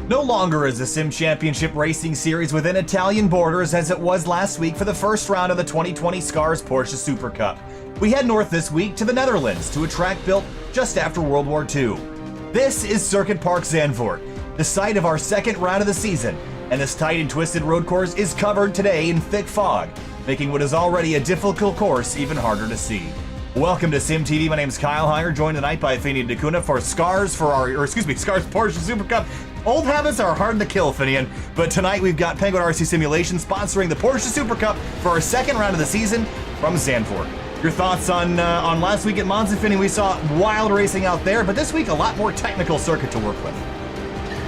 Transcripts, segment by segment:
No longer is the Sim Championship Racing Series within Italian borders as it was last week for the first round of the 2020 SCRS Porsche Supercup. We head north this week to the Netherlands to a track built just after World War II. This is Circuit Park Zandvoort, the site of our second round of the season, and this tight and twisted road course is covered today in thick fog, making what is already a difficult course even harder to see. Welcome to SYM TV. My name is Kyle Heyer, joined tonight by Finian D'Acuna for SCRS Porsche Supercup. Old habits are hard to kill, Finian, but tonight we've got Penguin RC Simulation sponsoring the Porsche Supercup for our second round of the season from Zandvoort. Your thoughts on last week at Monza, Finian? We saw wild racing out there, but this week a lot more technical circuit to work with.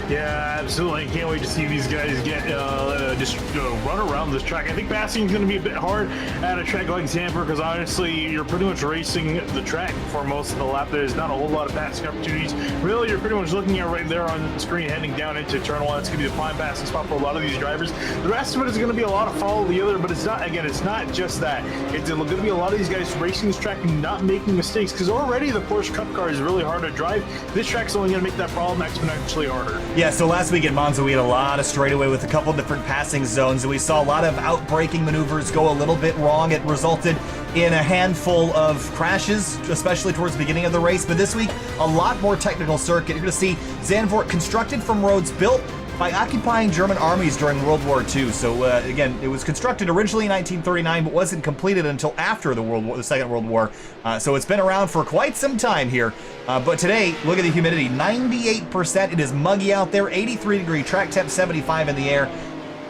Yeah, absolutely. I can't wait to see these guys get run around this track. I think passing is going to be a bit hard at a track like Zandvoort because honestly, you're pretty much racing the track for most of the lap. There's not a whole lot of passing opportunities. Really, you're pretty much looking at right there on the screen heading down into turn one. It's going to be the prime passing spot for a lot of these drivers. The rest of it is going to be a lot of follow the other, but it's not, again, it's not just that. It's going to be a lot of these guys racing this track and not making mistakes because already the Porsche Cup car is really hard to drive. This track's only going to make that problem exponentially harder. Yeah, so last week at Monza, we had a lot of straightaway with a couple different passing zones, and we saw a lot of outbraking maneuvers go a little bit wrong. It resulted in a handful of crashes, especially towards the beginning of the race. But this week, a lot more technical circuit. You're going to see Zandvoort constructed from roads built by occupying German armies during World War II. So again, it was constructed originally in 1939, but wasn't completed until after the Second World War. So it's been around for quite some time here. But today, look at the humidity, 98%. It is muggy out there, 83-degree track temp, 75 in the air.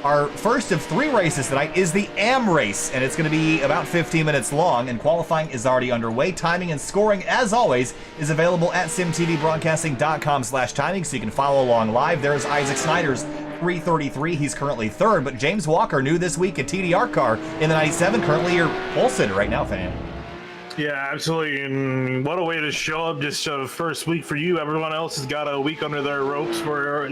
Our first of three races tonight is the AM race, and it's going to be about 15 minutes long, and qualifying is already underway. Timing and scoring, as always, is available at simtvbroadcasting.com/timing, so you can follow along live. There's Isaac Snyder's 333. He's currently third, but James Walker, new this week, a TDR car in the 97, currently your pole sitter right now, fan. Yeah, absolutely, and what a way to show up just first week for you. Everyone else has got a week under their ropes for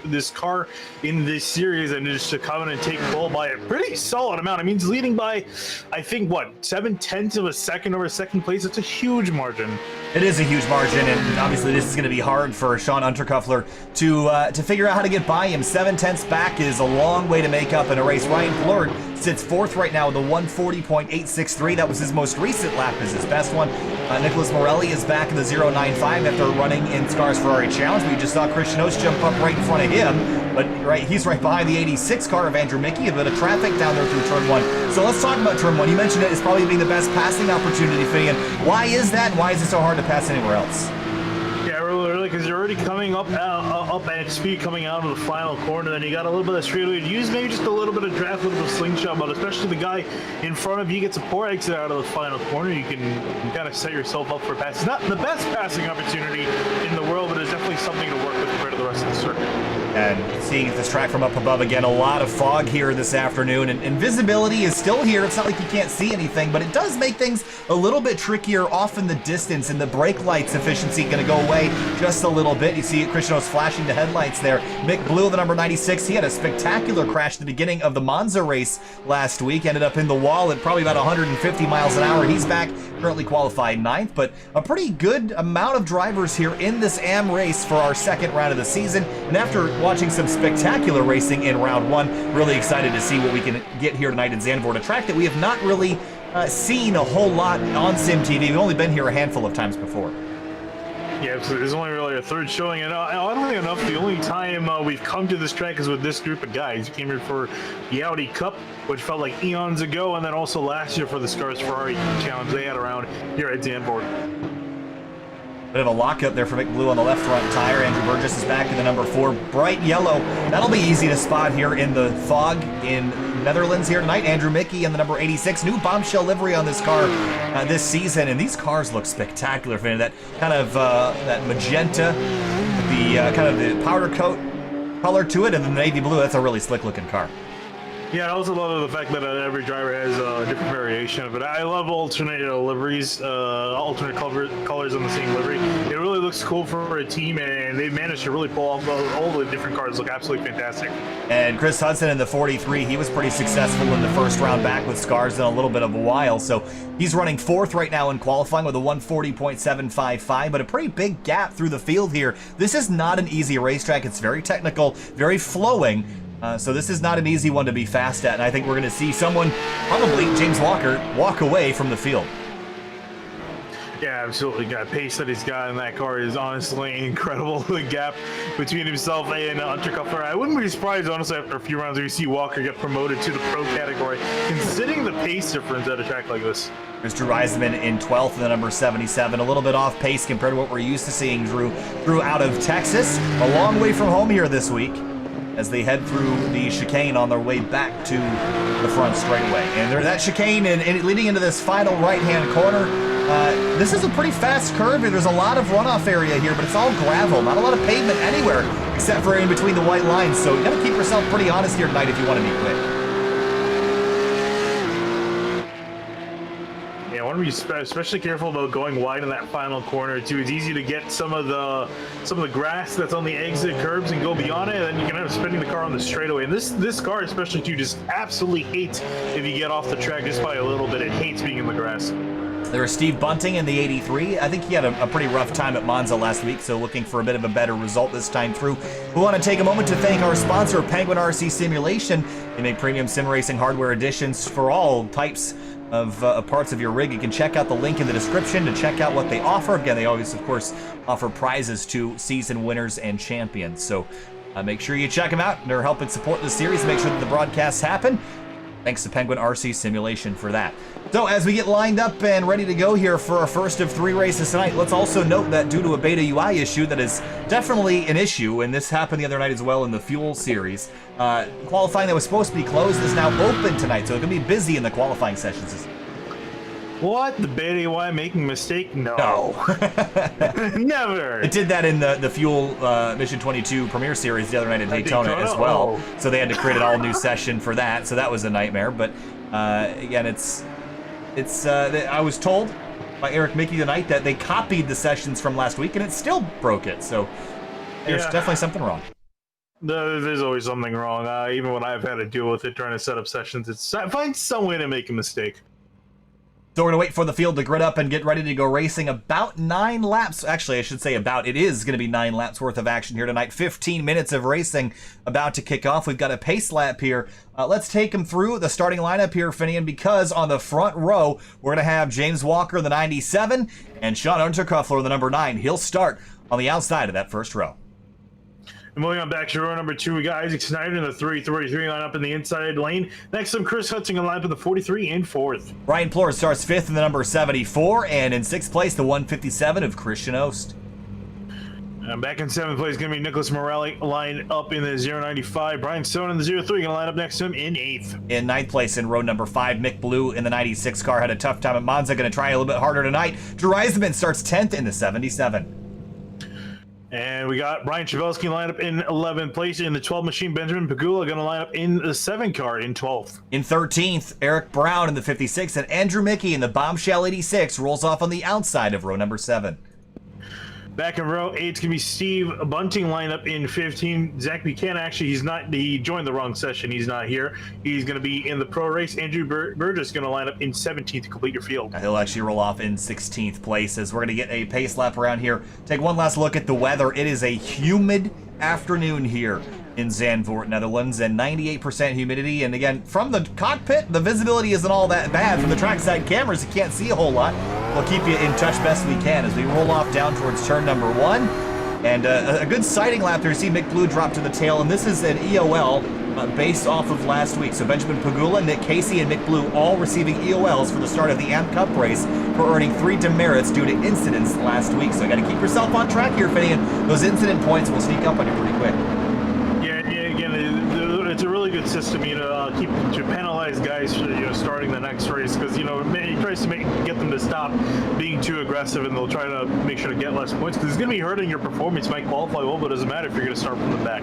this car in this series, and just to come in and take pole by a pretty solid amount. I mean, it's leading by, I think, what, 0.7 of a second over second place? It's a huge margin. It is a huge margin, and obviously this is going to be hard for Sean Unterkuffler to figure out how to get by him. 0.7 back is a long way to make up in a race. Ryan Plurd sits fourth right now with a 140.863. That was his most recent lap, is his best one. Nicholas Morelli is back in the 0.95 after running in SCRS Ferrari Challenge. We just saw Christian Ost jump up right in front of him, but he's right behind the 86 car of Andrew Mickey. A bit of traffic down there through turn one. So let's talk about turn one. You mentioned it as probably being the best passing opportunity, Finian. Why is that? Why is it so hard to pass anywhere else? Yeah, really, because you're already coming up at speed coming out of the final corner, then you got a little bit of straightaway to use, maybe just a little bit of draft, a little bit of slingshot, but especially the guy in front of you gets a poor exit out of the final corner, you can kind of set yourself up for a pass. It's not the best passing opportunity in the world, but it's definitely something to work with compared to the rest of the circuit. And seeing this track from up above, again, a lot of fog here this afternoon, and visibility is still here. It's not like you can't see anything, but it does make things a little bit trickier off in the distance, and the brake lights efficiency going to go away just a little bit. You see Christian Ost flashing the headlights there. Mick Blue, the number 96, he had a spectacular crash at the beginning of the Monza race last week, ended up in the wall at probably about 150 miles an hour. He's back, currently qualified 9th, but a pretty good amount of drivers here in this AM race for our second round of the season. And after watching some spectacular racing in round one, really excited to see what we can get here tonight in Zandvoort, a track that we have not really seen a whole lot on SYM TV. We've only been here a handful of times before. Yeah, so there's only really a third showing, and oddly enough, the only time we've come to this track is with this group of guys. We came here for the Audi Cup, which felt like eons ago, and then also last year for the SCRS Ferrari Challenge they had around here at Zandvoort. Bit of a lockup there for Mick Blue on the left front tire. Andrew Burgess is back in the number 4, bright yellow. That'll be easy to spot here in the fog in Netherlands here tonight. Andrew Mickey in the number 86, new bombshell livery on this car this season, and these cars look spectacular. That kind of that magenta, the kind of the powder coat color to it, and the navy blue. That's a really slick looking car. Yeah, I also love the fact that every driver has a different variation of it. I love alternate liveries, alternate colors on the same livery. It really looks cool for a team, and they managed to really pull off all the different cars. Look absolutely fantastic. And Chris Hudson in the 43, he was pretty successful in the first round back with scars in a little bit of a while. So he's running 4th right now in qualifying with a 140.755, but a pretty big gap through the field here. This is not an easy racetrack. It's very technical, very flowing. So this is not an easy one to be fast at, and I think we're going to see someone, probably James Walker, walk away from the field. Yeah, absolutely. Got pace that he's got in that car is honestly incredible. The gap between himself and Unterkufler. I wouldn't be surprised, honestly, after a few rounds, if you see Walker get promoted to the pro category, considering the pace difference at a track like this. There's Drew Reisman in 12th in the number 77, a little bit off pace compared to what we're used to seeing Drew out of Texas, a long way from home here this week, as they head through the chicane on their way back to the front straightaway. And that chicane and leading into this final right-hand corner, this is a pretty fast curve. There's a lot of runoff area here, but it's all gravel. Not a lot of pavement anywhere except for in between the white lines. So you got to keep yourself pretty honest here tonight if you want to be quick. Yeah, I want to be especially careful about going wide in that final corner too. It's easy to get some of the grass that's on the exit curbs and go beyond it, and then you can end up spinning the car on the straightaway. And this car especially too just absolutely hates if you get off the track just by a little bit. It hates being in the grass. There was Steve Bunting in the 83. I think he had a pretty rough time at Monza last week, so looking for a bit of a better result this time through. We want to take a moment to thank our sponsor, Penguin RC Simulation. They make premium sim racing hardware editions for all types of parts of your rig. You can check out the link in the description to check out what they offer. Again, they always, of course, offer prizes to season winners and champions. So make sure you check them out. They're helping support the series, make sure that the broadcasts happen. Thanks to Penguin RC Simulation for that. So as we get lined up and ready to go here for our first of 3 races tonight, let's also note that due to a beta UI issue that is definitely an issue, and this happened the other night as well in the Fuel Series, qualifying that was supposed to be closed is now open tonight, so it's going to be busy in the qualifying sessions. What? The beta UI making a mistake? No. Never. It did that in the Fuel Mission 22 Premier Series the other night at Daytona as well. Oh. So they had to create an all new session for that. So that was a nightmare. But again, I was told by Eric Mickey tonight that they copied the sessions from last week and it still broke it. So there's definitely something wrong. There's always something wrong. Even when I've had to deal with it trying to set up sessions, find some way to make a mistake. So we're going to wait for the field to grid up and get ready to go racing. About 9 laps. Actually, I should say about. It is going to be 9 laps worth of action here tonight. 15 minutes of racing about to kick off. We've got a pace lap here. Let's take them through the starting lineup here, Finian, because on the front row, we're going to have James Walker, the 97, and Sean Unterkufler, the number 9. He'll start on the outside of that first row. And moving on back to row number 2, we got Isaac Snyder in the 333 lineup in the inside lane. Next to him, Chris Hudson in line up in the 43 and 4th. Ryan Plor starts 5th in the number 74, and in 6th place, the 157 of Christian Ost. And back in 7th place is going to be Nicholas Morelli line up in the 095. Brian Stone in the 03 going to line up next to him in 8th. In 9th place in row number 5, Mick Blue in the 96 car had a tough time at Monza. Going to try a little bit harder tonight. Drew Reisman starts 10th in the 77. And we got Brian Chavelski line up in 11th place. In the 12 machine, Benjamin Pagula going to line up in the 7 car in 12th. In 13th, Eric Brown in the 56, and Andrew Mickey in the Bombshell 86 rolls off on the outside of row number 7. Back in row 8, it's going to be Steve Bunting lineup in 15. Zach Buchanan, actually, he joined the wrong session. He's not here. He's going to be in the pro race. Andrew Burgess going to line up in 17th to complete your field. He'll actually roll off in 16th place as we're going to get a pace lap around here. Take one last look at the weather. It is a humid afternoon here in Zandvoort, Netherlands, and 98% humidity. And again, from the cockpit, the visibility isn't all that bad. From the trackside cameras, you can't see a whole lot. We'll keep you in touch best we can as we roll off down towards turn number 1. And a good sighting lap there. You see Mick Blue drop to the tail, and this is an EOL based off of last week. So Benjamin Pagula, Nick Casey, and Mick Blue all receiving EOLs for the start of the AMP Cup race for earning 3 demerits due to incidents last week. So you got to keep yourself on track here, Finian. Those incident points will sneak up on you pretty quick. It's a really good system, to penalize guys for starting the next race, because he tries to get them to stop being too aggressive, and they'll try to make sure to get less points, because it's going to be hurting your performance. You might qualify well, but it doesn't matter if you're going to start from the back.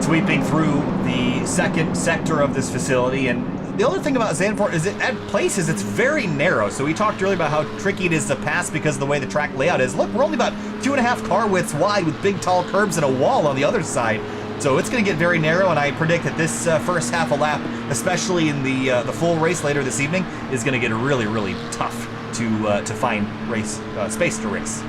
sweeping through the second sector of this facility. And the other thing about Zandvoort is at places it's very narrow. So we talked earlier about how tricky it is to pass because of the way the track layout is. Look, we're only about 2.5 car widths wide with big tall curbs and a wall on the other side. So it's going to get very narrow, and I predict that this first half a lap, especially in the full race later this evening, is going to get really, really tough to find space to race.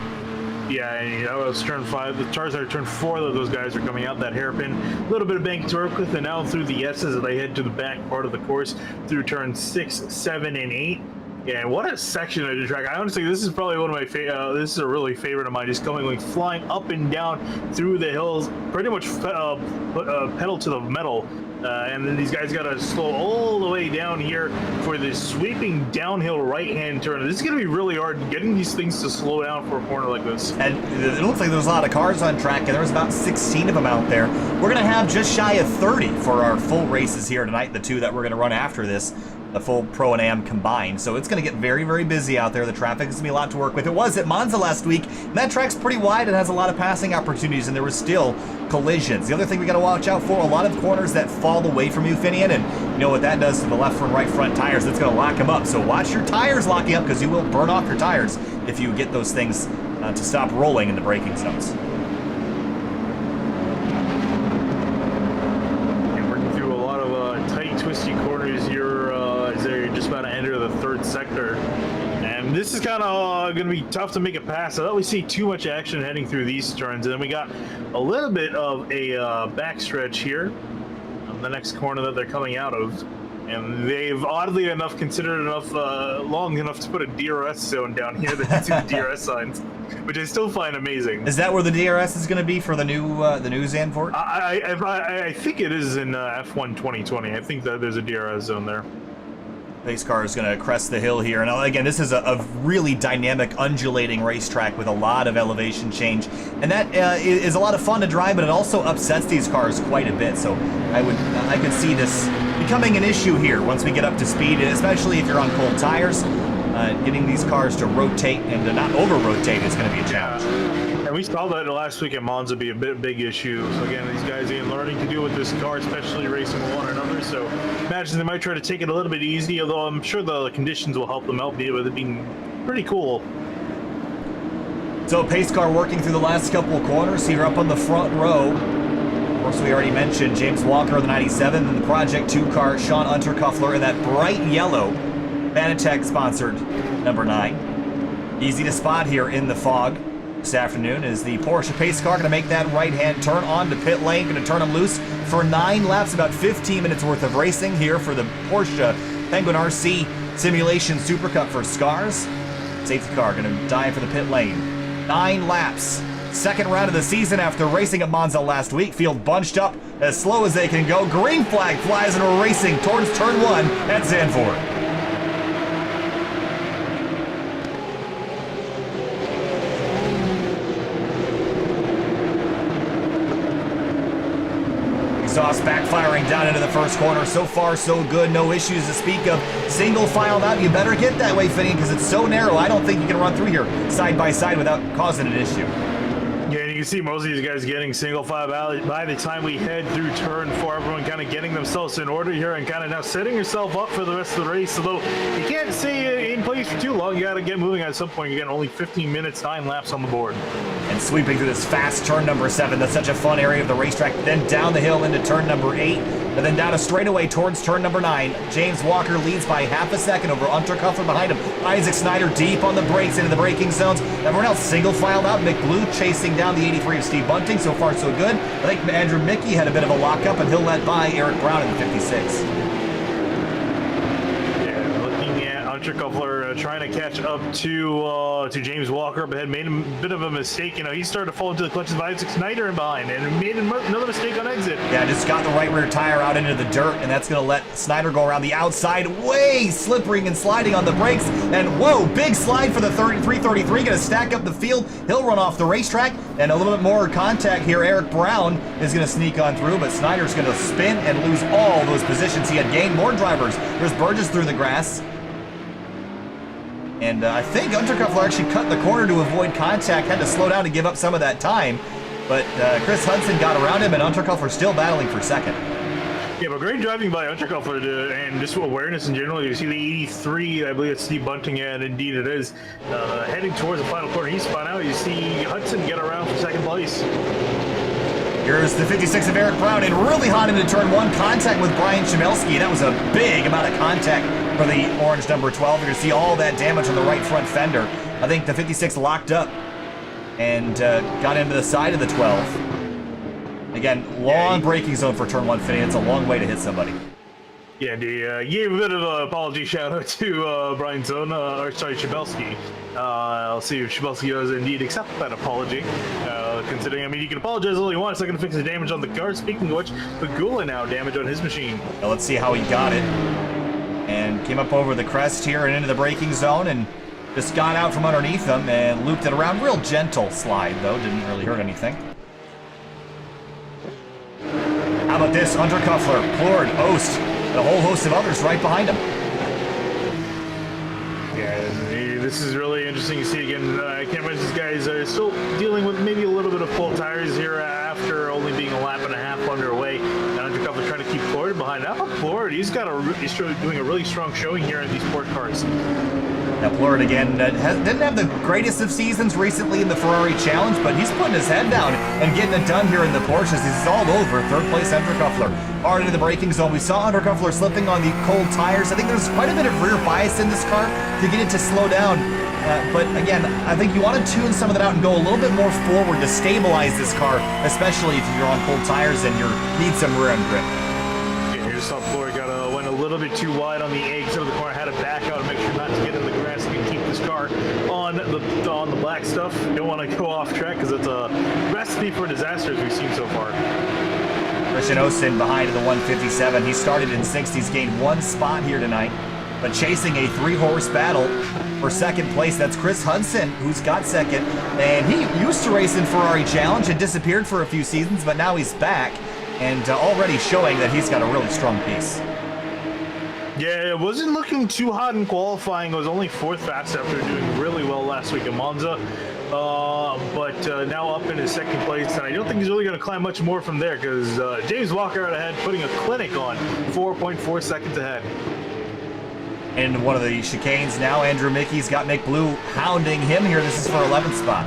Yeah, and that was turn 5. The cars that are turn 4, those guys are coming out that hairpin. A little bit of bank to work with, and now through the S's as they head to the back part of the course through turn 6, 7, and 8. Yeah, and what a section of the track. I honestly, this is probably one of my this is a really favorite of mine. Just going like flying up and down through the hills, pretty much pedal to the metal. And then these guys got to slow all the way down here for this sweeping downhill right-hand turn. This is going to be really hard getting these things to slow down for a corner like this. And it looks like there's a lot of cars on track, and there's about 16 of them out there. We're going to have just shy of 30 for our full races here tonight, the 2 that we're going to run after this, the full Pro and Am combined. So it's going to get very, very busy out there. The traffic is going to be a lot to work with. It was at Monza last week, and that track's pretty wide. It has a lot of passing opportunities, and there was still collisions. The other thing we got to watch out for, a lot of corners that fall away from you, Finian, and you know what that does to the left and right front tires. That's going to lock them up. So watch your tires locking up, because you will burn off your tires if you get those things to stop rolling in the braking zones. And working through a lot of tight, twisty corners here as they're just about to enter the 3rd sector. And this is kind of going to be tough to make a pass. I don't really see too much action heading through these turns. And then we got a little bit of a backstretch here on the next corner that they're coming out of. And they've oddly enough considered enough long enough to put a DRS zone down here that you see the DRS signs, which I still find amazing. Is that where the DRS is going to be for the new Zandvoort? I think it is in F1 2020. I think that there's a DRS zone there. Pace car is going to crest the hill here. And again, this is a really dynamic, undulating racetrack with a lot of elevation change. And that is a lot of fun to drive, but it also upsets these cars quite a bit. So I could see this becoming an issue here once we get up to speed, especially if you're on cold tires. Getting these cars to rotate and to not over-rotate is going to be a challenge. And we saw that last week at Monza be a big issue. So again, these guys are learning to deal with this car, especially racing with one another. So imagine they might try to take it a little bit easy, although I'm sure the conditions will help them out with it being pretty cool. So pace car working through the last couple of corners here up on the front row. Of course, we already mentioned James Walker of the 97 and the Project 2 car, Sean Unterkuffler, in that bright yellow Fanatec sponsored number 9. Easy to spot here in the fog this afternoon is the Porsche pace car going to make that right-hand turn onto pit lane, going to turn them loose for 9 laps, about 15 minutes worth of racing here for the Porsche Penguin RC Simulation Supercup for SCRS. Safety car going to dive for the pit lane. 9 laps. Second round of the season after racing at Monza last week. Field bunched up as slow as they can go. Green flag flies and we're racing towards turn 1 at Zandvoort. Exhaust backfiring down into the first corner. So far, so good. No issues to speak of. Single filed out. You better get that way, Finian, because it's so narrow. I don't think you can run through here side by side without causing an issue. Yeah, and you can see most of these guys getting single file out. By the time we head through turn 4, everyone kind of getting themselves in order here and kind of now setting yourself up for the rest of the race. Although you can't stay in place for too long. You got to get moving at some point. You get only 15 minutes, 9 laps on the board. And sweeping through this fast turn number 7. That's such a fun area of the racetrack. Then down the hill into turn number 8. And then down a straightaway towards turn number 9. James Walker leads by half a second over Unterkuffler behind him. Isaac Snyder deep on the brakes into the braking zones. Everyone else single filed out. Mick Blue chasing down the 83 of Steve Bunting. So far, so good. I think Andrew Mickey had a bit of a lockup, and he'll let by Eric Brown in the 56. Unterkuffler trying to catch up to James Walker up ahead, made a bit of a mistake. You know, he started to fall into the clutches of Isaac Snyder in behind and made another mistake on exit. Yeah, just got the right rear tire out into the dirt, and that's going to let Snyder go around the outside, way slipping and sliding on the brakes. And whoa, big slide for the 333, going to stack up the field. He'll run off the racetrack, and a little bit more contact here. Eric Brown is going to sneak on through, but Snyder's going to spin and lose all those positions he had gained. More drivers. There's Burgess through the grass. And I think Unterkuffler actually cut the corner to avoid contact, had to slow down to give up some of that time. but Chris Hudson got around him, and Unterkofler still battling for second. Yeah, but great driving by Unterkofler and just awareness in general. You see the 83, I believe it's Steve Bunting, and indeed it is. Heading towards the final corner, he spun out. You see Hudson get around for second place. Here's the 56 of Eric Brown, and really hot into turn 1, contact with Brian Chmielewski. That was a big amount of contact for the orange number 12. You're going to see all that damage on the right front fender. I think the 56 locked up and got into the side of the 12. Again, long braking zone for turn 1 fitting. It's a long way to hit somebody. Yeah, he gave a bit of an apology shout out to Brian Zone, or sorry, Chmielewski. I'll see if Chmielewski does indeed accept that apology. Considering, I mean, you can apologize all you want. It's not going to fix the damage on the car. Speaking of which, Pagula now damage on his machine. Now let's see how he got it. And came up over the crest here and into the braking zone, and just got out from underneath them and looped it around. Real gentle slide, though. Didn't really hurt anything. How about this? Unterkofler, Plord, Ost, and a whole host of others right behind him. Yeah, this is really interesting to see again. I can't imagine these guys are still dealing with maybe a little bit of full tires here after only being a lap and a half underway. And Unterkofler trying to keep Plord behind. How about Plord? He's doing a really strong showing here in these sport cars. Now, Plord, again, didn't have the greatest of seasons recently in the Ferrari Challenge, but he's putting his head down and getting it done here in the Porsches. He's all over. Third place, Unterkofler. Hard into the braking zone. We saw Unterkofler slipping on the cold tires. I think there's quite a bit of rear bias in this car to get it to slow down. But again, I think you want to tune some of that out and go a little bit more forward to stabilize this car, especially if you're on cold tires and you need some rear end grip. Yeah, here's how Plord went a little bit too wide on the exit of the corner, had to back out and make sure not to get in the grass and keep this car on the black stuff. You don't want to go off track because it's a recipe for disaster as we've seen so far. Christian Osten behind in the 157. He started in 60s, gained 1 spot here tonight, but chasing a 3-horse battle for second place. That's Chris Hudson, who's got second, and he used to race in Ferrari Challenge and disappeared for a few seasons, but now he's back and already showing that he's got a really strong piece. Yeah, it wasn't looking too hot in qualifying. It was only 4th fast after doing really well last week in Monza. But now up in his second place, and I don't think he's really going to climb much more from there because James Walker out ahead, putting a clinic on 4.4 seconds ahead. In one of the chicanes now, Andrew Mickey's got Mick Blue hounding him here. This is for 11th spot.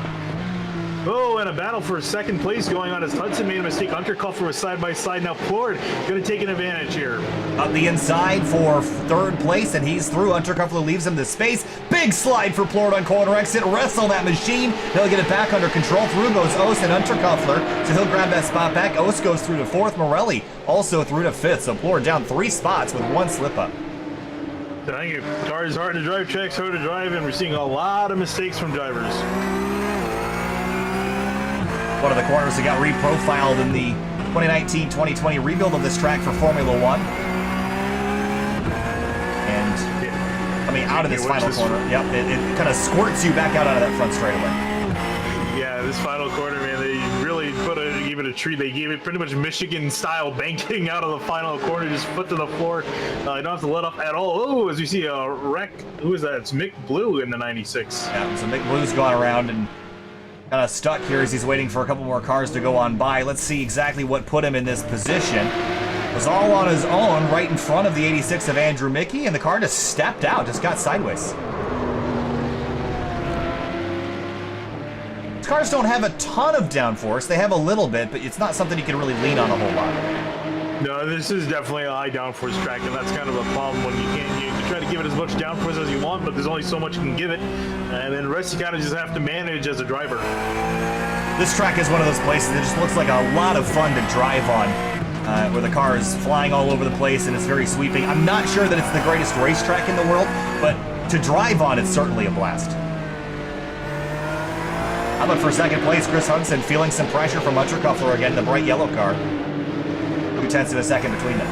Oh, and a battle for second place going on as Hudson made a mistake. Unterkofler was side by side. Now Plord going to take an advantage here. Up the inside for 3rd place, and he's through. Unterkofler leaves him the space. Big slide for Plord on corner exit. Wrestle that machine. He'll get it back under control. Through goes Ost and Unterkofler, so he'll grab that spot back. Ost goes through to 4th. Morelli also through to 5th, so Plord down 3 spots with 1 slip up. I think the car is hard to drive, track's hard to drive, and we're seeing a lot of mistakes from drivers. One of the corners that got reprofiled in the 2019-2020 rebuild of this track for Formula One. And coming out of this final corner, yep, it kind of squirts you back out of that front straightaway. Yeah, this final corner, man, they really gave it a treat. They gave it pretty much Michigan-style banking out of the final corner, just foot to the floor. You don't have to let up at all. Oh, as you see a wreck. Who is that? It's Mick Blue in the 96. Yeah, so Mick Blue's gone around and kind of stuck here as he's waiting for a couple more cars to go on by. Let's see exactly what put him in this position. It was all on his own right in front of the 86 of Andrew Mickey, and the car just stepped out, just got sideways. These cars don't have a ton of downforce. They have a little bit, but it's not something you can really lean on a whole lot. No, this is definitely a high downforce track, and that's kind of a problem when you try to give it as much downforce as you want, but there's only so much you can give it, and then the rest you kind of just have to manage as a driver. This track is one of those places that just looks like a lot of fun to drive on, where the car is flying all over the place and it's very sweeping. I'm not sure that it's the greatest racetrack in the world, but to drive on, it's certainly a blast. How about for second place, Chris Hudson feeling some pressure from Unterkofler again, the bright yellow car. 0.2 of a second between them.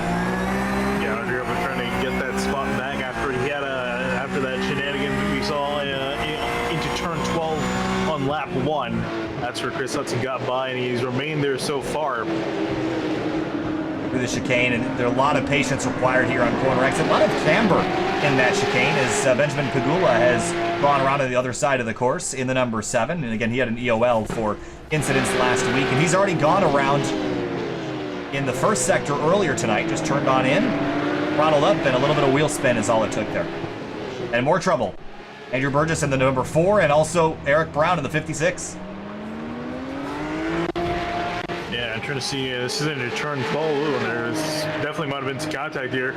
Yeah, Unterkofler trying to get that spot back after that shenanigan that we saw into turn 12 on lap 1. That's where Chris Hudson got by, and he's remained there so far. through the chicane, and there are a lot of patience required here on corner exit. A lot of camber in that chicane as Benjamin Pagula has gone around to the other side of the course in the number 7. And again, he had an EOL for incidents last week, and he's already gone around in the first sector earlier tonight, just turned on in, throttled up, and a little bit of wheel spin is all it took there. And more trouble. Andrew Burgess in the number 4, and also Eric Brown in the 56. Yeah, I'm trying to see, this is into turn 12, and there's definitely might have been some contact here.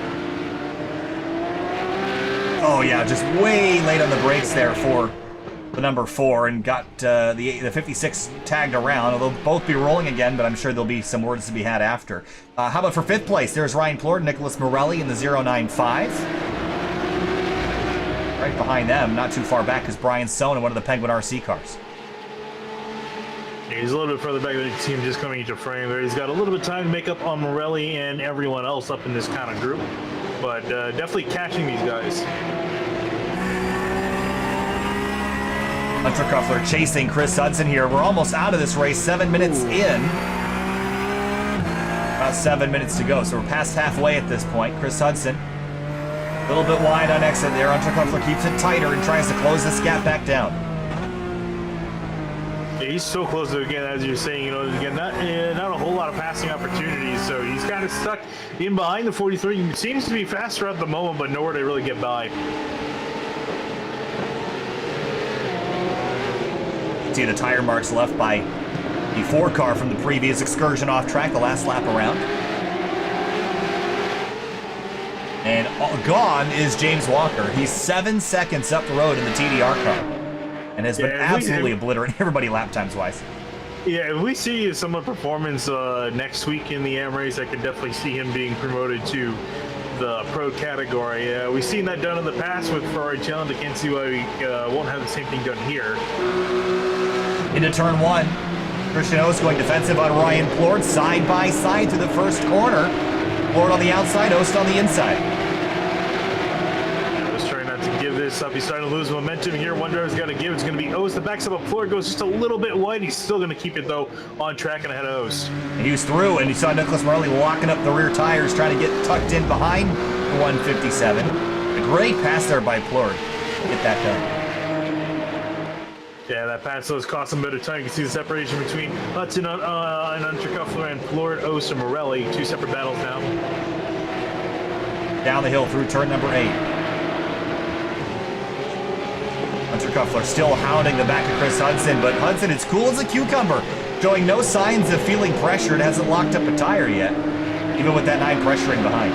Oh yeah, just way late on the brakes there for the number 4, and got the 56 tagged around. They'll both be rolling again, but I'm sure there'll be some words to be had after. How about for 5th place? There's Ryan Plord, Nicholas Morelli in the 095. Right behind them, not too far back, is Brian Sohn in one of the Penguin RC cars. Yeah, he's a little bit further back than you see him just coming into frame there. He's got a little bit of time to make up on Morelli and everyone else up in this kind of group, but definitely catching these guys. Hunter Kuffler chasing Chris Hudson here. We're almost out of this race, 7 minutes in. About 7 minutes to go, so we're past halfway at this point. Chris Hudson, a little bit wide on exit there. Hunter Kuffler keeps it tighter and tries to close this gap back down. Yeah, he's so close to, again, as you're saying, you know, again, not a whole lot of passing opportunities, so he's kind of stuck in behind the 43. He seems to be faster at the moment, but nowhere to really get by. See the tire marks left by the 4 car from the previous excursion off track, the last lap around. And gone is James Walker. He's 7 seconds up the road in the TDR car, and has been absolutely obliterating everybody lap times wise. Yeah, if we see similar performance next week in the AM race, I could definitely see him being promoted to the pro category. We've seen that done in the past with Ferrari Challenge. I can't see why we won't have the same thing done here. Into turn 1. Christian Ost going defensive on Ryan Plord, side by side through the first corner. Plord on the outside, Ost on the inside. Just trying not to give this up. He's starting to lose momentum here. One driver's got to give. It's going to be Ost. The backs up of Plord goes just a little bit wide. He's still going to keep it, though, on track and ahead of Ost. And he was through, and you saw Nicholas Morelli locking up the rear tires, trying to get tucked in behind the 157. A great pass there by Plord. Get that done. Yeah, that pass does cost him a bit of time. You can see the separation between Hudson and Hunter Kuffler and Plord, Ost, and Morelli. 2 separate battles now. Down the hill through turn number 8. Hunter Kuffler still hounding the back of Chris Hudson, but Hudson is cool as a cucumber, showing no signs of feeling pressure. It hasn't locked up a tire yet, even with that 9 pressuring behind.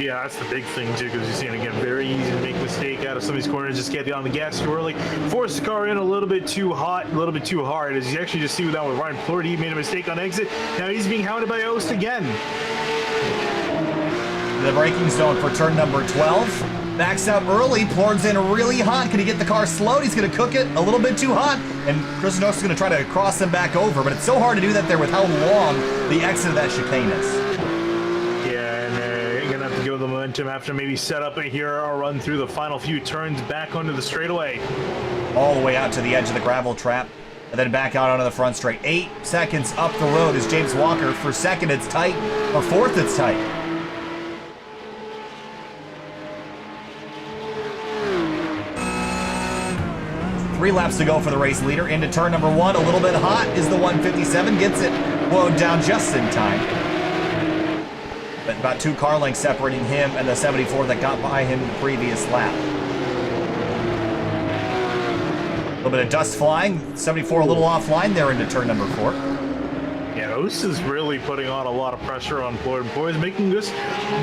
Yeah, that's the big thing, too, because you're seeing, again, very easy to make a mistake out of some of these corners. Just get on the gas too early. Force the car in a little bit too hot, a little bit too hard. As you actually just see that with Ryan Plord, he made a mistake on exit. Now he's being hounded by Ost again. The braking zone for turn number 12. Backs out early. Plord's in really hot. Can he get the car slowed? He's going to cook it a little bit too hot. And Chris Ost is going to try to cross him back over. But it's so hard to do that there with how long the exit of that chicane is. Give the momentum after maybe set up here or run through the final few turns back onto the straightaway. All the way out to the edge of the gravel trap, and then back out onto the front straight. 8 seconds up the road is James Walker. For 2nd, it's tight. For 4th, it's tight. Three laps to go for the race leader. Into turn number 1. A little bit hot is the 157. Gets it slowed down just in time. But about 2 car lengths separating him and the 74 that got by him in the previous lap. A little bit of dust flying. 74 a little offline there into turn number 4. Yeah, Ost is really putting on a lot of pressure on Plord. Plord is making just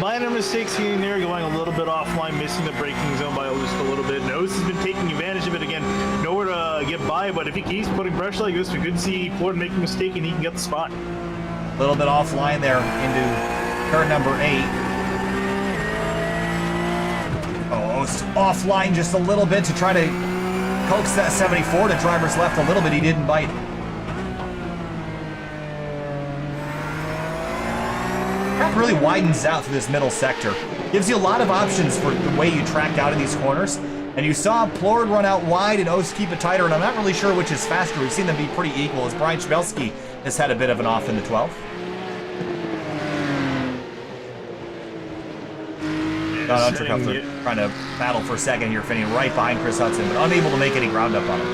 minor mistakes here and there, going a little bit offline, missing the braking zone by just a little bit. And Ost has been taking advantage of it again. Nowhere to get by, but if he keeps putting pressure like this, we could see Plord make a mistake and he can get the spot. A little bit offline there into turn number 8. Oh, Ost offline just a little bit to try to coax that 74 to driver's left a little bit. He didn't bite. Track really widens out through this middle sector. Gives you a lot of options for the way you track out of these corners. And you saw Plord run out wide and Ost keep it tighter, and I'm not really sure which is faster. We've seen them be pretty equal, as Brian Chbelski has had a bit of an off in the 12th. Don Untercuffler trying to battle for a second here, Finney, right behind Chris Hudson, but unable to make any ground up on him.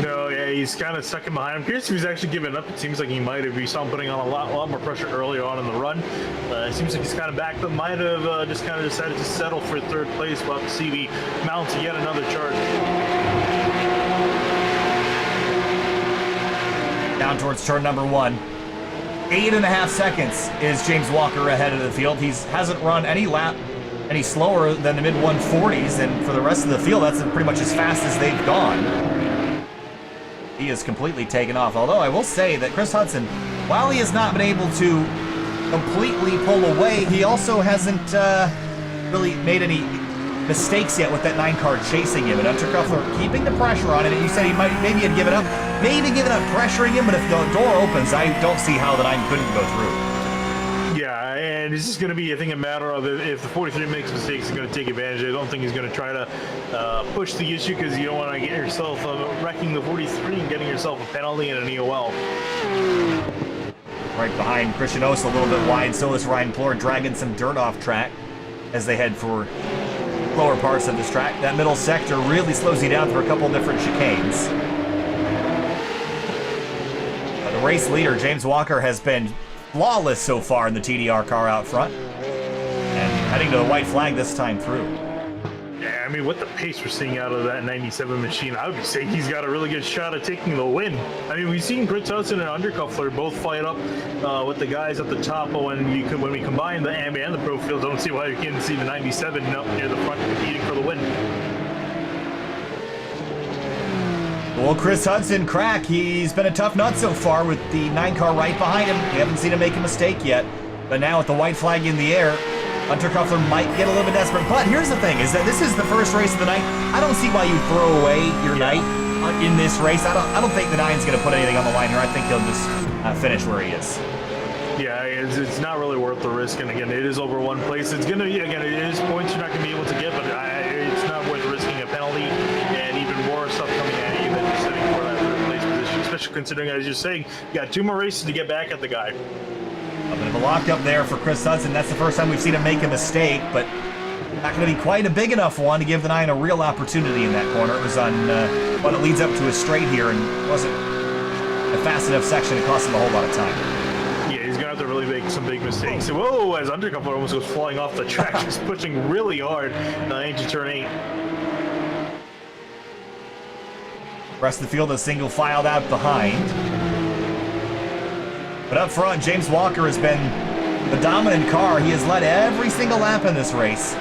No, yeah, he's kind of stuck in behind. I'm curious if he's actually giving up. It seems like he might have. We saw him putting on a lot more pressure early on in the run. It seems like he's kind of back, but might have just kind of decided to settle for third place. We'll have to see if he mounts yet another charge. Down towards turn number 1. 8.5 seconds is James Walker ahead of the field. He hasn't run any lap any slower than the mid 140s, and for the rest of the field, that's pretty much as fast as they've gone. He is completely taken off. Although I will say that Chris Hudson, while he has not been able to completely pull away, he also hasn't really made any mistakes yet with that 9 car chasing him. And Untercuffler keeping the pressure on it. And you said he maybe had given up pressuring him, but if the door opens, I don't see how the 9 couldn't go through. Yeah, and it's just going to be, I think, a matter of if the 43 makes mistakes, he's going to take advantage. I don't think he's going to try to push the issue, because you don't want to get yourself wrecking the 43 and getting yourself a penalty and an EOL. Right behind Christian Ost, a little bit wide. So is Ryan Plord, dragging some dirt off track as they head for lower parts of this track. That middle sector really slows you down for a couple different chicanes. The race leader, James Walker, has been flawless so far in the TDR car out front, and heading to the white flag this time through. Yeah, I mean, with the pace we're seeing out of that 97 machine, I would say he's got a really good shot at taking the win. I mean, we've seen Chris Hudson and Untercuffler both fight up with the guys at the top, but when we combine the AM and the Pro fields, I don't see why you can't see the 97 up near the front competing for the win. Well, Chris Hudson, crack. He's been a tough nut so far with the 9 car right behind him. We haven't seen him make a mistake yet. But now with the white flag in the air, Untercuffler might get a little bit desperate. But here's the thing, is that this is the first race of the night. I don't see why you throw away your night in this race. I don't think the 9's going to put anything on the line here. I think he'll just finish where he is. Yeah, it's not really worth the risk. And again, it is over 1 place. It's going to be, again, it is points you're not going to be able to get, but it's not worth risking a penalty and even more stuff coming at you than just sitting for that third place position, especially considering, as you're saying, you got 2 more races to get back at the guy. A bit of a lockup there for Chris Hudson. That's the first time we've seen him make a mistake, but not going to be quite a big enough one to give the 9 a real opportunity in that corner. It was on what it leads up to a straight here, and wasn't a fast enough section to cost him a whole lot of time. Yeah, he's going to have to really make some big mistakes. Whoa, as Untercuffler almost goes flying off the track, just pushing really hard into turn 8. Rest of the field is single filed out behind. But up front, James Walker has been the dominant car. He has led every single lap in this race.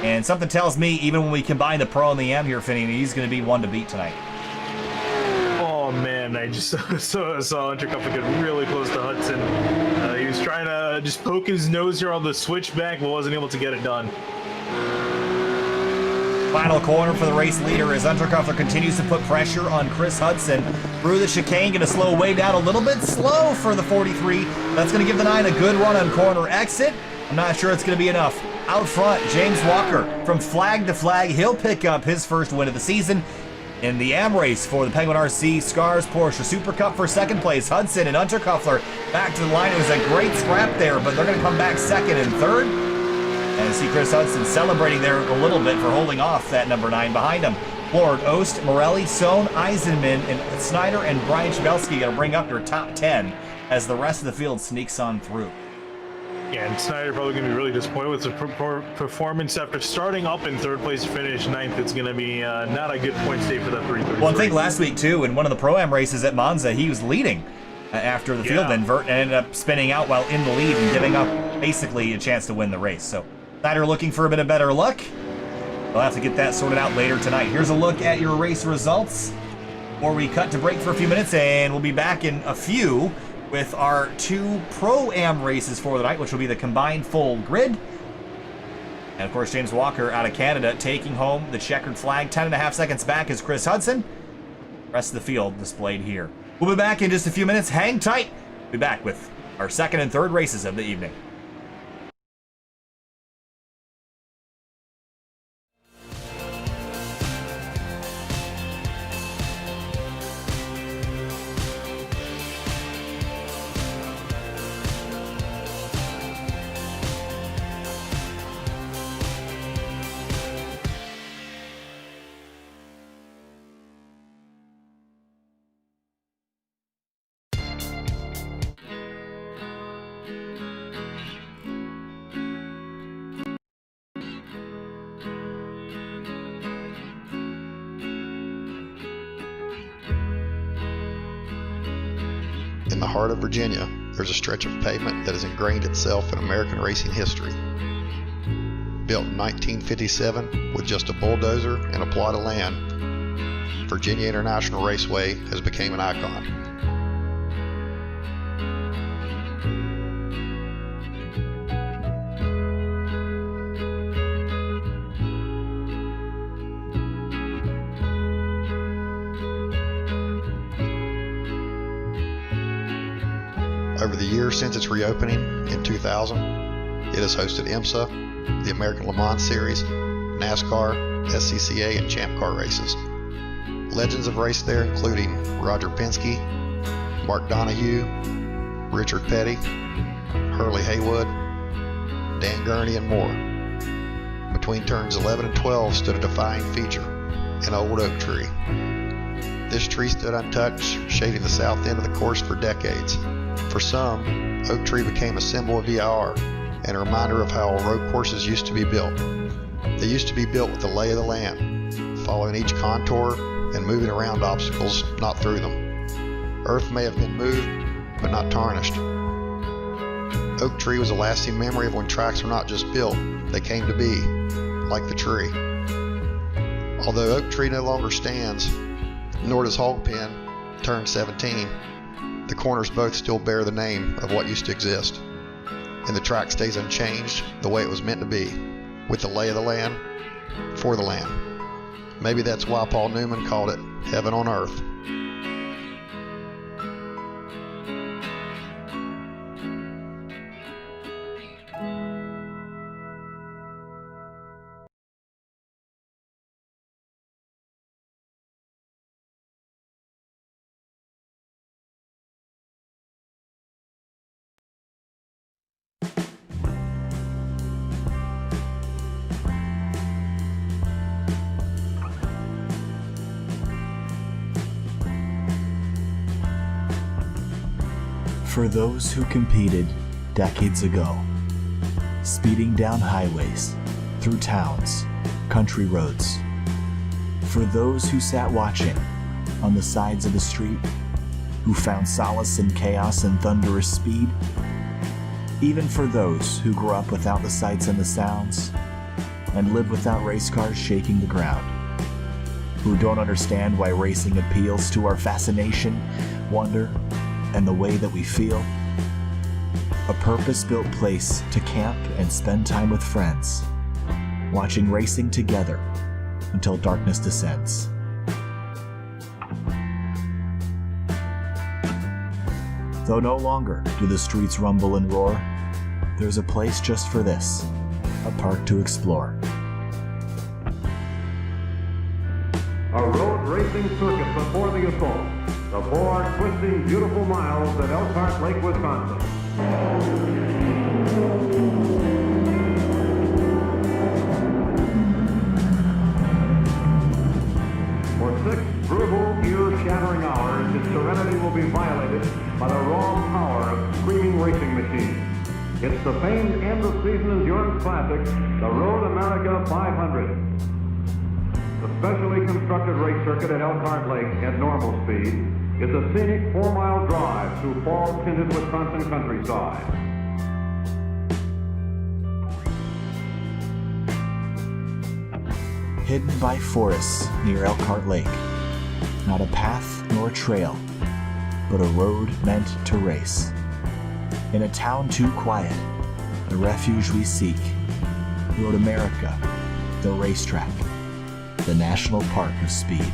And something tells me, even when we combine the Pro and the AM here, Finney, he's going to be one to beat tonight. Oh man, I just saw Untercuffler get really close to Hudson. He was trying to just poke his nose here on the switchback, but wasn't able to get it done. Final corner for the race leader as Untercuffler continues to put pressure on Chris Hudson through the chicane. Going to slow way down a little bit slow for the 43. That's going to give the 9 a good run on corner exit. I'm not sure it's going to be enough. Out front, James Walker from flag to flag. He'll pick up his first win of the season in the AM race for the Penguin RC SCRS Porsche Supercup for second place. Hudson and Untercuffler back to the line. It was a great scrap there, but they're going to come back second and third. And see Chris Hudson celebrating there a little bit for holding off that number 9 behind him. Plord, Ost, Morelli, Sohn, Eisenman, and Snyder and Brian Chabelski going to bring up your top 10 as the rest of the field sneaks on through. Yeah, and Snyder probably going to be really disappointed with his performance after starting up in third place, finish 9th. It's going to be not a good point state for that 333. Well, I think last week, too, in one of the Pro-Am races at Monza, he was leading after the field invert and ended up spinning out while in the lead and giving up basically a chance to win the race. So Snyder looking for a bit of better luck. We'll have to get that sorted out later tonight. Here's a look at your race results before we cut to break for a few minutes, and we'll be back in a few with our 2 Pro-Am races for the night, which will be the combined full grid. And of course, James Walker out of Canada taking home the checkered flag. 10.5 seconds back is Chris Hudson. Rest of the field displayed here. We'll be back in just a few minutes. Hang tight. We'll be back with our second and third races of the evening. heart of Virginia, there's a stretch of pavement that has ingrained itself in American racing history. Built in 1957 with just a bulldozer and a plot of land, Virginia International Raceway has become an icon. Over the years since its reopening in 2000, it has hosted IMSA, the American Le Mans Series, NASCAR, SCCA, and Champ Car races. Legends have raced there, including Roger Penske, Mark Donohue, Richard Petty, Hurley Haywood, Dan Gurney, and more. Between turns 11 and 12 stood a defying feature, an old oak tree. This tree stood untouched, shading the south end of the course for decades. For some, oak tree became a symbol of VIR and a reminder of how road courses used to be built. They used to be built with the lay of the land, following each contour and moving around obstacles, not through them. Earth may have been moved, but not tarnished. Oak tree was a lasting memory of when tracks were not just built, they came to be, like the tree. Although oak tree no longer stands, nor does hog pen, turn 17, the corners both still bear the name of what used to exist, and the track stays unchanged the way it was meant to be, with the lay of the land, for the land. Maybe that's why Paul Newman called it heaven on earth. For those who competed decades ago, speeding down highways, through towns, country roads. For those who sat watching on the sides of the street, who found solace in chaos and thunderous speed. Even for those who grew up without the sights and the sounds, and live without race cars shaking the ground. Who don't understand why racing appeals to our fascination, wonder, and the way that we feel. A purpose-built place to camp and spend time with friends, watching racing together until darkness descends. Though no longer do the streets rumble and roar, there's a place just for this, a park to explore. A road racing circuit before the assault. The 4 twisting, beautiful miles at Elkhart Lake, Wisconsin. For 6 brutal, ear-shattering hours, its serenity will be violated by the raw power of screaming racing machines. It's the famed end-of-season endurance classic, the Road America 500. The specially constructed race circuit at Elkhart Lake at normal speed is a scenic 4-mile drive through fall-tinted Wisconsin countryside. Hidden by forests near Elkhart Lake, not a path nor a trail, but a road meant to race. In a town too quiet, the refuge we seek, Road America, the racetrack, the national park of speed.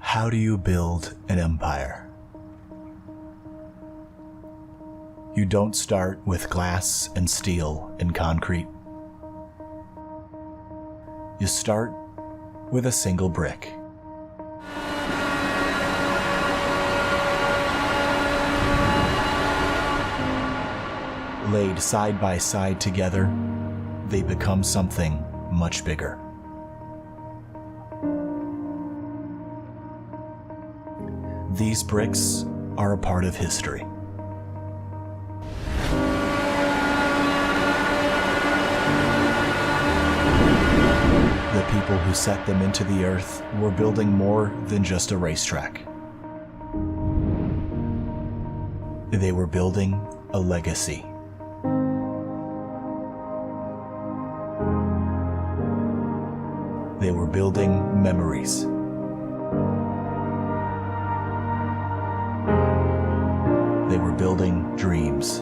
How do you build an empire? You don't start with glass and steel and concrete. You start with a single brick. Laid side by side together, they become something much bigger. These bricks are a part of history. The people who set them into the earth were building more than just a racetrack. They were building a legacy. They were building memories. They were building dreams.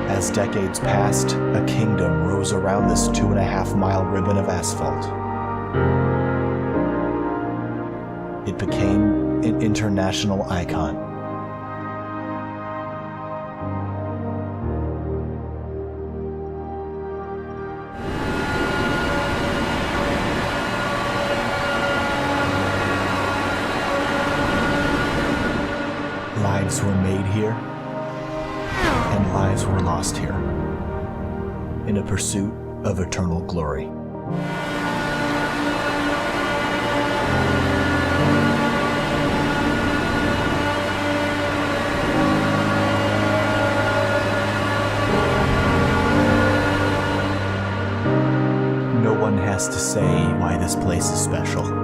As decades passed, a kingdom rose around this 2.5-mile ribbon of asphalt. It became an international icon. Lives were made here, and lives were lost here, in a pursuit of eternal glory. No one has to say why this place is special.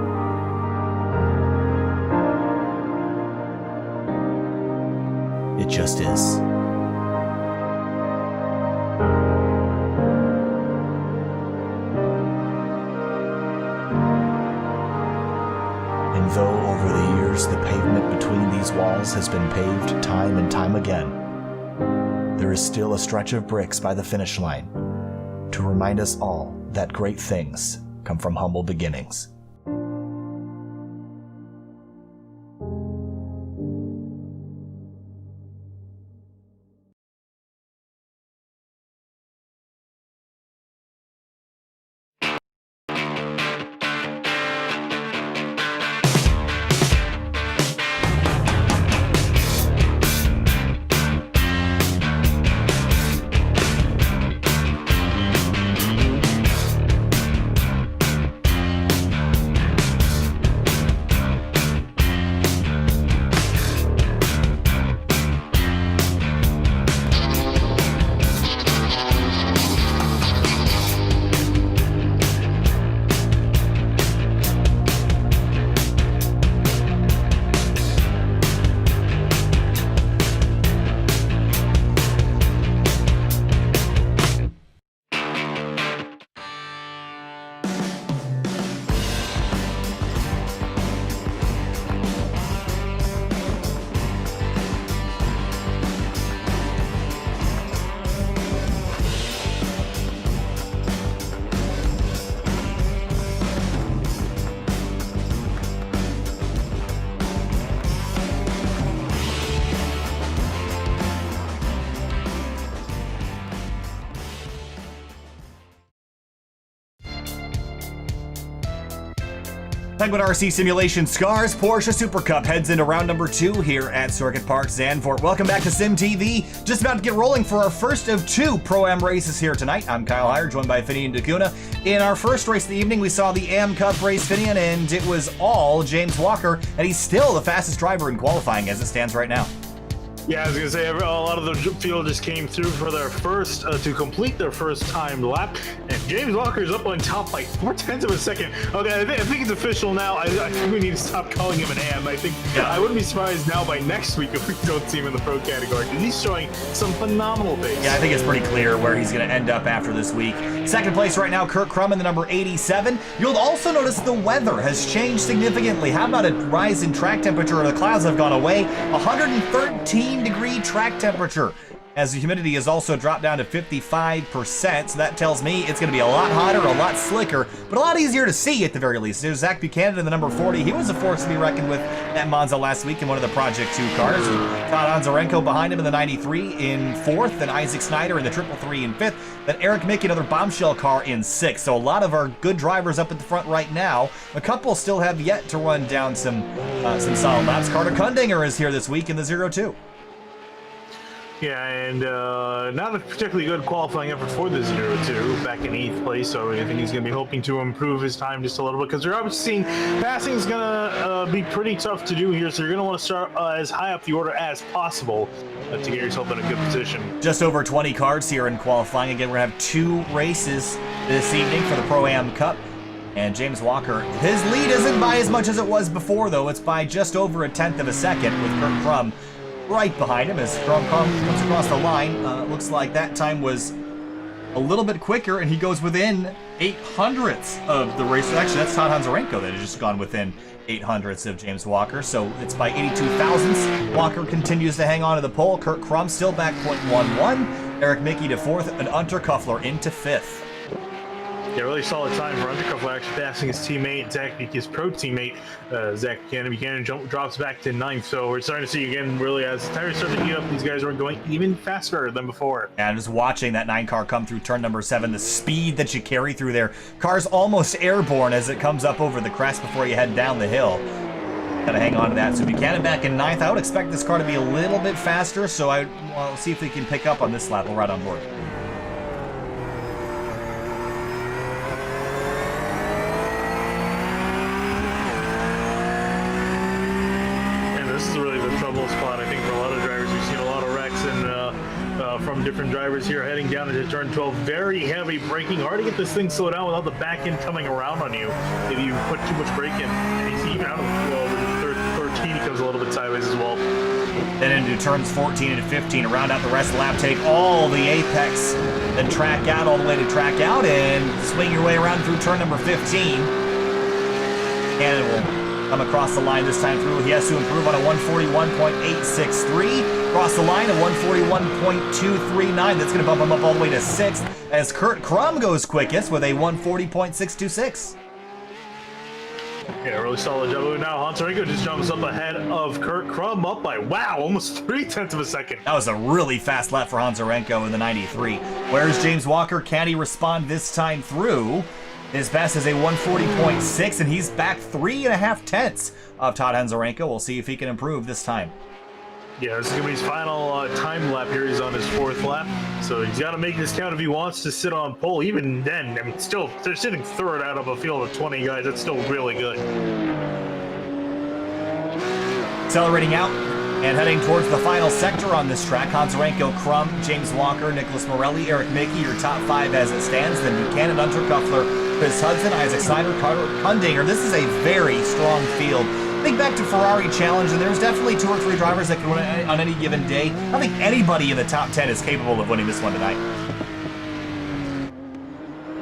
It just is. And though over the years the pavement between these walls has been paved time and time again, there is still a stretch of bricks by the finish line to remind us all that great things come from humble beginnings. Penguin RC Simulation SCRS Porsche Supercup heads into round number 2 here at Circuit Park Zandvoort. Welcome back to SYM TV. Just about to get rolling for our first of 2 Pro-Am races here tonight. I'm Kyle Heyer, joined by Finian and Dacuna. In our first race of the evening, we saw the AM Cup race, Finian, and it was all James Walker, and he's still the fastest driver in qualifying as it stands right now. Yeah, I was going to say, a lot of the field just came through for their first, to complete their first timed lap. And James Walker's up on top like 0.4 of a second. Okay, I think it's official now. I think we need to stop calling him an AM. I think I wouldn't be surprised now by next week if we don't see him in the pro category, because he's showing some phenomenal pace. Yeah, I think it's pretty clear where he's going to end up after this week. Second place right now, Kirk Crum in the number 87. You'll also notice the weather has changed significantly. How about a rise in track temperature? The clouds have gone away. 113 degree track temperature. as the humidity has also dropped down to 55%, so that tells me it's going to be a lot hotter, a lot slicker, but a lot easier to see at the very least. There's Zach Buchanan in the number 40. He was a force to be reckoned with at Monza last week in one of the Project 2 cars. Todd Azarenko behind him in the 93 in 4th, then Isaac Snyder in the 333 in 5th, then Eric Mickey, another bombshell car, in 6th. So a lot of our good drivers up at the front right now. A couple still have yet to run down some solid laps. Carter Kundinger is here this week in the 0-2. Yeah, and not a particularly good qualifying effort for the 0-2, back in 8th place, so I think he's going to be hoping to improve his time just a little bit, because you're obviously seeing passing is going to be pretty tough to do here, so you're going to want to start as high up the order as possible to get yourself in a good position. Just over 20 cars here in qualifying. Again, we're going to have 2 races this evening for the Pro-Am Cup. And James Walker, his lead isn't by as much as it was before, though. It's by just over 1/10 of a second, with Kurt Crum right behind him as Crum comes across the line. Looks like that time was a little bit quicker, and he goes within 800ths of the race. Actually, that's Todd Azarenko that has just gone within 800ths of James Walker, so it's by 82 thousandths. Walker continues to hang on to the pole. Kurt Crum still back 0.11. Eric Mickey to 4th, and Unterkuffler into 5th. Yeah, really solid time for Unterkuffler, actually passing his teammate, his pro teammate, Zach Buchanan. Buchanan drops back to 9th, so we're starting to see again, really, as the tires start to heat up, these guys are going even faster than before. And just watching that 9 car come through turn number 7, the speed that you carry through there. Car's almost airborne as it comes up over the crest before you head down the hill. Gotta hang on to that. So Buchanan back in 9th. I would expect this car to be a little bit faster, so I'll see if we can pick up on this lap. We'll ride on board. This is really the trouble spot, I think, for a lot of drivers. We've seen a lot of wrecks from different drivers here heading down into turn 12. Very heavy braking. Hard to get this thing slowed down without the back end coming around on you if you put too much brake in. And he's even out of the 13, he comes a little bit sideways as well. Then into turns 14 and 15, around out the rest of the lap, take all the apex, then track out all the way to track out, and swing your way around through turn number 15. And it will come across the line this time through. He has to improve on a 141.863. Cross the line at 141.239. That's going to bump him up all the way to 6th as Kurt Crum goes quickest with a 140.626. Yeah, really solid job. Now Azarenko just jumps up ahead of Kurt Crum, up by, wow, almost 0.3 of a second. That was a really fast lap for Azarenko in the 93. Where's James Walker? Can he respond this time through? His best is a 140.6, and he's back 3.5 tenths of Todd Azarenko. We'll see if he can improve this time. Yeah, this is going to be his final time lap here. He's on his 4th lap, so he's got to make this count if he wants to sit on pole. Even then, I mean, still, they're sitting 3rd out of a field of 20 guys. That's still really good. Accelerating out and heading towards the final sector on this track. Azarenko, Crum, James Walker, Nicholas Morelli, Eric Mickey, your top 5 as it stands. Then Buchanan, Unterkuffler, Chris Hudson, Isaac Snyder, Carter Kundinger. This is a very strong field. Think back to Ferrari Challenge, and there's definitely 2 or 3 drivers that can win on any given day. I don't think anybody in the top 10 is capable of winning this one tonight.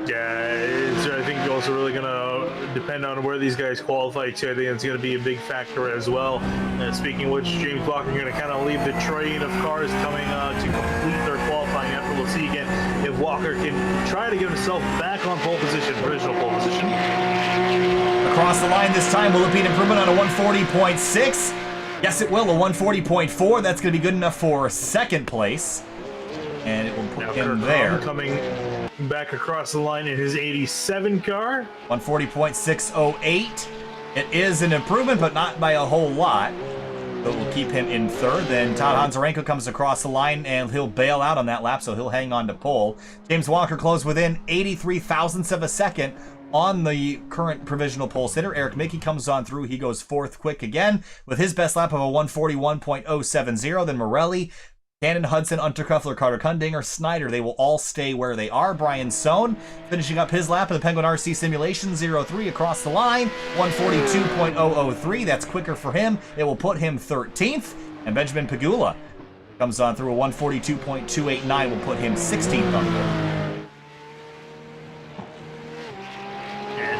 Yeah, I think also really going to depend on where these guys qualify too. I think it's going to be a big factor as well. And speaking of which, James Walker going to kind of leave the train of cars coming to complete their qualifying effort. We'll see again if Walker can try to get himself back on pole position, provisional pole position. Across the line this time, will it be an improvement on a 140.6? Yes, it will, a 140.4. That's going to be good enough for 2nd place. And it will put him there. Coming back across the line in his 87 car. 140.608. It is an improvement, but not by a whole lot. But we'll keep him in 3rd. Then Todd Azarenko comes across the line, and he'll bail out on that lap, so he'll hang on to pole. James Walker closed within 83 thousandths of a second on the current provisional pole sitter. Eric Mickey comes on through. He goes 4th quick again with his best lap of a 141.070. Then Morelli, Buchanan, Hudson, Unterkuffler, Carter Kundinger, Snyder, they will all stay where they are. Brian Sohn finishing up his lap of the Penguin RC Simulation 03 across the line, 142.003. That's quicker for him. It will put him 13th. And Benjamin Pagula comes on through a 142.289, will put him 16th on the board.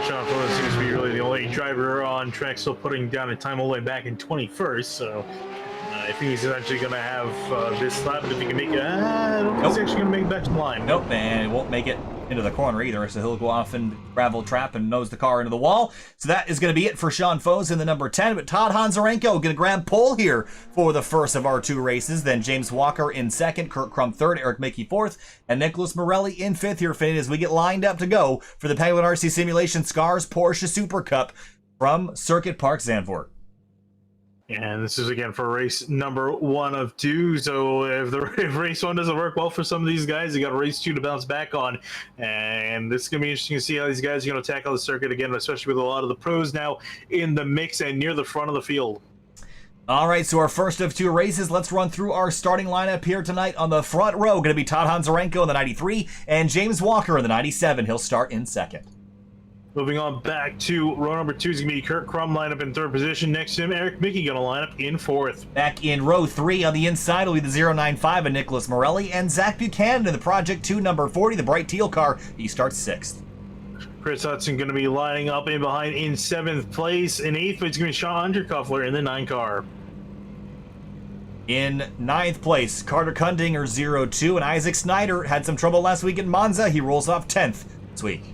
Sean Flores seems to be really the only driver on track still putting down a time all the way back in 21st, so I think he's actually going to have this lap, if he can make it. I don't think he's actually going to make it back to the line. Nope, and it won't make it into the corner either, so he'll go off and gravel trap and nose the car into the wall. So that is going to be it for Sean Foes in the number 10, but Todd Honzarenko going to grab pole here for the first of our 2 races. Then James Walker in second, Kurt Crump third, Eric Mickey fourth, and Nicholas Morelli in fifth here, Finn, as we get lined up to go for the Penguin RC Simulation SCRS Porsche Super Cup from Circuit Park Zandvoort. And this is again for race number 1 of 2. So if race 1 doesn't work well for some of these guys, you got race 2 to bounce back on. And this is going to be interesting to see how these guys are going to tackle the circuit again, especially with a lot of the pros now in the mix and near the front of the field. All right, so our first of 2 races. Let's run through our starting lineup here tonight. On the front row, going to be Todd Honzarenko in the 93 and James Walker in the 97. He'll start in second. Moving on back to row number 2 is going to be Kurt Crumb line up in third position. Next to him, Eric Mickey going to line up in fourth. Back in row 3 on the inside will be the 095 of Nicholas Morelli and Zach Buchanan in the Project 2 number 40, the bright teal car. He starts 6th. Chris Hudson going to be lining up in behind in 7th place. In 8th place is going to be Sean Undercuffler in the 9 car. In 9th place, Carter Kundinger 02 and Isaac Snyder had some trouble last week in Monza. He rolls off 10th this week.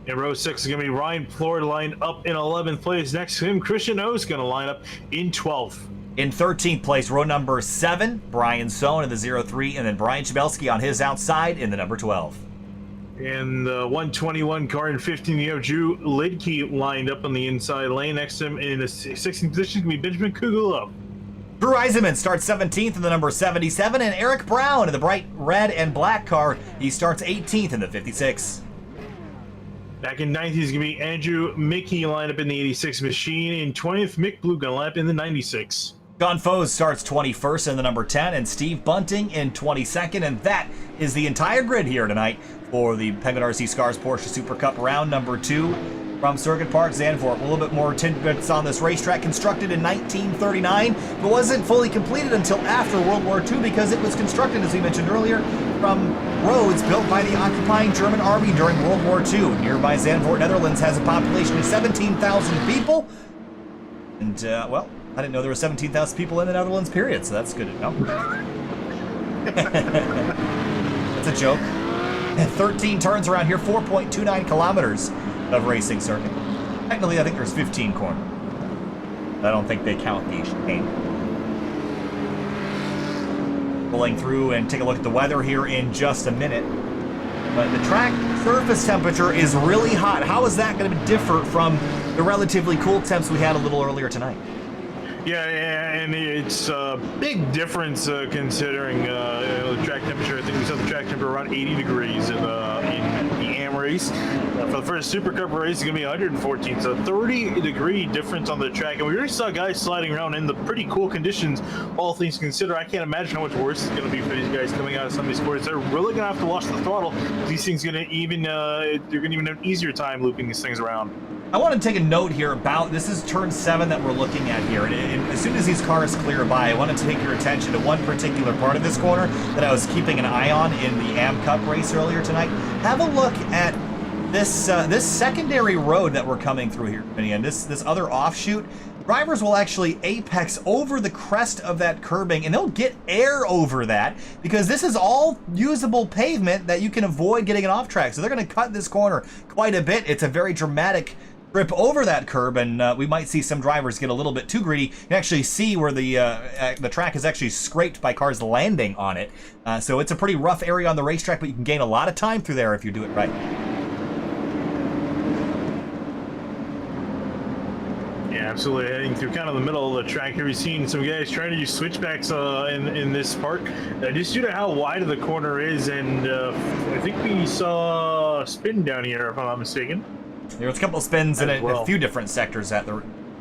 In row 6 is going to be Ryan Floyd lined up in 11th place. Next to him, Christian O is going to line up in 12th. In 13th place, row number 7, Brian Sohn in the 03, and then Brian Chabelski on his outside in the number 12. In the 121 car in 15, you have Drew Lidkey lined up on the inside lane. Next to him in the 16th position is going to be Benjamin Kugula. Drew Eisenman starts 17th in the number 77, and Eric Brown in the bright red and black car. He starts 18th in the 56. Back in 19th is going to be Andrew Mickey lined up in the 86 machine. In 20th, Mick Blue going to line up in the 96. John Foes starts 21st in the number 10, and Steve Bunting in 22nd, and that is the entire grid here tonight for the Penguin RC SCRS Porsche Super Cup round number 2 from Circuit Park Zandvoort. A little bit more tidbits on this racetrack. Constructed in 1939, but wasn't fully completed until after World War II because it was constructed, as we mentioned earlier, from roads built by the occupying German army during World War II. Nearby Zandvoort, Netherlands has a population of 17,000 people. And, well, I didn't know there were 17,000 people in the Netherlands, period, so that's good to know. That's a joke. 13 turns around here, 4.29 kilometers of racing circuit. Technically, I think there's 15 corners. I don't think they count the chicane. Pulling through and take a look at the weather here in just a minute. But the track surface temperature is really hot. How is that going to differ from the relatively cool temps we had a little earlier tonight? Yeah, and it's a big difference considering the track temperature. I think we saw the track temperature around 80 degrees in the AM race. For the first Super Cup race, it's going to be 114, so 30-degree difference on the track. And we already saw guys sliding around in the pretty cool conditions, all things considered. I can't imagine how much worse it's going to be for these guys coming out of some of these corners. They're really going to have to watch the throttle. These things are going to even, they're going to even have an easier time looping these things around. I want to take a note here about, this is turn 7 that we're looking at here, and as soon as these cars clear by, I want to take your attention to one particular part of this corner that I was keeping an eye on in the AM Cup race earlier tonight. Have a look at this this secondary road that we're coming through here, and this other offshoot. Drivers will actually apex over the crest of that curbing, and they'll get air over that because this is all usable pavement that you can avoid getting it off track. So they're going to cut this corner quite a bit. It's a very dramatic trip over that curb, and we might see some drivers get a little bit too greedy. You can actually see where the track is actually scraped by cars landing on it. So it's a pretty rough area on the racetrack, but you can gain a lot of time through there if you do it right. Yeah, absolutely. Heading through kind of the middle of the track here, we've seen some guys trying to use switchbacks in this part, just due to how wide the corner is, and I think we saw a spin down here, if I'm not mistaken. There was a couple of spins in well. a few different sectors at the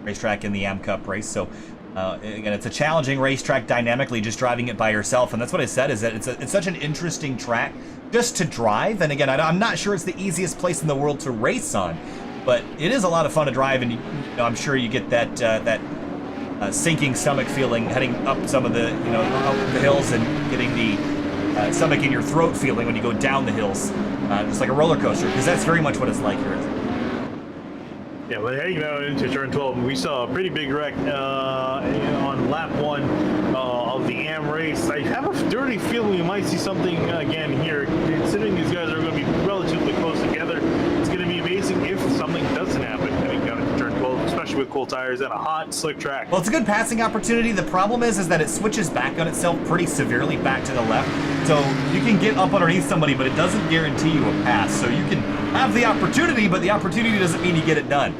racetrack in the AM Cup race. So, again, it's a challenging racetrack dynamically, just driving it by yourself. And that's what I said, is that it's such an interesting track just to drive. And again, I'm not sure it's the easiest place in the world to race on, but it is a lot of fun to drive. And I'm sure you get that sinking stomach feeling heading up some of the up the hills, and getting the stomach in your throat feeling when you go down the hills, just like a roller coaster, because that's very much what it's like here. Yeah, but heading down into turn 12, we saw a pretty big wreck on lap 1 of the AM race. I have a dirty feeling we might see something again here. Considering these guys are going to be relatively close together, it's going to be amazing if something doesn't happen heading down into turn 12, especially with cold tires and a hot, slick track. Well, it's a good passing opportunity. The problem is that it switches back on itself pretty severely back to the left. So you can get up underneath somebody, but it doesn't guarantee you a pass. So you can have the opportunity, but the opportunity doesn't mean you get it done.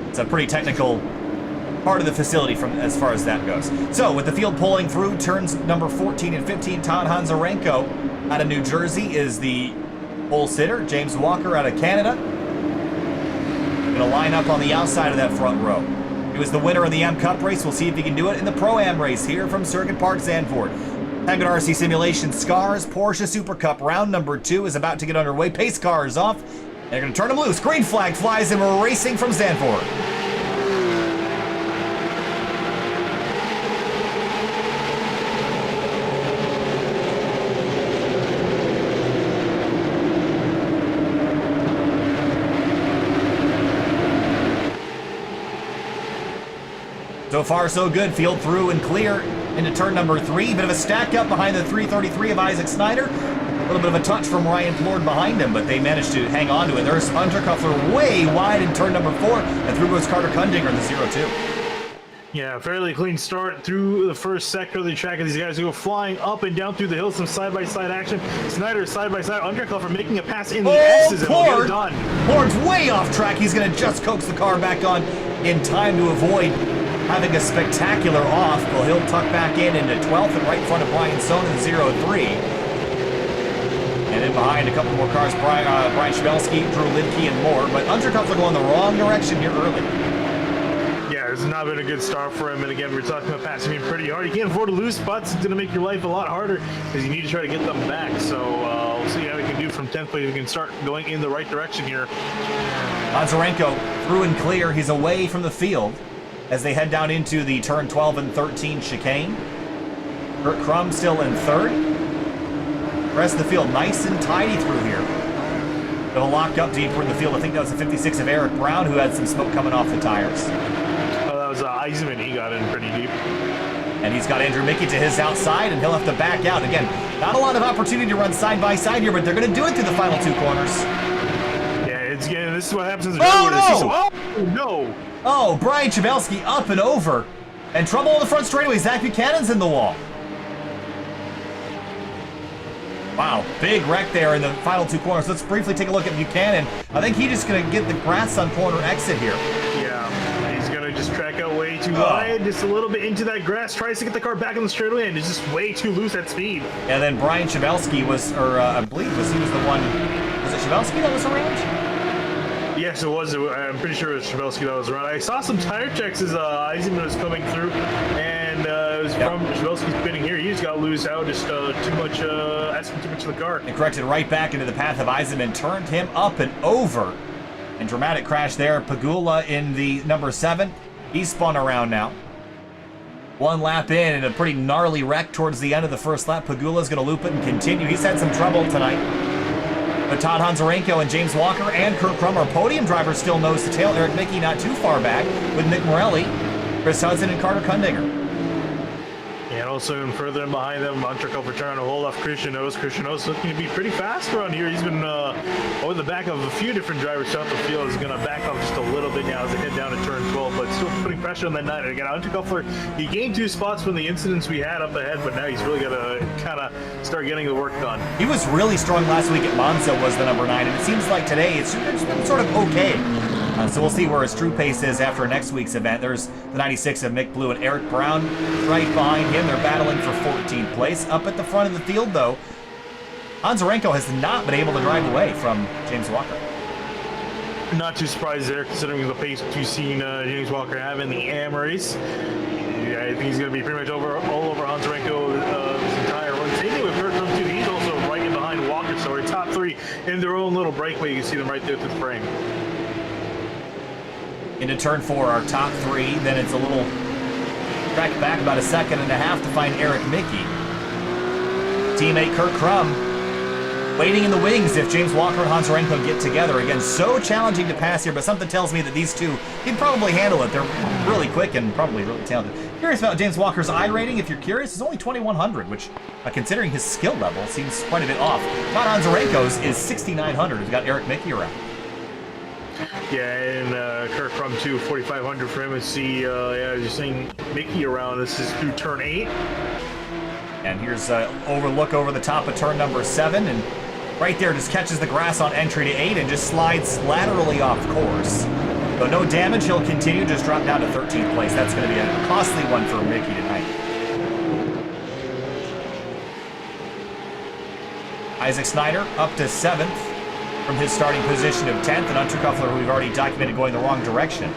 It's a pretty technical part of the facility from as far as that goes. So with the field pulling through, turns number 14 and 15, Todd Hanzarenko out of New Jersey is the pole sitter. James Walker out of Canada. Gonna line up on the outside of that front row. He was the winner of the M Cup race. We'll see if he can do it in the Pro-Am race here from Circuit Park, Zandvoort. Penguin RC Simulation SCRS Porsche Supercup round number 2 is about to get underway. Pace car is off. They're going to turn him loose. Green flag flies and we're racing from Zandvoort. So far, so good. Field through and clear into turn number 3. Bit of a stack up behind the 333 of Isaac Snyder. A little bit of a touch from Ryan Plord behind him, but they managed to hang on to it. There's Unterkuffler way wide in turn number 4, and through goes Carter Kundinger in the 0-2. Yeah, fairly clean start through the first sector of the track as these guys go flying up and down through the hills, some side-by-side action. Snyder side-by-side, Unterkuffler making a pass in the S's and we'll get it done. Plord's way off track. He's going to just coax the car back on in time to avoid having a spectacular off. Well, he'll tuck back in into 12th and right in front of Brian Sohn in the 0-3. And then behind a couple more cars, Brian Schmelski, Drew Lidke, and more. But Unterkuffler going the wrong direction here early. Yeah, it's not been a good start for him. And again, we're talking about passing him pretty hard. You can't afford to lose spots. It's going to make your life a lot harder because you need to try to get them back. So we'll see how we can do from 10th place. We can start going in the right direction here. Hanzarenko through and clear. He's away from the field as they head down into the turn 12 and 13 chicane. Kurt Crum still in 3rd. The rest of the field nice and tidy through here. They'll lock up deeper in the field. I think that was the 56 of Eric Brown who had some smoke coming off the tires. Oh, that was Eisman. He got in pretty deep. And he's got Andrew Mickey to his outside, and he'll have to back out. Again, not a lot of opportunity to run side by side here, but they're going to do it through the final 2 corners. Yeah, this is what happens in the Oh, no! No! Oh, Brian Chabelski up and over. And trouble on the front straightaway. Zach Buchanan's in the wall. Wow, big wreck there in the final 2 corners. Let's briefly take a look at Buchanan. I think he's just going to get the grass on corner exit here. Yeah, he's going to just track out way too wide, just a little bit into that grass, tries to get the car back on the straightaway, and it's just way too loose at speed. And then Brian Chabelski was, or I believe he was the one, was it Chabelski that was around? Yes, it was. I'm pretty sure it was Chabelski that was around. I saw some tire checks as Eisenman was coming through, and it was from Chabelski's spinning here. He just got loose out, just too much, asking too much of the car. And corrected right back into the path of Eisenman, turned him up and over. And dramatic crash there. Pagula in the number 7. He's spun around now. 1 lap in and a pretty gnarly wreck towards the end of the first lap. Pagula's going to loop it and continue. He's had some trouble tonight. But Todd Hanzarenko and James Walker and Kurt Crum are podium drivers still nose to tail. Eric Mickey not too far back with Nick Morelli, Chris Hudson, and Carter Kundinger. And also further in behind them, Unterkuffler trying to hold off Christian O's. Christian O's looking to be pretty fast around here. He's been over the back of a few different drivers throughout the field. He's going to back off just a little bit now as they head down to turn 12, but still putting pressure on that 9. And again, Unterkuffler, he gained 2 spots from the incidents we had up ahead, but now he's really got to kind of start getting the work done. He was really strong last week at Monza, was the number 9, and it seems like today it's been sort of okay. So we'll see where his true pace is after next week's event. There's the 96 of Mick Blue and Eric Brown right behind him. They're battling for 14th place. Up at the front of the field, though, Hanzarenko has not been able to drive away from James Walker. Not too surprised there, considering the pace we've seen James Walker have in the AM race. Yeah, I think he's going to be pretty much all over Hanzarenko his entire run. Same thing with Kurt Crum, too. He's also right in behind Walker, so we're top 3 in their own little breakaway. You can see them right there through the frame. Into turn 4, our top 3. Then it's a little track back about 1.5 seconds to find Eric Mickey. Teammate Kurt Crum Waiting in the wings if James Walker and Honzarenko get together. Again, so challenging to pass here, but something tells me that these two can probably handle it. They're really quick and probably really talented. Curious about James Walker's I rating. If you're curious, it's only 2100, which, considering his skill level, seems quite a bit off. Todd Honzarenko's is 6900. He's got Eric Mickey around. Yeah, and Kirk Crum too, 4,500 for him. And see, yeah, as you're saying, Mickey around. This is through turn 8. And here's look over the top of turn number 7, and right there just catches the grass on entry to 8 and just slides laterally off course. So no damage, he'll continue, just drop down to 13th place. That's going to be a costly one for Mickey tonight. Isaac Snyder up to 7th from his starting position of 10th, and Unterkuffler, who we've already documented going the wrong direction.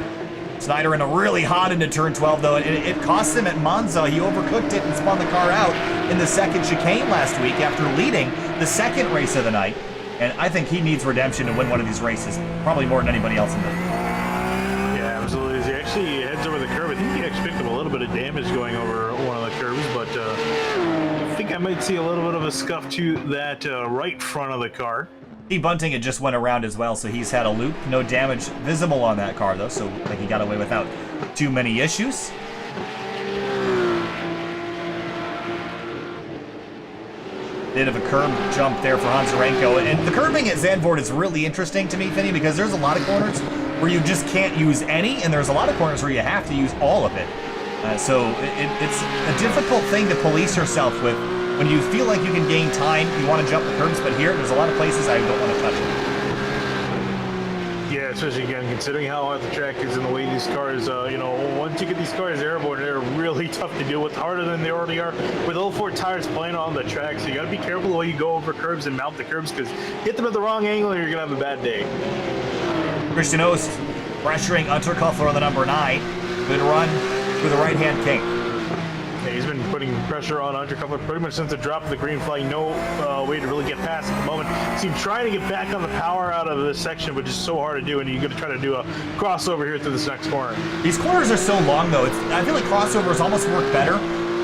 Snyder in a really hot into turn 12, though. It cost him at Monza. He overcooked it and spun the car out in the second chicane last week after leading the second race of the night. And I think he needs redemption to win one of these races, probably more than anybody else in the... Yeah, absolutely. He actually heads over the curve. I think he actually picked up a little bit of damage going over one of the curves, but I think I might see a little bit of a scuff to that right front of the car. Steve Bunting had just went around as well, so he's had a loop. No damage visible on that car, though, so like he got away without too many issues. Bit of a curb jump there for Honzarenko. And the curbing at Zandvoort is really interesting to me, Finney, because there's a lot of corners where you just can't use any, and there's a lot of corners where you have to use all of it. So it's a difficult thing to police yourself with. When you feel like you can gain time, you want to jump the curbs, but here, there's a lot of places I don't want to touch it. Yeah, especially again, considering how hard the track is and the way these cars, you know, once you get these cars airborne, they're really tough to deal with, harder than they already are, with all 4 tires playing on the track. So you got to be careful the way you go over curbs and mount the curbs, because hit them at the wrong angle, you're going to have a bad day. Christian Oost pressuring Unterkuffler on the number 9. Good run through the right-hand kink. Yeah, he's been putting pressure on Unterkuffler pretty much since the drop of the green flag. No way to really get past at the moment. Seems trying to get back on the power out of this section, but just so hard to do, and you're going to try to do a crossover here through this next corner. These corners are so long, though. I feel like crossovers almost work better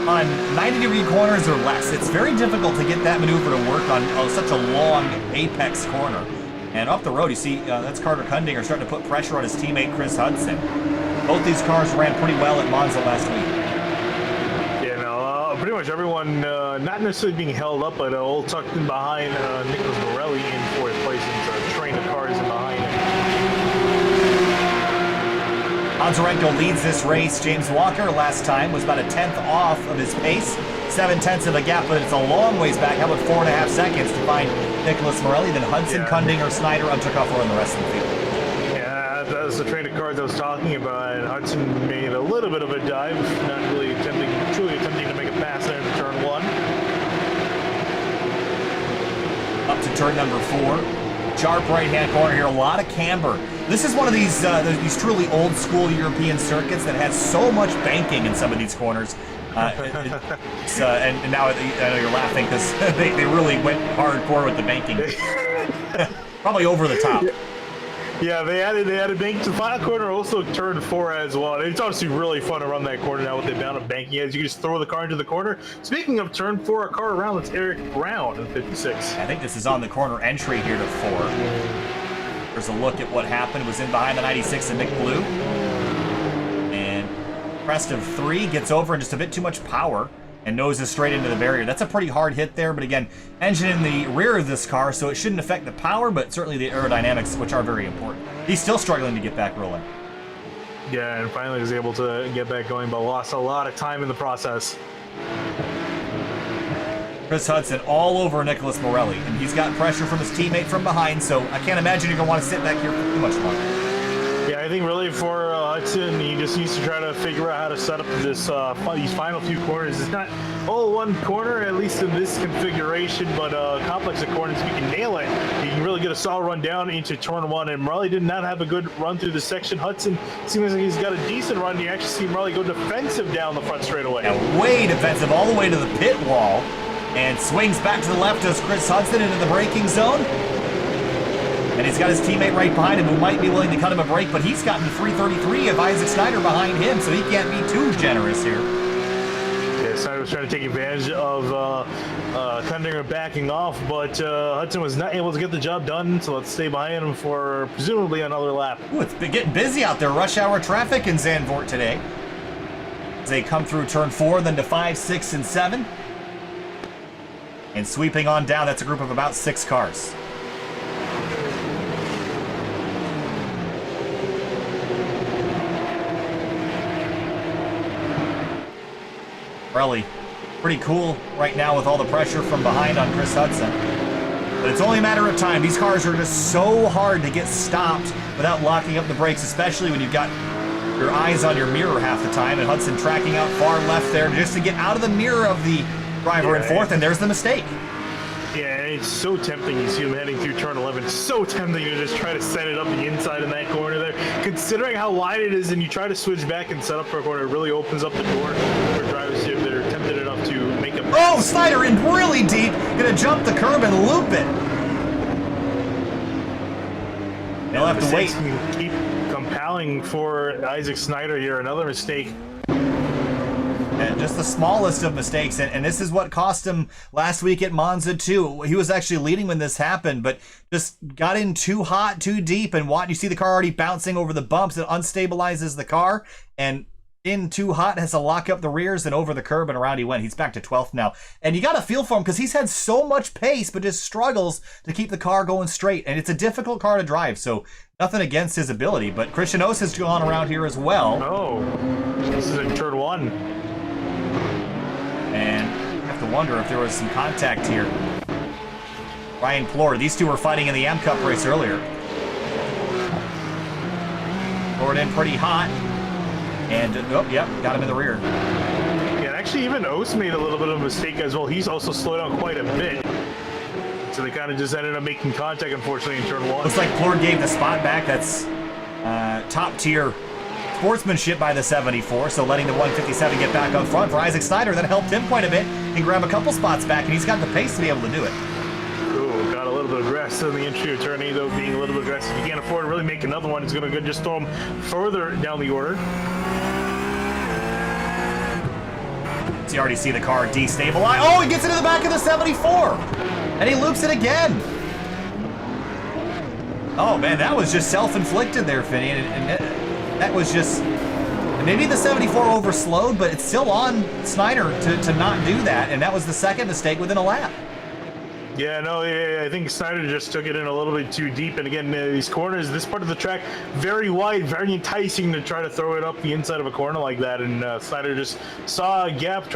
on 90-degree corners or less. It's very difficult to get that maneuver to work on such a long apex corner. And up the road, you see that's Carter Kundinger starting to put pressure on his teammate Chris Hudson. Both these cars ran pretty well at Monza last week. Pretty much everyone not necessarily being held up, but all tucked in behind Nicholas Morelli in 4th place, and a train of cars in behind him. Honzarenko leads this race. James Walker last time was about a 10th off of his pace. 7/10 of the gap, but it's a long ways back. How about 4.5 seconds to find Nicholas Morelli, then Hudson, Kundinger, Snyder, Unterkuffler, and the rest of the field. Yeah, that was the train of cars I was talking about. And Hudson made a little bit of a dive, not really truly attempting to make a pass there in turn 1. Up to turn number 4. Sharp right-hand corner here, a lot of camber. This is one of these truly old-school European circuits that has so much banking in some of these corners. And now I know you're laughing because they really went hardcore with the banking. Probably over the top. Yeah, they added banking to the final corner, also turn 4 as well. It's obviously really fun to run that corner now with the amount of banking as you can just throw the car into the corner. Speaking of turn 4, a car around, that's Eric Brown in 56. I think this is on the corner entry here to 4. There's a look at what happened. It was in behind the 96 of Nick Blue. And crest of 3 gets over and just a bit too much power and noses straight into the barrier. That's a pretty hard hit there, but again, engine in the rear of this car, so it shouldn't affect the power, but certainly the aerodynamics, which are very important. He's still struggling to get back rolling. Yeah, and finally was able to get back going, but lost a lot of time in the process. Chris Hudson all over Nicholas Morelli, and he's got pressure from his teammate from behind, so I can't imagine you're going to want to sit back here for too much longer. Yeah, I think really for Hudson, he just needs to try to figure out how to set up this these final few corners. It's not all one corner, at least in this configuration, but complex of corners, if you can nail it, you can really get a solid run down into turn 1. And Morelli did not have a good run through the section. Hudson seems like he's got a decent run. You actually see Morelli go defensive down the front straightaway. Yeah, way defensive, all the way to the pit wall, and swings back to the left as Chris Hudson into the braking zone. And he's got his teammate right behind him who might be willing to cut him a break, but he's gotten 333 of Isaac Snyder behind him, so he can't be too generous here. Yeah, Snyder was trying to take advantage of Kundinger backing off, but Hudson was not able to get the job done, so let's stay behind him for presumably another lap. Ooh, it's been getting busy out there. Rush hour traffic in Zandvoort today. As they come through turn 4, then to 5, 6, and 7. And sweeping on down, that's a group of about 6 cars. Really pretty cool right now with all the pressure from behind on Chris Hudson. But it's only a matter of time. These cars are just so hard to get stopped without locking up the brakes, especially when you've got your eyes on your mirror half the time, and Hudson tracking out far left there just to get out of the mirror of the driver in fourth, and there's the mistake. Yeah, it's so tempting. You see him heading through turn 11. It's so tempting to just try to set it up the inside in that corner there. Considering how wide it is and you try to switch back and set up for a corner, it really opens up the door for drivers if they're tempted enough to make a pass. Oh, Snyder in really deep. Gonna jump the curb and loop it. They'll have to wait. Can keep compiling for Isaac Snyder here. Another mistake. And just the smallest of mistakes, and this is what cost him last week at Monza too. He was actually leading when this happened, but just got in too hot, too deep, and you see the car already bouncing over the bumps. It unstabilizes the car, and in too hot has to lock up the rears and over the curb, and around he went. He's back to 12th now, and you got to feel for him because he's had so much pace, but just struggles to keep the car going straight, and it's a difficult car to drive. So nothing against his ability, but Christian Oss has gone around here as well. Oh, this is in turn 1. And I have to wonder if there was some contact here. Ryan Plord, these two were fighting in the AM Cup race earlier. Plord in pretty hot. And, oh, yep, got him in the rear. Yeah, actually, even Oss made a little bit of a mistake as well. He's also slowed down quite a bit. So they kind of just ended up making contact, unfortunately, in turn 1. Looks like Plord gave the spot back. That's top tier sportsmanship by the 74, so letting the 157 get back up front for Isaac Snyder. That helped him quite a bit and grab a couple spots back, and he's got the pace to be able to do it. Ooh, got a little bit aggressive in the entry of turn 8, though, being a little bit aggressive. You can't afford to really make another one. He's going to just throw him further down the order. So you already see the car destabilize. Oh, he gets into the back of the 74, and he loops it again. Oh, man, that was just self-inflicted there, Finney, and that was just, maybe the 74 overslowed, but it's still on Snyder to not do that, and that was the second mistake within a lap. Yeah, no, I think Snyder just took it in a little bit too deep, and again, these corners, this part of the track, very wide, very enticing to try to throw it up the inside of a corner like that, and Snyder just saw a gap,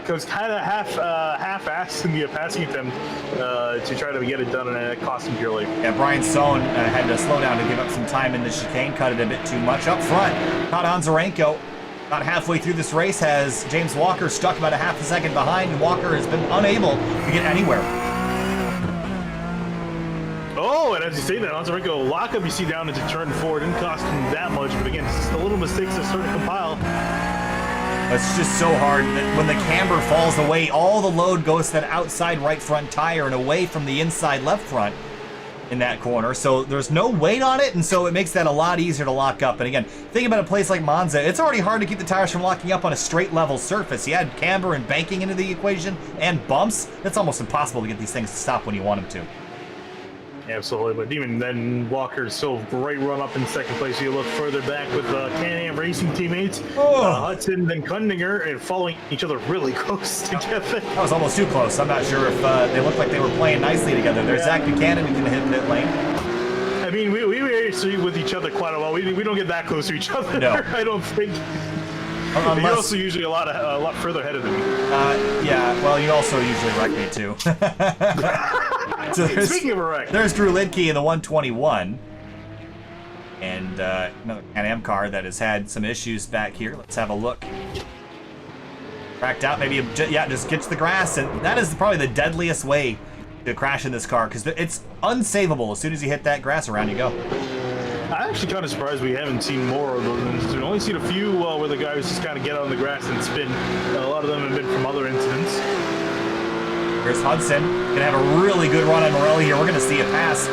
was kind of half-assed in the passing attempt to try to get it done, and it cost him purely. Yeah, Brian Sohn had to slow down to give up some time in the chicane, cut it a bit too much up front. Todd Onzarenko, about halfway through this race, has James Walker stuck about a half a second behind, and Walker has been unable to get anywhere. Oh, and as you say that, Onzarenko lockup you see down into turn 4 didn't cost him that much, but again, it's just the little mistakes that start to compile. It's just so hard that when the camber falls away, all the load goes to that outside right front tire and away from the inside left front in that corner. So there's no weight on it, and so it makes that a lot easier to lock up. And again, think about a place like Monza. It's already hard to keep the tires from locking up on a straight level surface. You add camber and banking into the equation and bumps. It's almost impossible to get these things to stop when you want them to. Absolutely, but even then, Walker's still great run up in second place. You look further back with Can-Am Racing teammates, Hudson, then Kundinger, and following each other really close together. That was almost too close. I'm not sure if they looked like they were playing nicely together. There's Zach Buchanan who can hit pit lane. I mean, we actually with each other quite a while. We don't get that close to each other. No. I don't think. Unless, you're also usually a lot further ahead of me. Yeah, well, you also usually wreck me too. So speaking of a wreck, there's Drew Lidke in the 121, and another Can-Am car that has had some issues back here. Let's have a look. Cracked out, maybe just gets the grass, and that is probably the deadliest way to crash in this car because it's unsavable. As soon as you hit that grass, around you go. I'm actually kind of surprised we haven't seen more of those incidents. We've only seen a few where the guys just kind of get on the grass and spin. A lot of them have been from other incidents. Here's Hudson. Gonna have a really good run on Morelli here. We're gonna see a pass.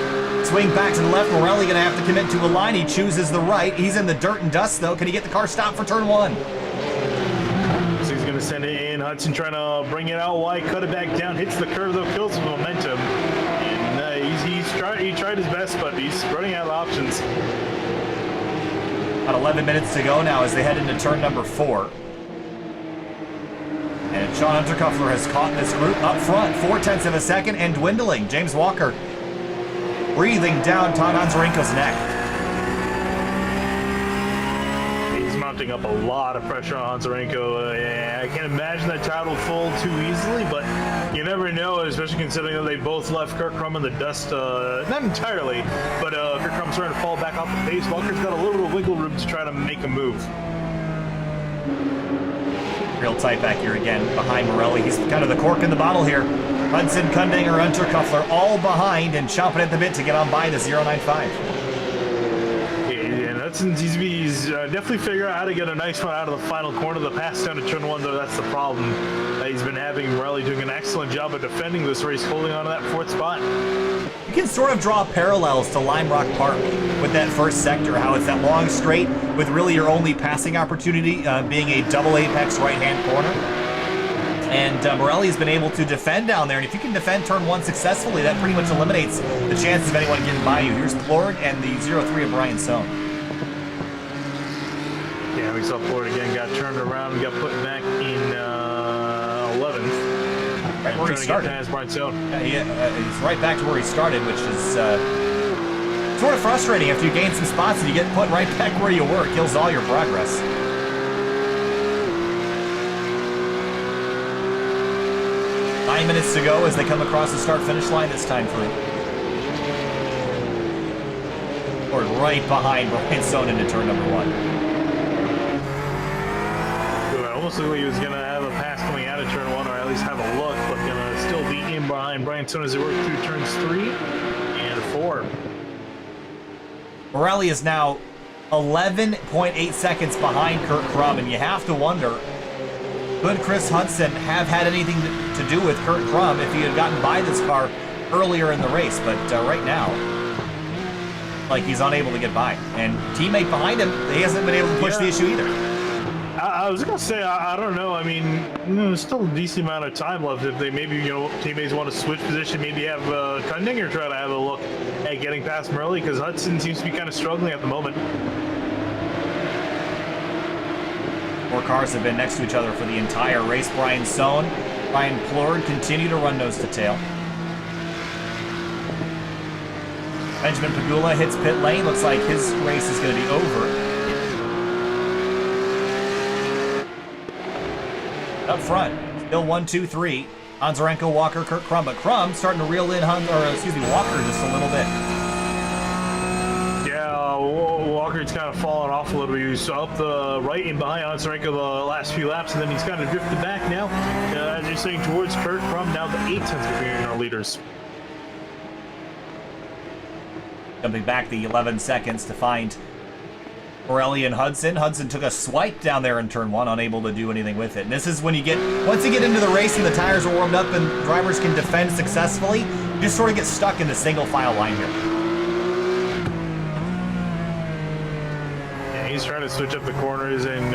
Swing back to the left. Morelli gonna have to commit to a line. He chooses the right. He's in the dirt and dust though. Can he get the car stopped for turn 1? So he's gonna send it in. Hudson trying to bring it out wide, cut it back down, hits the curve though, kills some momentum. And he tried his best, but he's running out of options. About 11 minutes to go now as they head into turn number 4. And Sean Unterkuffler has caught this group up front, 0.4 of a second and dwindling. James Walker breathing down Todd Onzarenko's neck. He's mounting up a lot of pressure on Onzarenko. I can't imagine that Todd will fold too easily, but you never know, especially considering that they both left Kurt Crum in the dust, not entirely, but Kurt Crum's starting to fall back off the pace. Walker's got a little bit of wiggle room to try to make a move. Real tight back here again behind Morelli. He's kind of the cork in the bottle here. Hudson, Kundinger, Unterkuffler all behind and chomping at the bit to get on by the 095. And Hudson's he's definitely figured out how to get a nice one out of the final corner. The pass down to turn 1, though, that's the problem he's been having. Morelli doing an excellent job of defending this race, holding on to that 4th spot. You can sort of draw parallels to Lime Rock Park with that first sector, how it's that long straight with really your only passing opportunity being a double apex right-hand corner. And Morelli has been able to defend down there, and if you can defend turn 1 successfully, that pretty much eliminates the chances of anyone getting by you. Here's Plord and the 0-3 of Brian Sohn. Yeah, we saw Plord again, got turned around and got put back in 11th. Right where he started. As Brian Sohn. Yeah, he's right back to where he started, which is sort of frustrating. After you gain some spots and you get put right back where you were, it kills all your progress. Nine minutes to go as they come across the start-finish line this time through. Or right behind Brian Sohn into turn number 1. It almost looked like he was going to have a pass coming out of turn 1, or at least have a look, but going to still be in behind Brian Sohn as they work through turns 3 and 4. Morelli is now 11.8 seconds behind Kurt Crum, and you have to wonder, could Chris Hudson have had anything to do with Kurt Crum if he had gotten by this car earlier in the race? But right now, like, he's unable to get by. And teammate behind him, he hasn't been able to push the issue either. I was going to say, I don't know. I mean, there's still a decent amount of time left. If they maybe, teammates want to switch position, maybe have Kundinger try to have a look at getting past Morelli, because Hudson seems to be kind of struggling at the moment. 4 cars have been next to each other for the entire race. Brian Sohn, Ryan Plord continue to run nose to tail. Benjamin Pagula hits pit lane. Looks like his race is going to be over. Up front, still 1, 2, 3. Onzarenko, Walker, Kurt Crum, but Crum starting to reel in Walker just a little bit. Yeah, Walker's kind of fallen off a little bit. He was up the right and behind Onzarenko the last few laps, and then he's kind of drifted back now. As you're saying, towards Kurt Crum, now the 8 tenths of being our leaders. Jumping back the 11 seconds to find Morelli and Hudson. Hudson took a swipe down there in turn 1, unable to do anything with it. And this is when once you get into the race and the tires are warmed up and drivers can defend successfully, you just sort of get stuck in the single file line here. Yeah, he's trying to switch up the corners and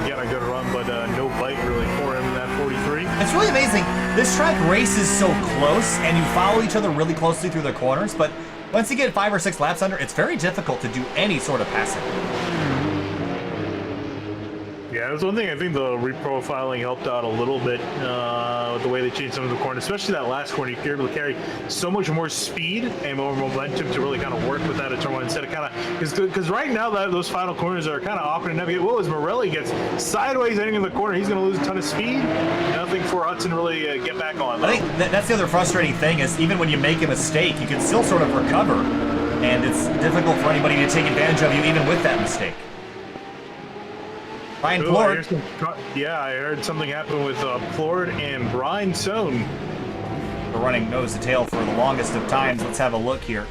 get a good run, but no bite really for him in that 43. It's really amazing. This track races so close and you follow each other really closely through the corners, but once you get 5 or 6 laps under, it's very difficult to do any sort of passing. Yeah, that's one thing I think the reprofiling helped out a little bit with the way they changed some of the corners, especially that last corner. You're able to carry so much more speed and more momentum to really kind of work with that at turn 1 instead of kind of, because right now those final corners are kind of awkward to navigate. Well, as Morelli gets sideways heading in the corner, he's going to lose a ton of speed. Nothing for Hudson to really get back on. I think that's the other frustrating thing is even when you make a mistake, you can still sort of recover, and it's difficult for anybody to take advantage of you even with that mistake. Ryan Plord. Yeah, I heard something happen with Plord and Brian Sohn. We're running nose to tail for the longest of times. Let's have a look here.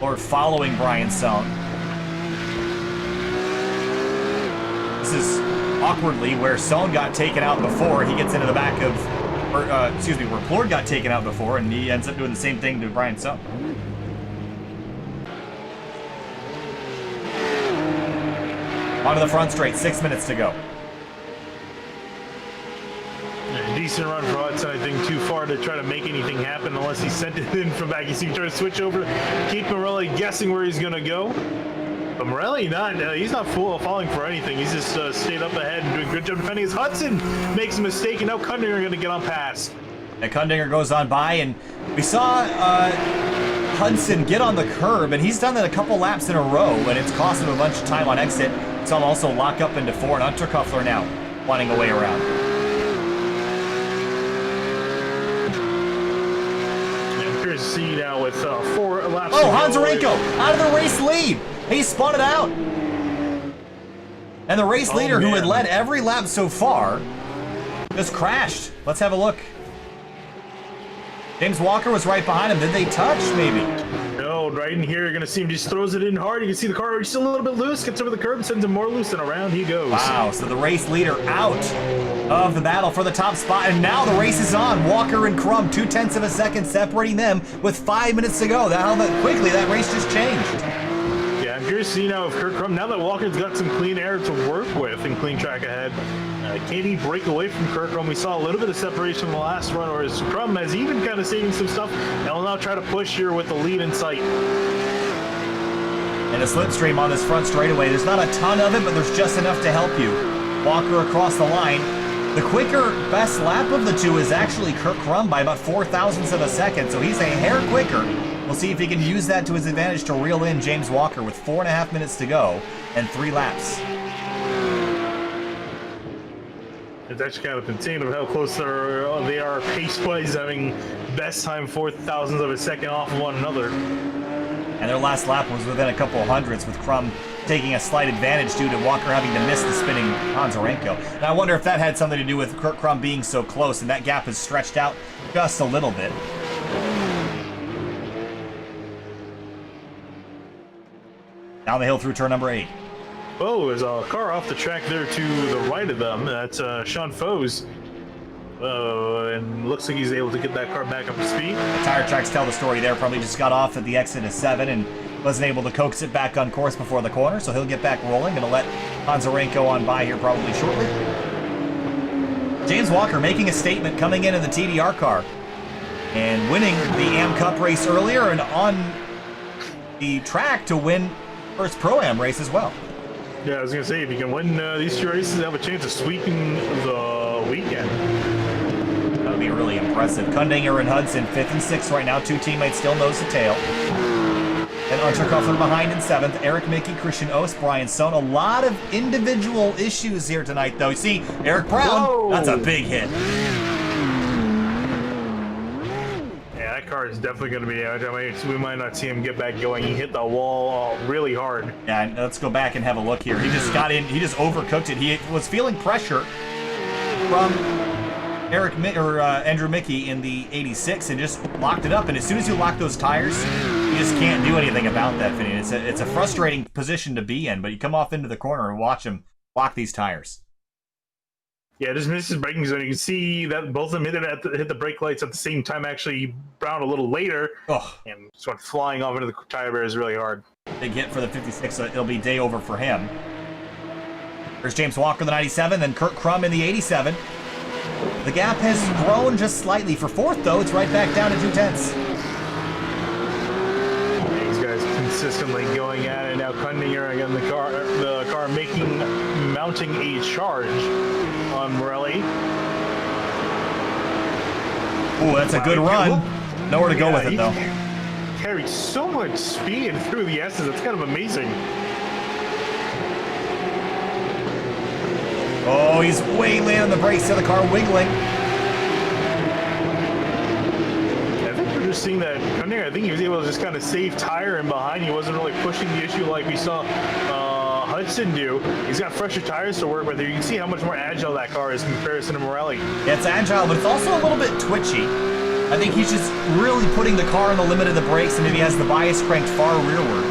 Plord following Brian Sohn. This is awkwardly where Sohn got taken out before. He gets into the back of, where Plord got taken out before, and he ends up doing the same thing to Brian Sohn. Onto the front straight, 6 minutes to go. decent run for Hudson. I think too far to try to make anything happen unless he sent it in from back. You see him trying to switch over, keep Morelli guessing where he's going to go. But Morelli, he's not falling for anything. He's just stayed up ahead and doing a good job defending. As Hudson makes a mistake, and now Kundinger going to get on past. And Kundinger goes on by, and we saw Hudson get on the curb, and he's done that a couple laps in a row, and it's cost him a bunch of time on exit. Saw him also lock up into 4, and Unterkuffler now wanting a way around. And here's C now with 4 laps. Oh, Hanzarenko out of the race lead. He spun it out. And the race leader, who had led every lap so far, just crashed. Let's have a look. James Walker was right behind him. Did they touch, maybe? No, right in here, you're going to see him just throws it in hard. You can see the car just a little bit loose, gets over the curb, sends him more loose, and around he goes. Wow, so the race leader out of the battle for the top spot, and now the race is on. Walker and Crum, 0.2 of a second separating them with 5 minutes to go. How quickly that race just changed. Yeah, I'm curious to see now if Kurt Crum, now that Walker's got some clean air to work with and clean track ahead, can he break away from Kurt Crum? We saw a little bit of separation in the last run, whereas Crum has even kind of saving some stuff, and will now try to push here with the lead in sight. And a slipstream on this front straightaway. There's not a ton of it, but there's just enough to help you. Walker across the line. The quicker best lap of the two is actually Kurt Crum by about 0.4 of a second, so he's a hair quicker. We'll see if he can use that to his advantage to reel in James Walker with 4.5 minutes to go and 3 laps. It's actually kind of insane of how close they are pace-wise, having best time 0.4 of a second off of one another. And their last lap was within a couple hundredths, with Crum taking a slight advantage due to Walker having to miss the spinning Hanzarenko. And I wonder if that had something to do with Kurt Crum being so close, and that gap is stretched out just a little bit. Down the hill through turn number 8. Oh, there's a car off the track there to the right of them. That's Sean Foes. And looks like he's able to get that car back up to speed. The tire tracks tell the story there. Probably just got off at the exit of 7 and wasn't able to coax it back on course before the corner, so he'll get back rolling. Gonna let Hanzarenko on by here probably shortly. James Walker making a statement coming in the TDR car and winning the AM Cup race earlier and on the track to win first Pro-Am race as well. Yeah, I was going to say, if you can win these 2 races, have a chance of sweeping the weekend. That would be really impressive. Kundinger and Hudson, 5th and 6th right now. 2 teammates still nose to tail. And Unterkuffler behind in 7th. Eric Mickey, Christian Ost, Brian Sohn. A lot of individual issues here tonight, though. You see, Eric Brown, whoa, that's a big hit. That car is definitely going to be out. I mean, we might not see him get back going. He hit the wall really hard. Yeah, and let's go back and have a look here. He just got in. He just overcooked it. He was feeling pressure from Andrew Mickey in the 86 and just locked it up. And as soon as you lock those tires, you just can't do anything about that, Finian. It's a frustrating position to be in, but you come off into the corner and watch him lock these tires. Yeah, just misses braking zone. You can see that both of them hit the brake lights at the same time. Actually, Brown a little later, and sort of flying off into the tire barriers really hard. Big hit for the 56, so it'll be day over for him. There's James Walker, the 97, then Kurt Crum in the 87. The gap has grown just slightly. For 4th, though, it's right back down to 0.2. These guys consistently going at it. Now Kundinger again, the car mounting a charge on Morelli. Ooh, that's a good run. Nowhere to go with it, though. Carried so much speed through the S's. It's kind of amazing. Oh, he's way late on the brakes. The car wiggling. I think we're just seeing that Kundinger, I think he was able to just kind of save tire and behind. He wasn't really pushing the issue like we saw Hudson do. He's got fresher tires to work with. You can see how much more agile that car is in comparison to Morelli. Yeah, it's agile, but it's also a little bit twitchy. I think he's just really putting the car on the limit of the brakes, and maybe has the bias cranked far rearward.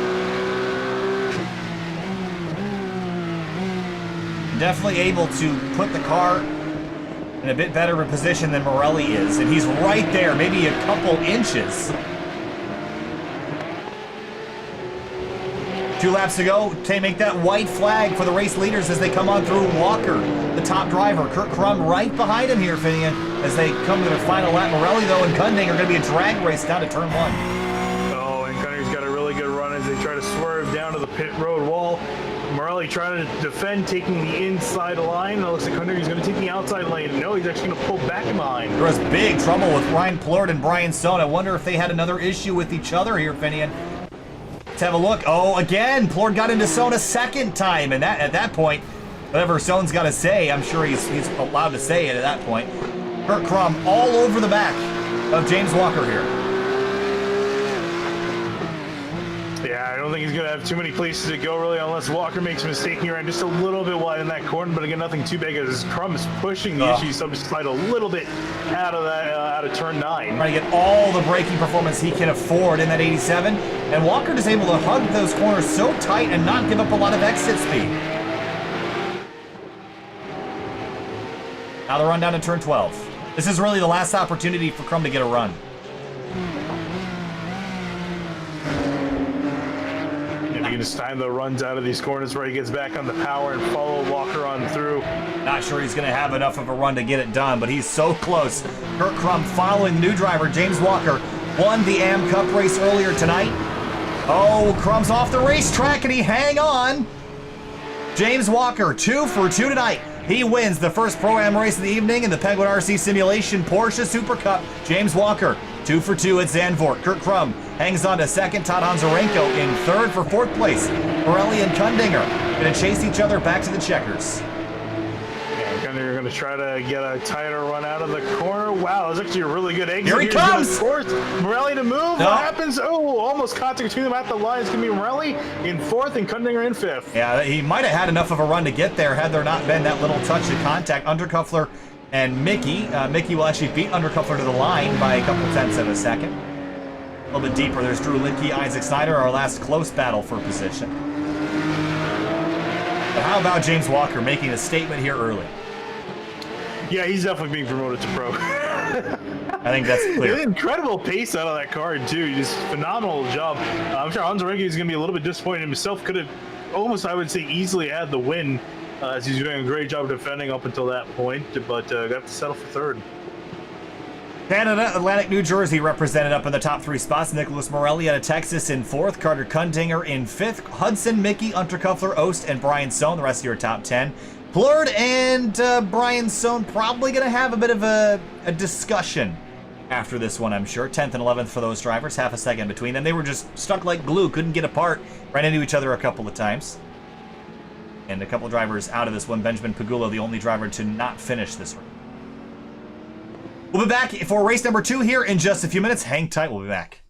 Definitely able to put the car in a bit better of a position than Morelli is, and he's right there, maybe a couple inches. 2 laps to go to make that white flag for the race leaders as they come on through. Walker, the top driver. Kurt Crum right behind him here, Finian. as they come to their final lap. Morelli, though, and Kundinger are going to be a drag race down to turn 1. Oh, and Kundinger's got a really good run as they try to swerve down to the pit road wall. Morelli trying to defend, taking the inside line. It looks like Kundinger is going to take the outside lane. No, he's actually going to pull back in line. There was big trouble with Ryan Plord and Brian Sohn. I wonder if they had another issue with each other here, Finian. Let's have a look. Oh, again, Plord got into Sohn a second time, and at that point, whatever Sohn's got to say, I'm sure he's allowed to say it at that point. Kurt Crum all over the back of James Walker here. Yeah, I don't think he's going to have too many places to go, really, unless Walker makes a mistake here and just a little bit wide in that corner. But again, nothing too big as Crum is pushing the issue, so just slide a little bit out of that, out of turn 9. Trying to get all the braking performance he can afford in that 87. And Walker is able to hug those corners so tight and not give up a lot of exit speed. Now the run down to turn 12. This is really the last opportunity for Crum to get a run. If he can just time the runs out of these corners where he gets back on the power and follow Walker on through. Not sure he's going to have enough of a run to get it done, but he's so close. Kurt Crum following the new driver, James Walker, won the AM Cup race earlier tonight. Oh, Crum's off the racetrack and he hang on. James Walker, 2 for 2 tonight. He wins the first Pro-Am race of the evening in the Penguin RC Simulation Porsche Supercup. James Walker, 2 for 2 at Zandvoort. Kurt Crum hangs on to second. Todd Honzarenko in third for 4th place. Morelli and Kundinger going to chase each other back to the checkers. Yeah, Kundinger going to try to get a tighter run out of the corner. Wow, that's actually a really good exit. Here he comes! Force Morelli to move. No. What happens? Oh, almost contact between them at the line. It's going to be Morelli in 4th and Kundinger in 5th. Yeah, he might have had enough of a run to get there had there not been that little touch of contact. Undercuffler and Mickey. Mickey will actually beat Undercuffler to the line by a couple tenths of a second. A little bit deeper, there's Drew Linke, Isaac Snyder, our last close battle for position. But how about James Walker making a statement here early? Yeah, he's definitely being promoted to pro. I think that's clear. Incredible pace out of that car, too. Just phenomenal job. I'm sure Honzarenko is going to be a little bit disappointed in himself. Could have almost, I would say, easily had the win, as he's doing a great job defending up until that point, but got to settle for 3rd. Canada, Atlantic, New Jersey represented up in the top 3 spots. Nicholas Morelli out of Texas in 4th. Carter Kundinger in 5th. Hudson, Mickey, Unterkuffler, Ost, and Brian Sohn, the rest of your top 10. Plord and Brian Sohn probably going to have a bit of a discussion after this one, I'm sure. 10th and 11th for those drivers, half a second between them. They were just stuck like glue, couldn't get apart, ran into each other a couple of times. And a couple of drivers out of this one. Benjamin Pagullo, the only driver to not finish this race. We'll be back for race number 2 here in just a few minutes. Hang tight, we'll be back.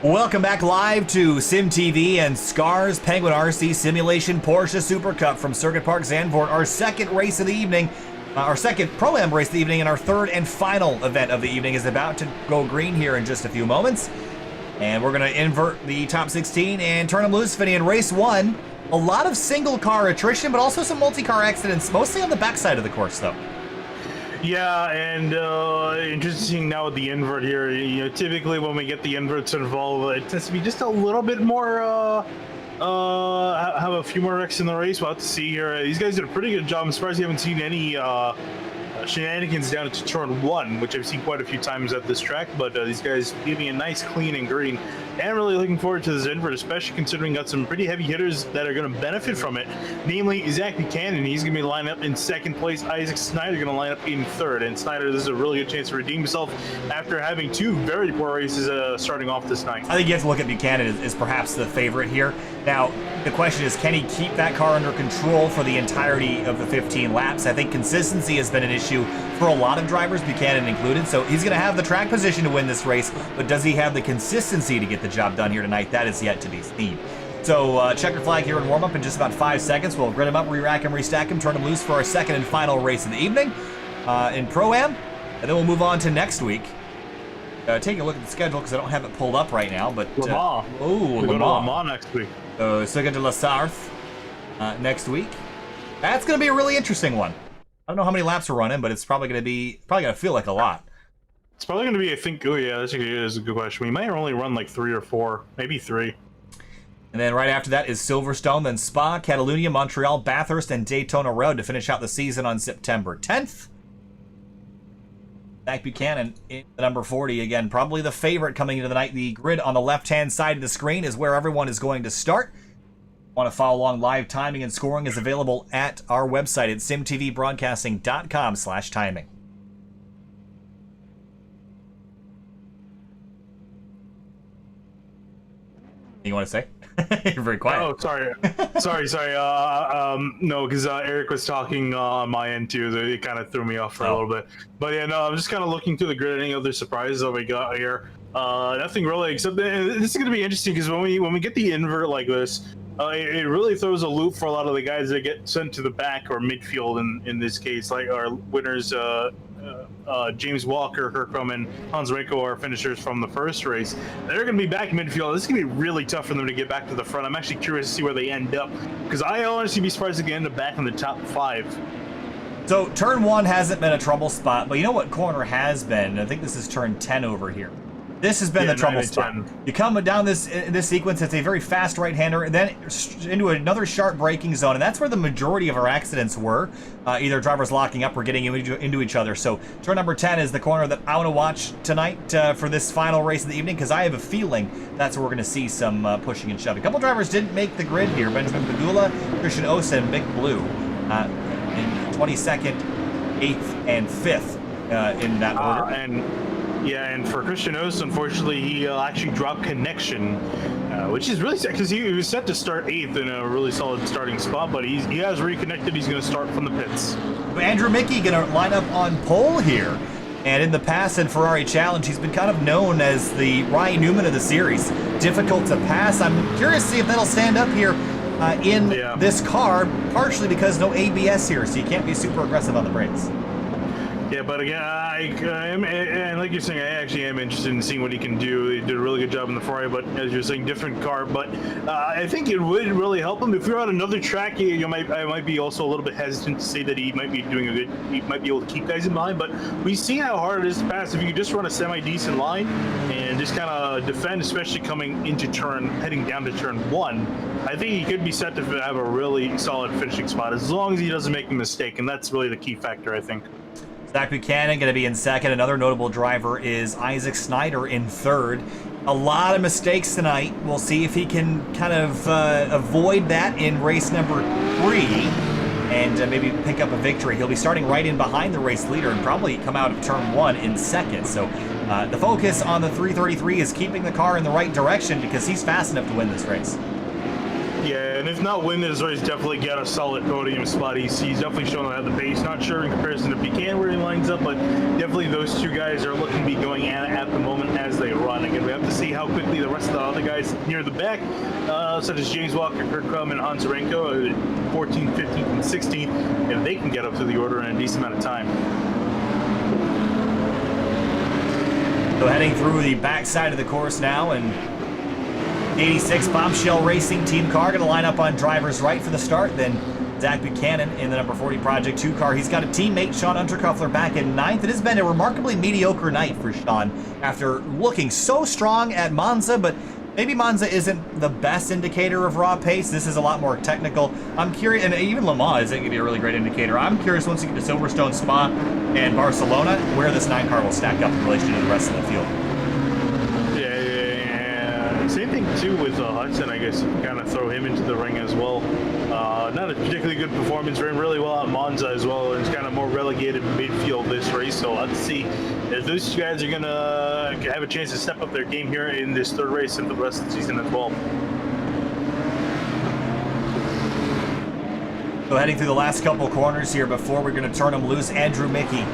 Welcome back live to SYM TV and SCRS Penguin RC Simulation Porsche Super Cup from Circuit Park Zandvoort. Our second race of the evening, our second Pro-Am race of the evening, and our third and final event of the evening is about to go green here in just a few moments. And we're going to invert the top 16 and turn them loose, Vinny, in race one. A lot of single car attrition, but also some multi-car accidents, mostly on the backside of the course, though. Yeah, and interesting now with the invert here. You know, typically when we get the inverts involved, it tends to be just a little bit more. Have a few more wrecks in the race. We'll have to see here. These guys did a pretty good job. I'm surprised you haven't seen any shenanigans down to turn one, which I've seen quite a few times at this track. But these guys give me a nice clean and green. And I'm really looking forward to this invert, especially considering got some pretty heavy hitters that are going to benefit from it. Namely, Zach Buchanan. He's going to be lined up in second place. Isaac Snyder going to line up in third. And Snyder, this is a really good chance to redeem himself after having two very poor races starting off this night. I think you have to look at Buchanan as perhaps the favorite here. Now, the question is, can he keep that car under control for the entirety of the 15 laps? I think consistency has been an issue for a lot of drivers, Buchanan included. So he's going to have the track position to win this race, but does he have the consistency to get the job done here tonight? That is yet to be seen. So checker flag here in warm-up in just about 5 seconds. We'll grid him up, re-rack him, restack him, turn him loose for our second and final race of the evening in Pro-Am. And then we'll move on to next week. Taking a look at the schedule because I don't have it pulled up right now. But Le Mans. Le Mans. Le Mans next week. Circuit de la Sarthe next week. That's going to be a really interesting one. I don't know how many laps we're running, but it's probably going to feel like a lot. It's probably going to be, I think, oh yeah, that's a good question. We might only run like 3 or 4, maybe 3. And then right after that is Silverstone, then Spa, Catalunya, Montreal, Bathurst, and Daytona Road to finish out the season on September 10th. Zach Buchanan in the number 40. Again, probably the favorite coming into the night. The grid on the left-hand side of the screen is where everyone is going to start. Want to follow along? Live timing and scoring is available at our website at simtvbroadcasting.com/timing. You want to say? You're very quiet. Oh, sorry. No, because Eric was talking on my end too. So it kind of threw me off for a little bit. But yeah, no, I'm just kind of looking through the grid. Any other surprises that we got here? Nothing really, except this is going to be interesting because when we get the invert like this, it really throws a loop for a lot of the guys that get sent to the back or midfield in this case, like our winners. James Walker, Kirk Roman, Hans Renko are finishers from the first race. They're going to be back midfield. This is going to be really tough for them to get back to the front. I'm actually curious to see where they end up because I honestly be surprised if they end up back in the top 5. So turn 1 hasn't been a trouble spot, but you know what corner has been? I think this is turn 10 over here. This has been the trouble spot. You come down this sequence, it's a very fast right-hander, and then into another sharp braking zone, and that's where the majority of our accidents were. Either drivers locking up or getting into each other. So turn number 10 is the corner that I want to watch tonight for this final race of the evening, because I have a feeling that's where we're going to see some pushing and shoving. A couple drivers didn't make the grid here. Benjamin Pagula, Christian Osa, and Mick Blue in 22nd, 8th, and 5th in that order. And for Christian Osa, unfortunately, he actually dropped connection, which is really sad because he was set to start 8th in a really solid starting spot, but he has reconnected. He's going to start from the pits. Andrew Mickey going to line up on pole here. And in the past in Ferrari Challenge, he's been kind of known as the Ryan Newman of the series. Difficult to pass. I'm curious to see if that'll stand up here in this car, partially because no ABS here, so you can't be super aggressive on the brakes. Yeah, but again, and like you're saying, I actually am interested in seeing what he can do. He did a really good job in the Ferrari, but as you're saying, different car. But I think it would really help him if you're on another track. I might be also a little bit hesitant to say that he might be doing he might be able to keep guys in line. But we've seen how hard it is to pass. If you could just run a semi-decent line and just kind of defend, especially heading down to turn 1, I think he could be set to have a really solid finishing spot as long as he doesn't make a mistake, and that's really the key factor, I think. Zach Buchanan going to be in second. Another notable driver is Isaac Snyder in third. A lot of mistakes tonight. We'll see if he can kind of avoid that in race number 3 and maybe pick up a victory. He'll be starting right in behind the race leader and probably come out of turn 1 in second. So the focus on the 333 is keeping the car in the right direction because he's fast enough to win this race. Yeah, and if not win this race, definitely get a solid podium spot. He's definitely shown that the pace. Not sure in comparison to Buchanan where he lines up, but definitely those two guys are looking to be going at the moment as they run. Again, we have to see how quickly the rest of the other guys near the back, such as James Walker, Kurt Crum, and Hans Renko, 14th, 15th, and 16th, if they can get up to the order in a decent amount of time. So heading through the backside of the course now, and 86 Bombshell Racing team car going to line up on driver's right for the start. Then Zach Buchanan in the number 40 Project 2 car. He's got a teammate, Sean Unterkuffler, back in 9th. It has been a remarkably mediocre night for Sean after looking so strong at Monza, but maybe Monza isn't the best indicator of raw pace. This is a lot more technical. I'm curious, and even Le Mans isn't going to be a really great indicator. I'm curious once you get to Silverstone, Spa, and Barcelona, where this 9 car will stack up in relation to the rest of the field. Same thing too with Hudson. I guess you can kind of throw him into the ring as well. Not a particularly good performance. Ran really well at Monza as well. It's kind of more relegated midfield this race. So let's see if those two guys are gonna have a chance to step up their game here in this third race and for the rest of the season as well. So heading through the last couple corners here before we're going to turn them loose. Andrew Mickey,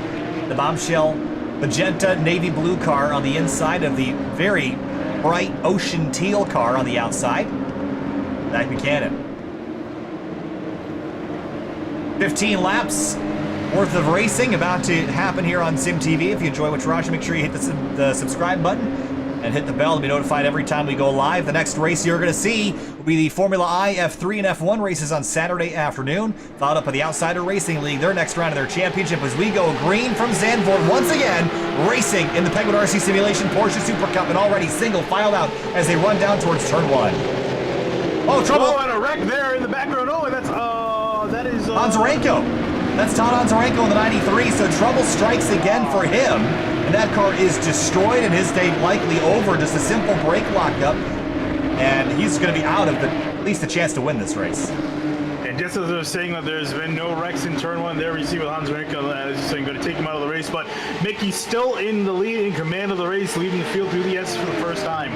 the Bombshell magenta navy blue car on the inside of the very bright ocean teal car on the outside. Zach Buchanan. 15 laps worth of racing about to happen here on SYM TV. If you enjoy what you're watching, make sure you hit the subscribe button and hit the bell to be notified every time we go live. The next race you're going to see will be the Formula I, F3, and F1 races on Saturday afternoon, followed up by the Outsider Racing League, their next round of their championship, as we go green from Zandvoort once again, racing in the Penguin RC Simulation Porsche Supercup, and already single filed out as they run down towards turn 1. Oh, trouble! Oh, and a wreck there in the background. Oh, and that is Onzarenko. That's Todd Onzarenko in the 93, so trouble strikes again for him. And that car is destroyed and his day likely over. Just a simple brake lockup. And he's going to be out of at least a chance to win this race. And just as I was saying that there's been no wrecks in turn 1 there, we see with Hans Renko, as he's saying, going to take him out of the race. But Mickey's still in the lead, in command of the race, leading the field through the S for the first time.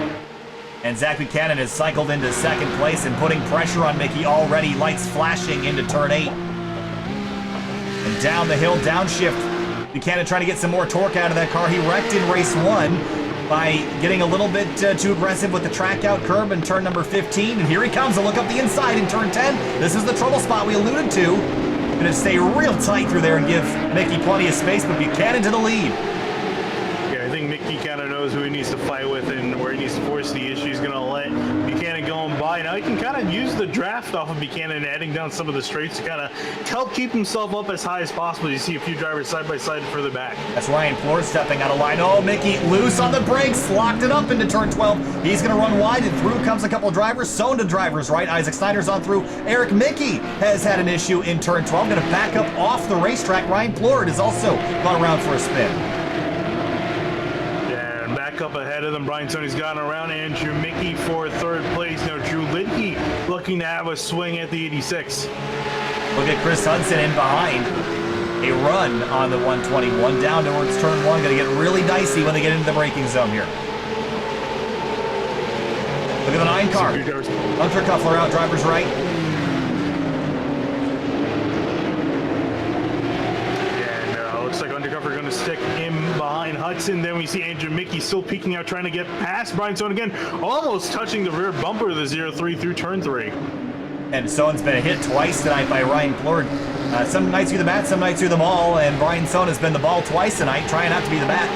And Zach Buchanan has cycled into second place and putting pressure on Mickey already. Lights flashing into turn 8. And down the hill, downshift. Buchanan trying to get some more torque out of that car. He wrecked in race 1 by getting a little bit too aggressive with the track out curb in turn number 15. And here he comes to look up the inside in turn 10. This is the trouble spot we alluded to. Going to stay real tight through there and give Mickey plenty of space, but Buchanan to the lead. Yeah, I think Mickey kind of knows who he needs to fight with and where he needs to force the issue. He's going to let Buchanan go on by. Now he can kind of use the draft off of Buchanan, heading down some of the straights to kind of help keep himself up as high as possible. You see a few drivers side by side further back. That's Ryan Plord stepping out of line. Oh, Mickey loose on the brakes, locked it up into turn 12. He's going to run wide, and through comes a couple of drivers. Sown to drivers right. Isaac Snyder's on through. Eric Mickey has had an issue in turn 12. Going to back up off the racetrack. Ryan Plord has also gone around for a spin. Up ahead of them, Brian Sony's gotten around Andrew Mickey for third place. Now Drew Lidke looking to have a swing at the 86. Look at Chris Hudson in behind. A run on the 121 down towards turn 1. Going to get really dicey when they get into the braking zone here. Look at the 9 car. Unterkuffler out, driver's right. Looks like Undercover going to stick him behind Hudson. Then we see Andrew Mickey still peeking out, trying to get past Brian Sohn again, almost touching the rear bumper of the 03 through turn 3. And Sohn's been hit twice tonight by Ryan Plord. Some nights through the bat, some nights through the ball, and Brian Sohn has been the ball twice tonight, trying not to be the bat.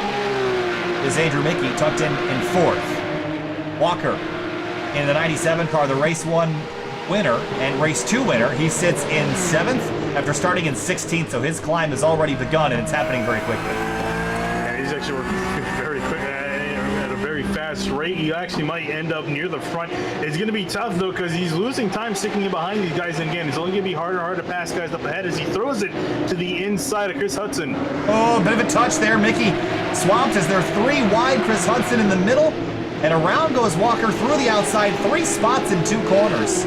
Is Andrew Mickey tucked in 4th. Walker in the 97 car, the race 1 winner and race 2 winner. He sits in 7th after starting in 16th, so his climb has already begun, and it's happening very quickly. Yeah, he's actually working very quick at a very fast rate. He actually might end up near the front. It's going to be tough, though, because he's losing time sticking in behind these guys, and again, it's only going to be harder and harder to pass guys up ahead as he throws it to the inside of Chris Hudson. Oh, a bit of a touch there. Mickey swamped as they're 3 wide. Chris Hudson in the middle, and around goes Walker through the outside. 3 spots in 2 corners.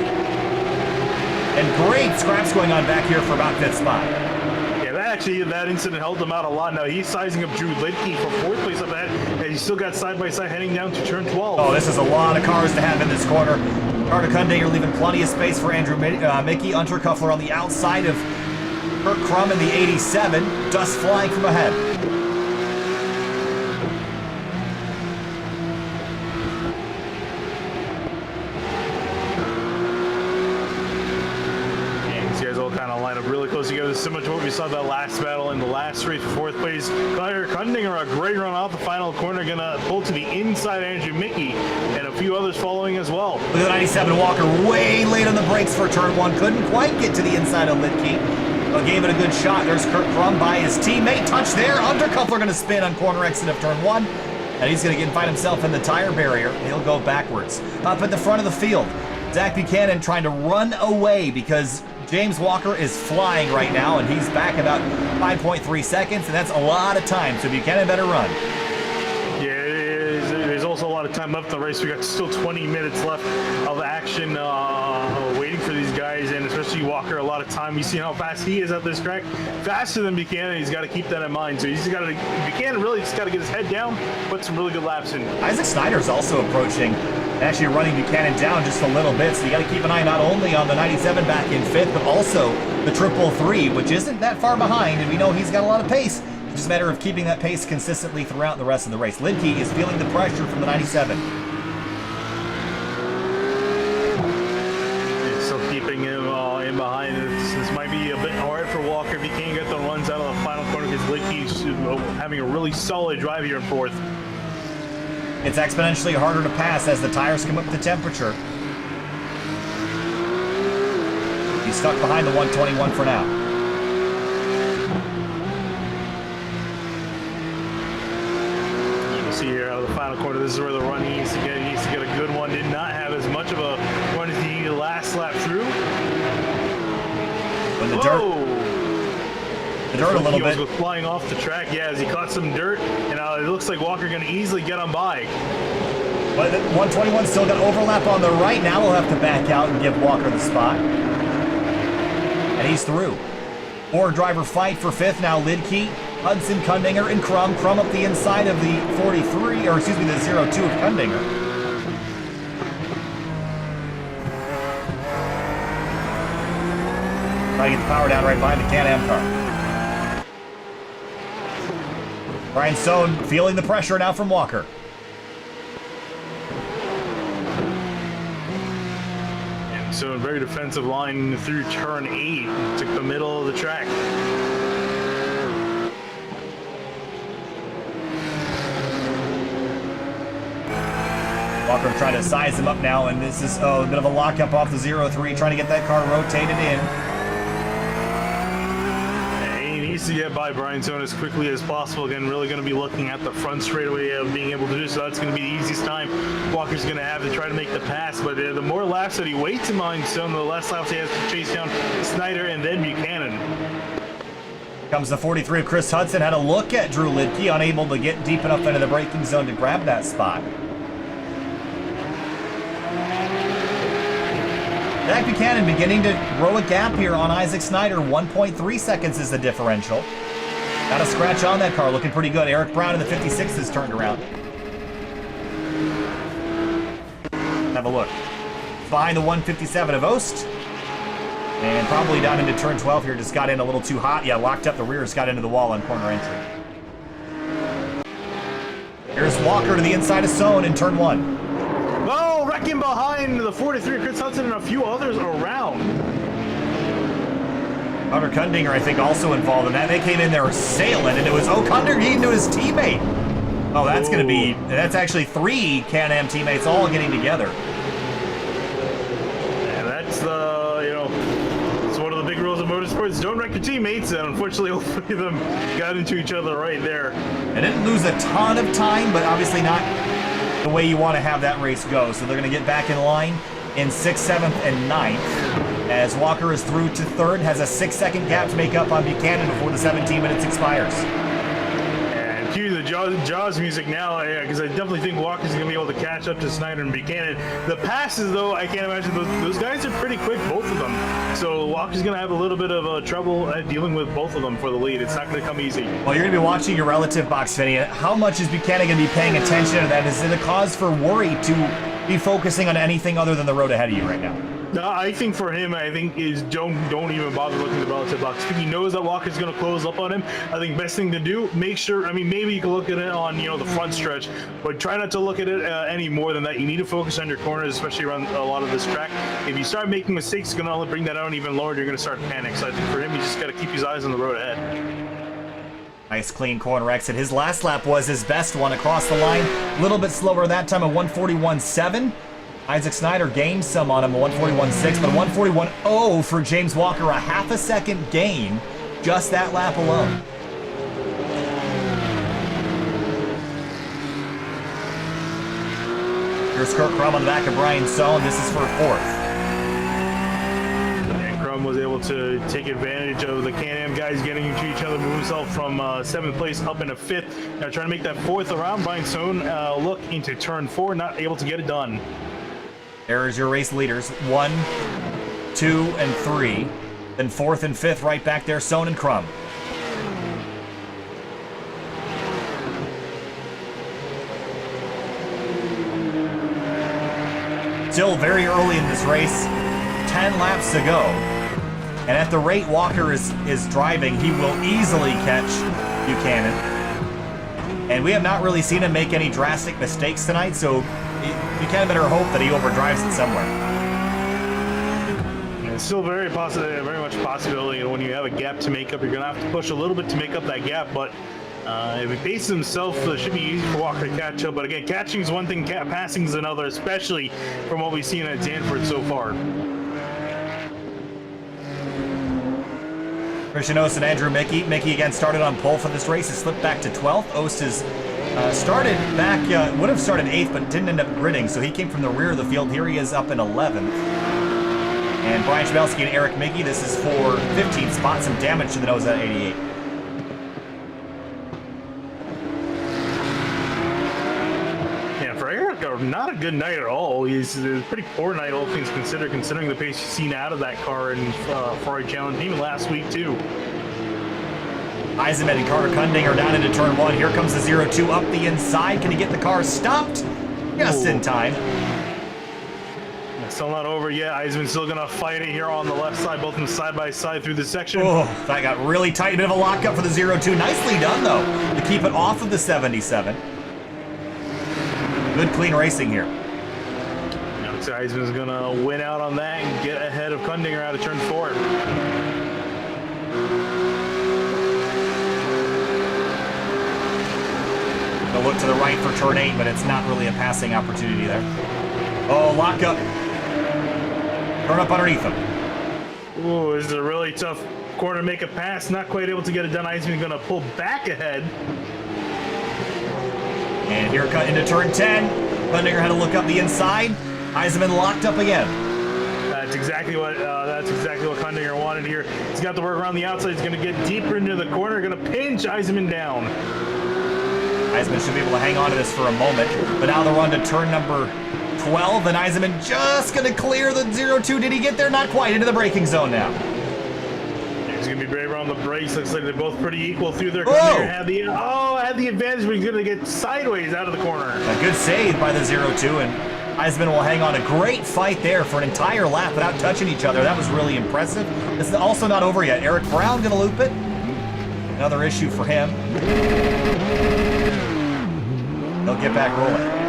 And great scraps going on back here for about 5th spot. Yeah, that incident helped him out a lot. Now he's sizing up Drew Lidke for 4th place up ahead, and he's still got side-by-side heading down to turn 12. Oh, this is a lot of cars to have in this corner. Carter Kundinger leaving plenty of space for Andrew Mickey. Unterkuffler on the outside of Kurt Crum in the 87. Dust flying from ahead. close together, similar to what we saw that last battle in the last race for 4th place. Kundinger, a great run out the final corner, gonna pull to the inside Andrew Mickey, and a few others following as well. Look at the 97 Walker, way late on the brakes for turn 1. Couldn't quite get to the inside of Lidke, but gave it a good shot. There's Kurt Crum by his teammate. Touch there. Undercoupler going to spin on corner exit of turn 1. And he's going to find himself in the tire barrier. He'll go backwards. Up at the front of the field, Zach Buchanan trying to run away because James Walker is flying right now, and he's back about 5.3 seconds, and that's a lot of time, so Buchanan better run. Yeah, there's also a lot of time left in the race. We got still 20 minutes left of action waiting for these guys, and especially Walker, a lot of time. You see how fast he is at this track, faster than Buchanan. He's got to keep that in mind. So he's got to, Buchanan really just got to get his head down, put some really good laps in. Isaac Snyder's also approaching, actually running Buchanan down just a little bit, so you got to keep an eye not only on the 97 back in 5th, but also the 333, which isn't that far behind, and we know he's got a lot of pace. It's just a matter of keeping that pace consistently throughout the rest of the race. Lidke is feeling the pressure from the 97. Still keeping him in behind. This might be a bit hard for Walker if he can't get the runs out of the final corner, because Lidke's having a really solid drive here in 4th. It's exponentially harder to pass as the tires come up to temperature. He's stuck behind the 121 for now. See here out of the final corner, this is where the run needs to get. He needs to get a good one. Did not have as much of a run as he needed last lap through. When the dirt a little bit. He was flying off the track, yeah, as he caught some dirt, and it looks like Walker going to easily get on by. But the 121 still got overlap on the right. Now we'll have to back out and give Walker the spot. And he's through. 4-driver fight for 5th now. Lidke, Hudson, Kundinger, and Crum. Crum up the inside of the 43, or excuse me, the 02 of Kundinger. Trying to get the power down right behind the Can-Am car. Brian Stone feeling the pressure now from Walker. And so a very defensive line through turn 8. Took the middle of the track. Walker trying to size him up now, and this is a bit of a lockup off the 03, trying to get that car rotated in. He needs to get by Brian Stone as quickly as possible. Again, really going to be looking at the front straightaway of being able to do so. That's going to be the easiest time Walker's going to have to try to make the pass. But the more laps that he waits in behind Stone, the less laps he has to chase down Snyder and then Buchanan. Comes the 43 of Chris Hudson. Had a look at Drew Lidke, unable to get deep enough into the braking zone to grab that spot. Zach Buchanan beginning to grow a gap here on Isaac Snyder. 1.3 seconds is the differential. Got a scratch on that car, looking pretty good. Eric Brown in the 56 has turned around. Have a look. Behind the 157 of Ost. And probably down into turn 12 here, just got in a little too hot. Yeah, locked up the rears, got into the wall on corner entry. Here's Walker to the inside of Sohn in turn 1. Oh, wrecking behind the 43, Chris Hudson, and a few others around. Hunter Kundinger, I think, also involved in that. They came in there sailing, and it was Kundinger into his teammate. Oh, that's going to be, that's actually 3 Can-Am teammates all getting together. And that's the, it's one of the big rules of motorsports. Don't wreck your teammates, and unfortunately, all 3 of them got into each other right there. They didn't lose a ton of time, but obviously not the way you want to have that race go. So they're going to get back in line in 6th, 7th, and 9th. As Walker is through to 3rd, has a 6-second gap to make up on Buchanan before the 17 minutes expires. And cue the Jaws music now, because I definitely think Walker's going to be able to catch up to Snyder and Buchanan. The passes, though, I can't imagine. Those guys are pretty quick, both of them. So Walker's going to have a little bit of trouble dealing with both of them for the lead. It's not going to come easy. Well, you're going to be watching your relative box, Finney. How much is Buchanan going to be paying attention to that? Is it a cause for worry to be focusing on anything other than the road ahead of you right now? I think for him, is don't even bother looking at the relative box. I think he knows that Walker's going to close up on him. I think best thing to do, make sure. I mean, maybe you can look at it on the front stretch, but try not to look at it any more than that. You need to focus on your corners, especially around a lot of this track. If you start making mistakes, it's going to only bring that out even lower. You're going to start to panic. So I think for him, you just got to keep his eyes on the road ahead. Nice clean corner exit. His last lap was his best one across the line. A little bit slower that time, a 141.7. Isaac Snyder gained some on him, a 141.6, but a 141.0 for James Walker, a half a second gain, just that lap alone. Here's Kurt Crum on the back of Brian Sohn. This is for fourth. And Crum was able to take advantage of the Can-Am guys getting into each other, move himself from 7th place up into 5th. Now trying to make that 4th around. Brian Sohn look into turn 4, not able to get it done. There's your race leaders, 1, 2, and 3. Then 4th and 5th right back there, Sohn and Crum. Still very early in this race, 10 laps to go. And at the rate Walker is driving, he will easily catch Buchanan. And we have not really seen him make any drastic mistakes tonight, so you kind of better hope that he overdrives it somewhere. It's still very much a possibility. And when you have a gap to make up, you're going to have to push a little bit to make up that gap. But if he paces himself, it should be easy for Walker to catch up. But again, catching is one thing, passing is another, especially from what we've seen at Zandvoort so far. Christian Ost and Andrew Mickey. Mickey again started on pole for this race. He slipped back to 12th. Ost is started back, would have started 8th, but didn't end up gridding, so he came from the rear of the field. Here he is up in 11th. And Brian Chabelski and Eric Mickey, this is for 15th spot. Some damage to the nose at 88. Yeah, for Eric, not a good night at all. He's a pretty poor night, all things considered, considering the pace you've seen out of that car in Ferrari Challenge, even last week, too. Eisenman and Carter Kundinger down into turn 1. Here comes the 0-2 up the inside. Can he get the car stopped? Just in time. Still not over yet. Eisenman's still going to fight it here on the left side, both of them side by side through the section. Oh, that got really tight. A bit of a lockup for the 0-2. Nicely done, though, to keep it off of the 77. Good, clean racing here. Looks like Eisenman's going to win out on that and get ahead of Kundinger out of turn 4. They'll look to the right for turn 8, but it's not really a passing opportunity there. Oh, lockup. Turn up underneath him. Ooh, this is a really tough corner to make a pass. Not quite able to get it done. Eisenman's going to pull back ahead. And here cut into turn 10. Kundinger had to look up the inside. Eisenman locked up again. That's exactly what Kundinger wanted here. He's got to work around the outside. He's going to get deeper into the corner. Going to pinch Eisenman down. Eisenman should be able to hang on to this for a moment, but now they're on to turn number 12, and Eisenman just going to clear the 0-2. Did he get there? Not quite. Into the braking zone now. He's going to be brave on the brakes. Looks like they're both pretty equal through there. Whoa! Had the advantage, but he's going to get sideways out of the corner. A good save by the 0-2, and Eisenman will hang on. A great fight there for an entire lap without touching each other. That was really impressive. It's also not over yet. Eric Brown going to loop it. Another issue for him. They'll get back rolling.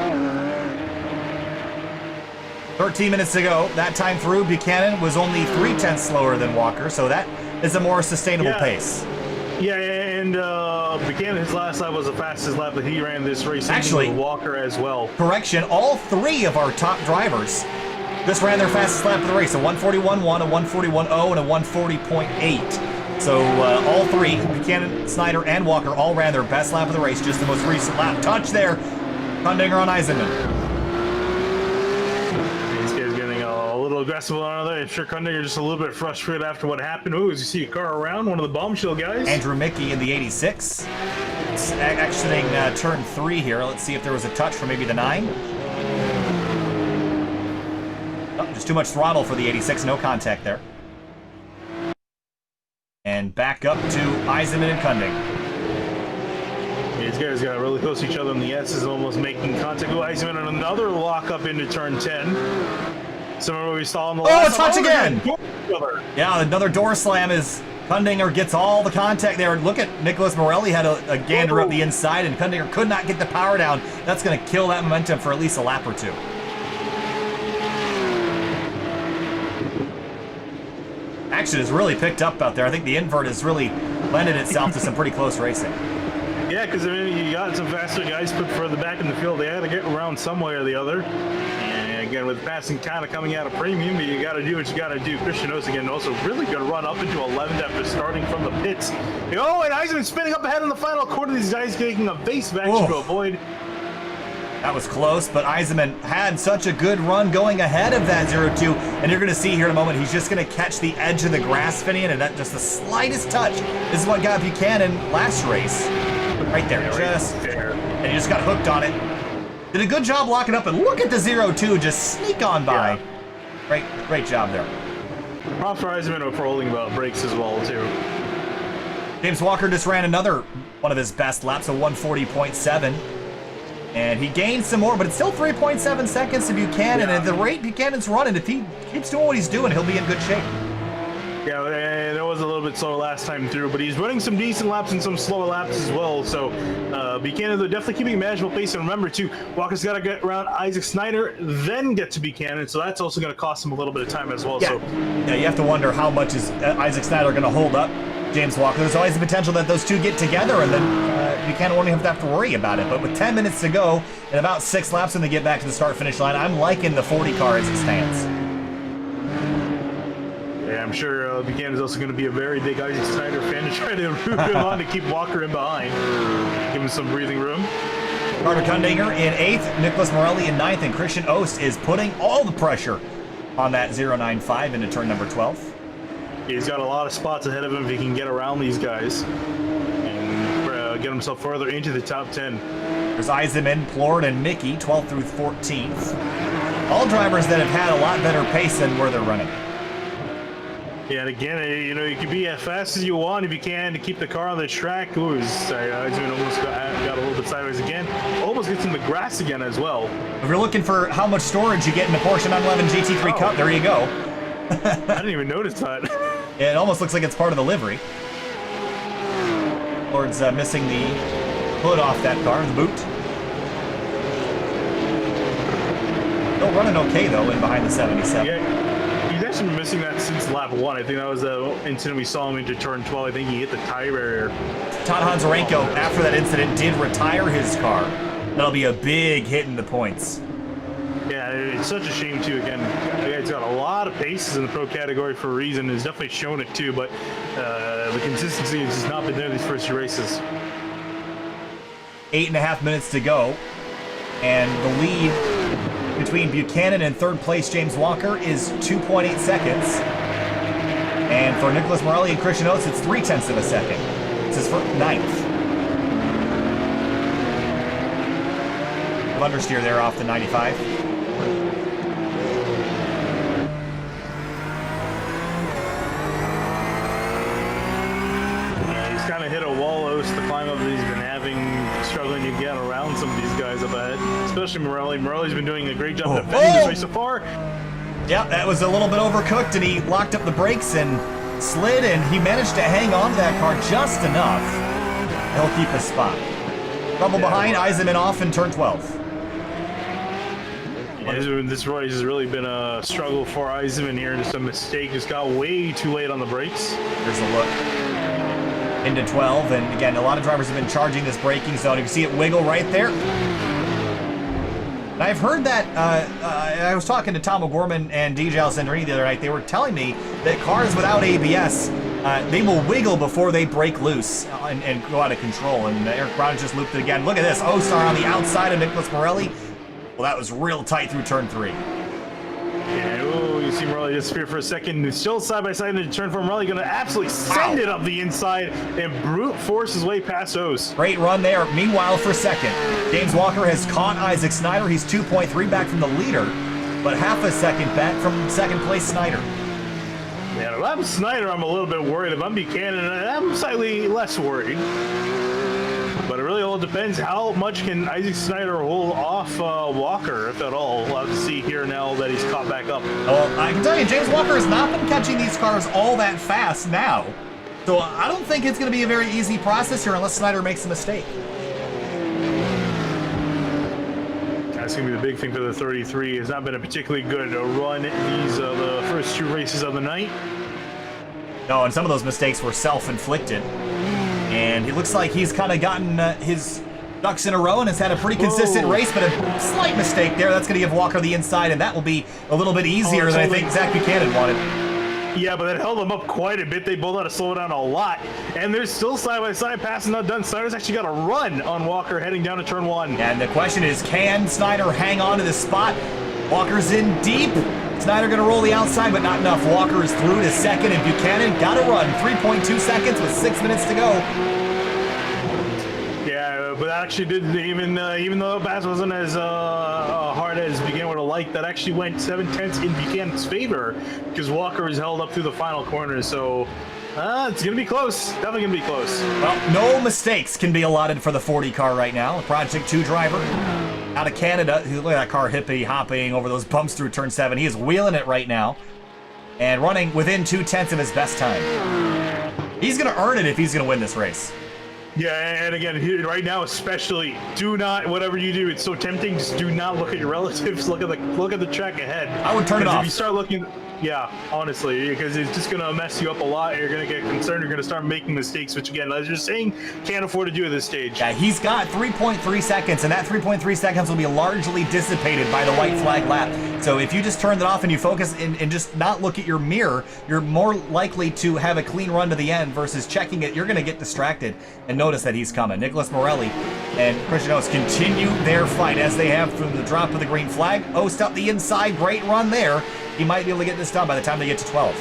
13 minutes to go. That time through, Buchanan was only 0.3 slower than Walker, so that is a more sustainable pace. Yeah, and Buchanan, his last lap was the fastest lap that he ran this race. Actually, Walker as well. Correction, all 3 of our top drivers just ran their fastest lap of the race. A 141.1, a 141.0, and a 140.8. So all 3, Buchanan, Snyder, and Walker, all ran their best lap of the race, just the most recent lap. Touch there. Kundinger on Eisenman. These guys getting a little aggressive on there. I'm sure Kundinger just a little bit frustrated after what happened. Ooh, as you see a car around, one of the bombshell guys. Andrew Mickey in the 86. It's exiting turn 3 here. Let's see if there was a touch for maybe the 9. Oh, just too much throttle for the 86. No contact there. And back up to Eisenman and Kundinger. These guys got really close to each other on the S's, almost making contact with Eisenman on another lockup into turn 10. Similar to what we saw in the Oh, last a touch again! Door. Yeah, another door slam is Kundinger gets all the contact there. Look at Nicholas Morelli had a gander up the inside, and Kundinger could not get the power down. That's going to kill that momentum for at least a lap or two. Action has really picked up out there. I think the invert has really lended itself to some pretty close racing. Yeah, because I mean, you got some faster guys put further back in the field. They had to get around some way or the other. And again, with passing kind of coming out of premium, you got to do what you got to do. Christian Ost again also really good run up into 11th after starting from the pits. Oh, and Eisenman spinning up ahead in the final quarter. These guys taking a base back to avoid. That was close, but Eisenman had such a good run going ahead of that 0-2, and you're going to see here in a moment, he's just going to catch the edge of the grass, Finian, and that just the slightest touch. This is what got Buchanan last race. Right there, and he just got hooked on it. Did a good job locking up, and look at the 0-2 just sneak on by. Yeah. Great job there. Props for Eisenman for holding about brakes as well, too. James Walker just ran another one of his best laps, a 140.7. And he gained some more, but it's still 3.7 seconds to Buchanan. And at the rate Buchanan's running, if he keeps doing what he's doing, he'll be in good shape. Yeah, and it was a little bit slower last time through, but he's running some decent laps and some slower laps as well. So Buchanan, they're definitely keeping a manageable pace. And remember, too, Walker's got to get around Isaac Snyder, then get to Buchanan. So that's also going to cost him a little bit of time as well. Yeah, So you have to wonder how much is Isaac Snyder going to hold up James Walker. There's always the potential that those two get together, and then Buchanan won't even have to worry about it. But with 10 minutes to go and about 6 laps when they get back to the start-finish line, I'm liking the 40 car as it stands. yeah, I'm sure Buchanan is also going to be a very big Isaac Snyder fan to try to root him on to keep Walker in behind. Give him some breathing room. Carter Kundinger in 8th, Nicholas Morelli in 9th, and Christian Ost is putting all the pressure on that 0.95 into turn number 12. He's got a lot of spots ahead of him if he can get around these guys and get himself further into the top 10. There's Eisenman, Plord, and Mickey, 12th through 14th. All drivers that have had a lot better pace than where they're running. Yeah, and again, you know, you can be as fast as you want if you can to keep the car on the track. Ooh, Eisenman almost got a little bit sideways again. Almost gets in the grass again as well. If you're looking for how much storage you get in the Porsche 911 GT3 Cup, there you go. I didn't even notice that. It almost looks like it's part of the livery. Lord's missing the hood off that car, the boot. Still running okay, though, in behind the 77. Yeah, he's actually been missing that since lap 1. I think that was the incident we saw him into turn 12. I think he hit the tire barrier. Todd Honzarenko, after that incident, did retire his car. That'll be a big hit in the points. Yeah, it's such a shame, too. Again, he's got a lot of paces in the pro category for a reason. He's definitely shown it, too, but the consistency has just not been there these first 2 races. 8.5 minutes to go, and the lead between Buchanan and 3rd place James Walker is 2.8 seconds. And for Nicholas Morelli and Christian Ost, it's 0.3 of a second. This is for 9th. Understeer there off the 95. He's kind of hit a wall, Ost, the climb up that he's been struggling to get around some of these guys up ahead, especially Morelli. Morelli's been doing a great job defending this race so far. Yeah, that was a little bit overcooked, and he locked up the brakes and slid, and he managed to hang on to that car just enough. He'll keep his spot. Trouble behind, Eisenman off in turn 12. Yeah, this race has really been a struggle for Eisenman here. Just a mistake. Just got way too late on the brakes. Here's a look into 12, and again, a lot of drivers have been charging this braking zone. You can see it wiggle right there. And I've heard that, I was talking to Tom O'Gorman and DJ Alessandrini the other night. They were telling me that cars without ABS, they will wiggle before they break loose and go out of control. And Eric Brown just looped it again. Look at this. Ostar on the outside of Nicholas Morelli. Well, that was real tight through turn 3. Yeah, oh, you see Morelli disappear for a second. Still side by side into turn 4. Morelli going to absolutely send it up the inside and brute force his way past Ost. Great run there. Meanwhile, for 2nd, James Walker has caught Isaac Snyder. He's 2.3 back from the leader, but half a second back from 2nd place Snyder. Yeah, if I'm Snyder, I'm a little bit worried. If I'm Buchanan, I'm slightly less worried. But it really really all depends how much can Isaac Snyder hold off Walker, if at all. We'll have to see here now that he's caught back up. Well, I can tell you, James Walker has not been catching these cars all that fast now. So I don't think it's going to be a very easy process here unless Snyder makes a mistake. That's going to be the big thing for the 33. It's not been a particularly good run these the first 2 races of the night. No, and some of those mistakes were self-inflicted. And it looks like he's kind of gotten his ducks in a row and has had a pretty consistent race, but a slight mistake there. That's going to give Walker the inside, and that will be a little bit easier than I think Zach Buchanan wanted. Yeah, but that held them up quite a bit. They both had to slow down a lot. And they're still side-by-side passing not done. Snyder's actually got a run on Walker heading down to turn 1. And the question is, can Snyder hang on to this spot? Walker's in deep. Snyder going to roll the outside, but not enough. Walker is through to second, and Buchanan got a run. 3.2 seconds with 6 minutes to go. Yeah, but that actually did, even though the pass wasn't as hard as Buchanan would have liked, that actually went 7/10 in Buchanan's favor because Walker was held up through the final corner. So it's going to be close. Definitely going to be close. Well, no mistakes can be allotted for the 40 car right now. The Project 2 driver out of Canada. Look at that car hippie-hopping over those bumps through turn 7. He is wheeling it right now and running within 2/10 of his best time. He's going to earn it if he's going to win this race. Yeah, and again, right now especially, do not, whatever you do, it's so tempting, just do not look at your relatives, look at the track ahead. I would turn it off. If you start looking, yeah, honestly, because it's just going to mess you up a lot. You're going to get concerned. You're going to start making mistakes, which again, as you're saying, can't afford to do at this stage. Yeah, he's got 3.3 seconds, and that 3.3 seconds will be largely dissipated by the white flag lap. So if you just turn it off and you focus and just not look at your mirror, you're more likely to have a clean run to the end versus checking it. You're going to get distracted and notice that he's coming. Nicholas Morelli and Christian Ost continue their fight as they have from the drop of the green flag. Ost up the inside, great run there. He might be able to get this done by the time they get to 12.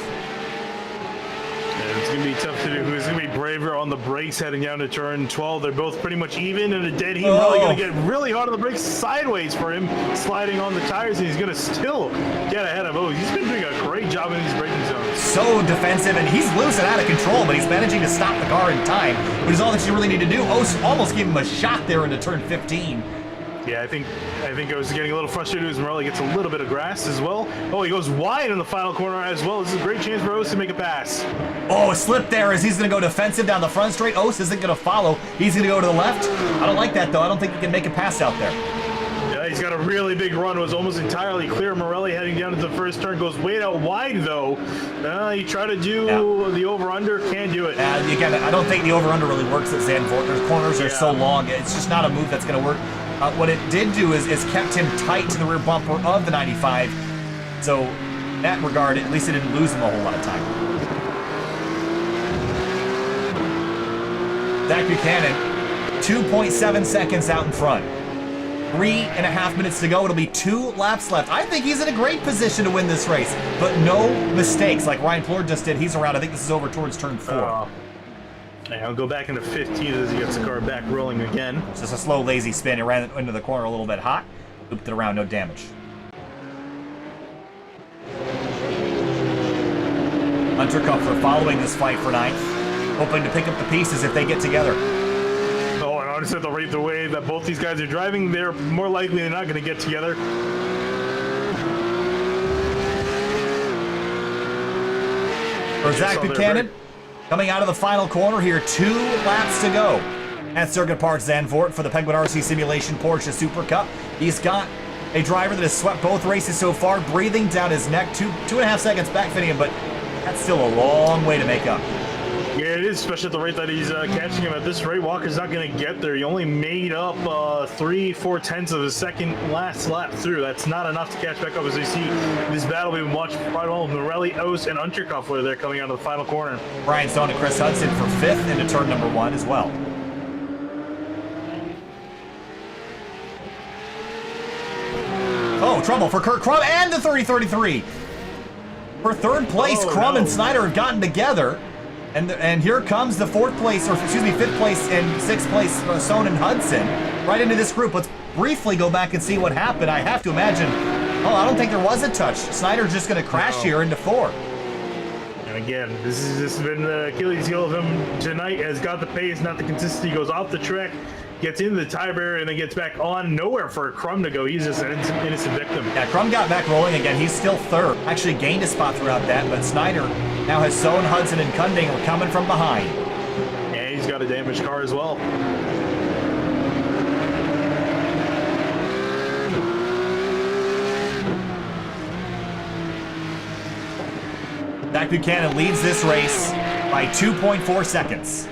Yeah, it's going to be tough to do. Who's going to be braver on the brakes heading down to turn 12? They're both pretty much even, and a dead heat really going to get really hard on the brakes sideways for him, sliding on the tires, and he's going to still get ahead of Ost. He's been doing a great job in these braking zones. So defensive, and he's losing out of control, but he's managing to stop the car in time, which is all that you really need to do. Ost almost gave him a shot there into turn 15. Yeah, I think I was getting a little frustrated as Morelli gets a little bit of grass as well. Oh, he goes wide in the final corner as well. This is a great chance for Ost to make a pass. Oh, a slip there as he's going to go defensive down the front straight. Ost isn't going to follow. He's going to go to the left. I don't like that, though. I don't think he can make a pass out there. Yeah, he's got a really big run. It was almost entirely clear. Morelli heading down to the first turn. Goes way out wide, though. He tried to do the over-under. Can't do it. Again, I don't think the over-under really works at Zandvoort. Their corners are so long. It's just not a move that's going to work. What it did do is kept him tight to the rear bumper of the 95. So in that regard, at least it didn't lose him a whole lot of time. Zach Buchanan, 2.7 seconds out in front. 3.5 minutes to go. It'll be 2 laps left. I think he's in a great position to win this race, but no mistakes like Ryan Plord just did. He's around. I think this is over towards turn 4. And I'll go back into 15 as he gets the car back rolling again. It's just a slow, lazy spin. He ran into the corner a little bit hot. Looped it around, no damage. Hunter Kupfer following this fight for 9th, hoping to pick up the pieces if they get together. Oh, and honestly, at the rate the way that both these guys are driving, they're more likely they're not going to get together. For Zach Buchanan, coming out of the final corner here, 2 laps to go at Circuit Park Zandvoort for the Penguin RC Simulation Porsche Super Cup. He's got a driver that has swept both races so far, breathing down his neck, 2.5 seconds back from him, but that's still a long way to make up. Yeah, it is, especially at the rate that he's catching him at this rate. Walker's not going to get there. He only made up 3/4 of a second last lap through. That's not enough to catch back up. As we see this battle we've been watching quite well. Morelli, Ost, and Unterkopf there coming out of the final corner. Brian Stone and Chris Hudson for 5th into turn number 1 as well. Oh, trouble for Kurt Crum and the 30-33. For 3rd place, Crum and Snyder have gotten together. And here comes the 5th place and 6th place Stone and Hudson right into this group. Let's briefly go back and see what happened. I have to imagine, I don't think there was a touch. Snyder's just going to crash here into 4. And again, this has been the Achilles heel of him tonight. Has got the pace, not the consistency. He goes off the track. gets into the tie barrier and then gets back on. Nowhere for Crum to go. He's just an innocent victim. Yeah, Crum got back rolling again. He's still third. Actually gained a spot throughout that, but Snyder now has Sohn, Hudson, and Kundinger coming from behind. Yeah, he's got a damaged car as well. Zach Buchanan leads this race by 2.4 seconds.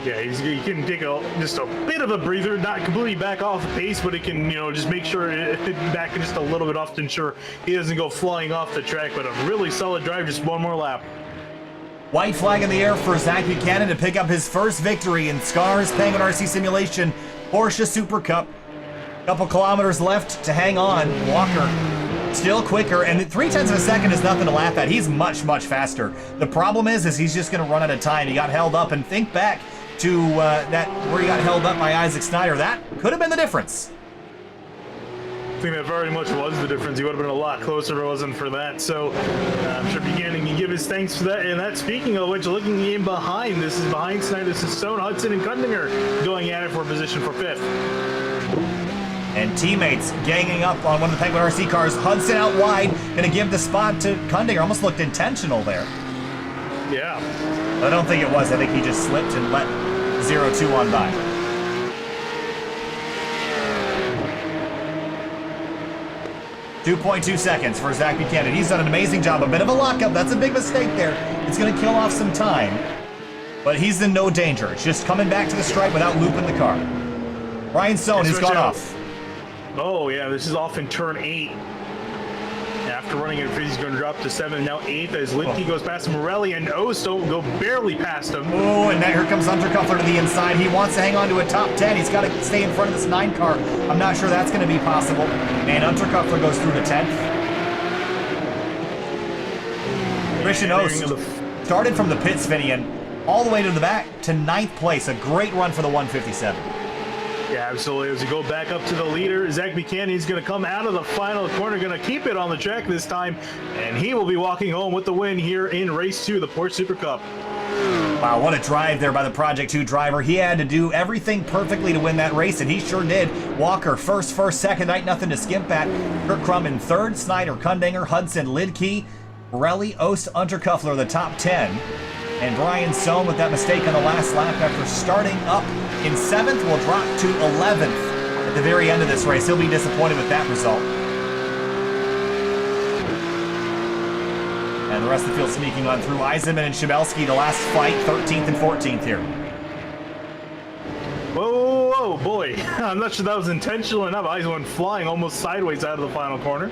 Yeah, he can take just a bit of a breather, not completely back off the pace, but it can, just make sure it back just a little bit off to ensure he doesn't go flying off the track. But a really solid drive, just one more lap. White flag in the air for Zach Buchanan to pick up his first victory in SCRS Penguin RC Simulation Porsche Super Cup. Couple kilometers left to hang on. Walker still quicker, and 0.3 of a second is nothing to laugh at. He's much, much faster. The problem is he's just going to run out of time. He got held up, and think back to where he got held up by Isaac Snyder. That could have been the difference. I think that very much was the difference. He would have been a lot closer if it wasn't for that. So I'm sure Buchanan can give his thanks for that. And that, speaking of which, looking in behind, this is behind Snyder. This is Sohn, Hudson, and Kundinger going at it for a position for 5th. And teammates ganging up on one of the Penguin RC cars. Hudson out wide, going to give the spot to Kundinger. Almost looked intentional there. Yeah. I don't think it was. I think he just slipped and let 0-2 on by. .2 seconds for Zach Buchanan. He's done an amazing job. A bit of a lockup. That's a big mistake there. It's going to kill off some time. But he's in no danger. It's just coming back to the stripe without looping the car. Ryan Sohn has gone off. Oh, yeah, this is off in turn 8. After running it, he's going to drop to 7, now 8th as Lidke goes past Morelli, and Osto go barely past him. Oh, and now here comes Unterkuffler to the inside. He wants to hang on to a top 10. He's got to stay in front of this 9 car. I'm not sure that's going to be possible. And Unterkuffler goes through to 10th. Christian Ost started from the pits, Finian, all the way to the back to 9th place. A great run for the 157. Yeah, absolutely. As we go back up to the leader, Zach Buchanan is going to come out of the final corner, going to keep it on the track this time, and he will be walking home with the win here in Race 2, the Porsche Super Cup. Wow, what a drive there by the Project 2 driver. He had to do everything perfectly to win that race, and he sure did. Walker, first, second, ain't nothing to skimp at. Kurt Crum in 3rd, Snyder, Kundinger, Hudson, Lidke, Morelli, Ost, Unterkuffler, the top 10. And Brian Sohn with that mistake on the last lap after starting up in 7th will drop to 11th at the very end of this race. He'll be disappointed with that result. And the rest of the field sneaking on through. Eisenman and Shabelski, the last fight, 13th and 14th here. Whoa, boy. I'm not sure that was intentional enough. Eisenman flying almost sideways out of the final corner.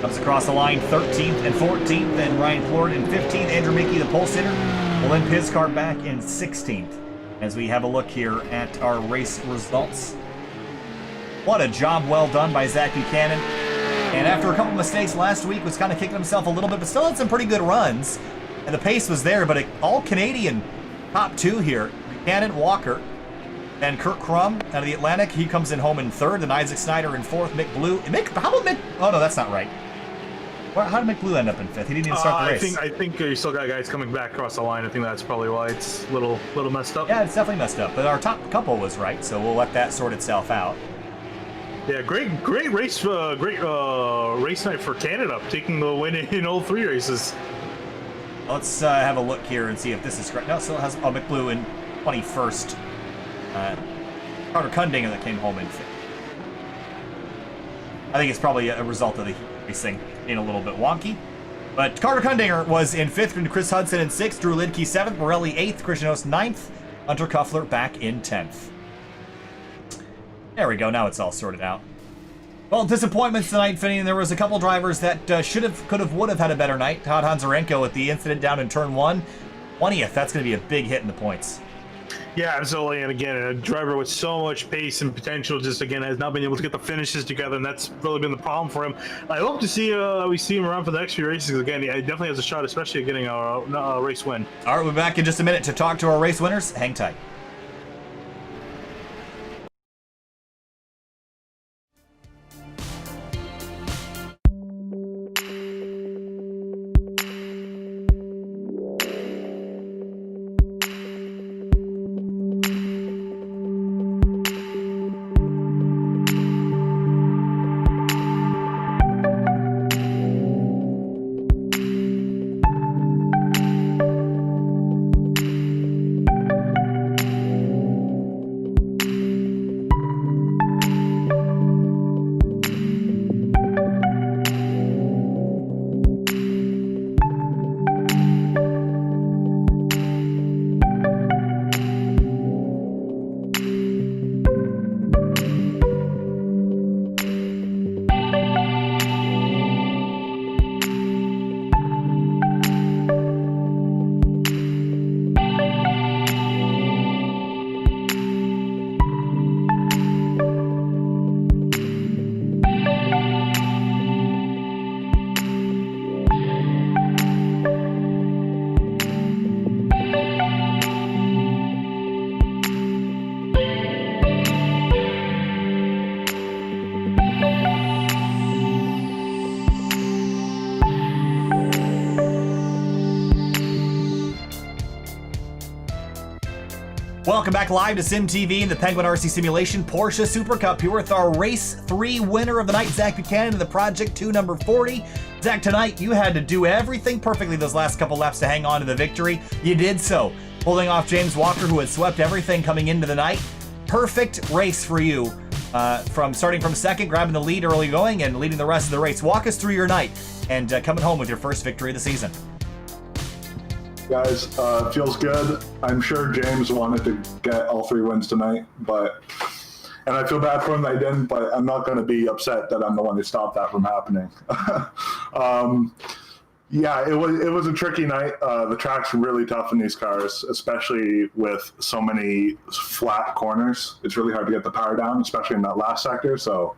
Comes across the line 13th and 14th, then Ryan Plord in 15th. Andrew Mickey, the pole sitter, will limp his car back in 16th as we have a look here at our race results. What a job well done by Zach Buchanan. And after a couple mistakes last week, was kind of kicking himself a little bit, but still had some pretty good runs. And the pace was there, but an all-Canadian top 2 here. Buchanan, Walker, and Kurt Crum out of the Atlantic. He comes in home in 3rd, then Isaac Snyder in 4th. Mick Blue. How about Mick? Oh, no, that's not right. How did Mick Blue end up in 5th? He didn't even start the race. I think you still got guys coming back across the line. I think that's probably why it's a little messed up. Yeah, it's definitely messed up. But our top couple was right, so we'll let that sort itself out. Yeah, great race, race night for Canada, taking the win in all 3 races. Let's have a look here and see if this is correct. No, it still has Mick Blue in 21st. Carter Kundinger that came home in 5th. I think it's probably a result of the racing being a little bit wonky. But Carter Kundinger was in 5th, and Chris Hudson in 6th, Drew Lidke 7th, Morelli 8th, Christian Ost 9th, Unterkuffler back in 10th. There we go, now it's all sorted out. Well, disappointments tonight, Finney, and there was a couple drivers that would have had a better night. Todd Hanzarenko with the incident down in turn 1. 20th, that's going to be a big hit in the points. Yeah, absolutely. And again, a driver with so much pace and potential just, again, has not been able to get the finishes together, and that's really been the problem for him. I hope to see we see him around for the next few races, because, again, he definitely has a shot, especially at getting a race win. All right, we'll be back in just a minute to talk to our race winners. Hang tight. Welcome back live to SYM TV in the Penguin RC Simulation Porsche Supercup. Here with our Race 3 winner of the night, Zach Buchanan, in the Project 2 number 40. Zach, tonight you had to do everything perfectly those last couple laps to hang on to the victory. You did so, holding off James Walker, who had swept everything coming into the night. Perfect race for you, from starting from second, grabbing the lead early going, and leading the rest of the race. Walk us through your night and coming home with your first victory of the season. Guys, feels good. I'm sure James wanted to get all 3 wins tonight, and I feel bad for him that he didn't, but I'm not going to be upset that I'm the one who stopped that from happening. Yeah, it was a tricky night. The track's really tough in these cars, especially with so many flat corners. It's really hard to get the power down, especially in that last sector, so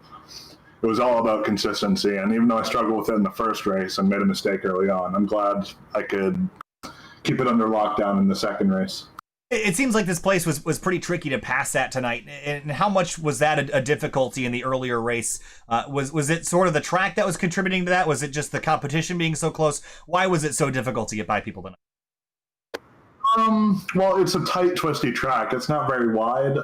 it was all about consistency. And even though I struggled with it in the first race and made a mistake early on, I'm glad I could keep it under lockdown in the second race. It seems like this place was pretty tricky to pass at tonight. And how much was that a difficulty in the earlier race? Was it sort of the track that was contributing to that? Was it just the competition being so close? Why was it so difficult to get by people tonight? Well, it's a tight, twisty track. It's not very wide.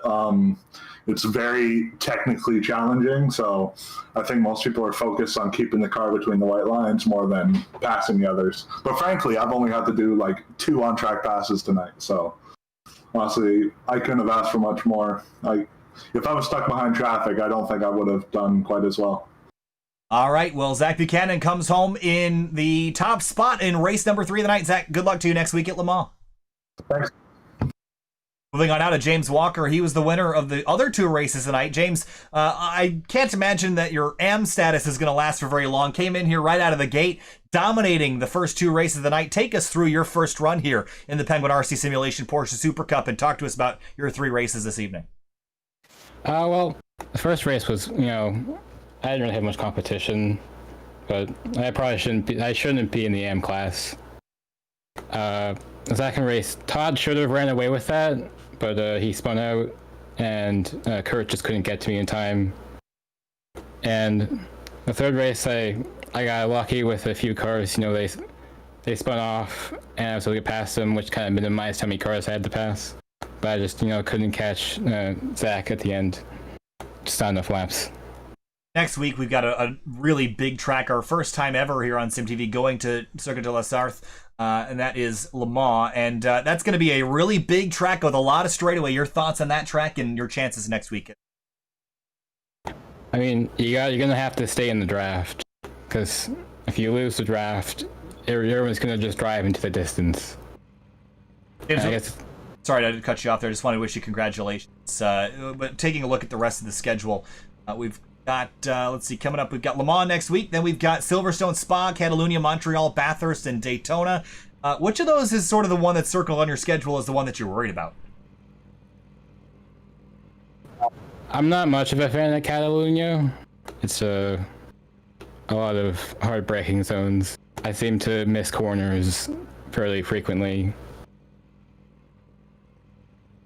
It's very technically challenging, so I think most people are focused on keeping the car between the white lines more than passing the others. But frankly, I've only had to do like 2 on-track passes tonight, so honestly, I couldn't have asked for much more. If I was stuck behind traffic, I don't think I would have done quite as well. All right, well, Zach Buchanan comes home in the top spot in race number 3 of the night. Zach, good luck to you next week at Le Mans. Thanks. Moving on now to James Walker. He was the winner of the other 2 races tonight. James, I can't imagine that your AM status is going to last for very long. Came in here right out of the gate, dominating the first 2 races of the night. Take us through your first run here in the Penguin RC Simulation Porsche Supercup and talk to us about your 3 races this evening. Well, the first race was, I didn't really have much competition, but I shouldn't be in the AM class. The second race, Todd should have ran away with that, but he spun out, and Kurt just couldn't get to me in time. And the third race, I got lucky with a few cars. They spun off, and I was able to get past them, which kind of minimized how many cars I had to pass. But I just, couldn't catch Zach at the end. Just not enough laps. Next week, we've got a really big track, our first time ever here on SYM TV, going to Circuit de la Sarthe, and that is Le Mans. And that's going to be a really big track with a lot of straightaway. Your thoughts on that track and your chances next week? I mean, you're going to have to stay in the draft, because if you lose the draft, everyone's going to just drive into the distance. James, sorry to cut you off there. I just want to wish you congratulations. But taking a look at the rest of the schedule, we've got, let's see, coming up, we've got Le Mans next week. Then we've got Silverstone, Spa, Catalunya, Montreal, Bathurst, and Daytona. Which of those is sort of the one that's circled on your schedule as the one that you're worried about? I'm not much of a fan of Catalunya. It's a lot of hard braking zones. I seem to miss corners fairly frequently.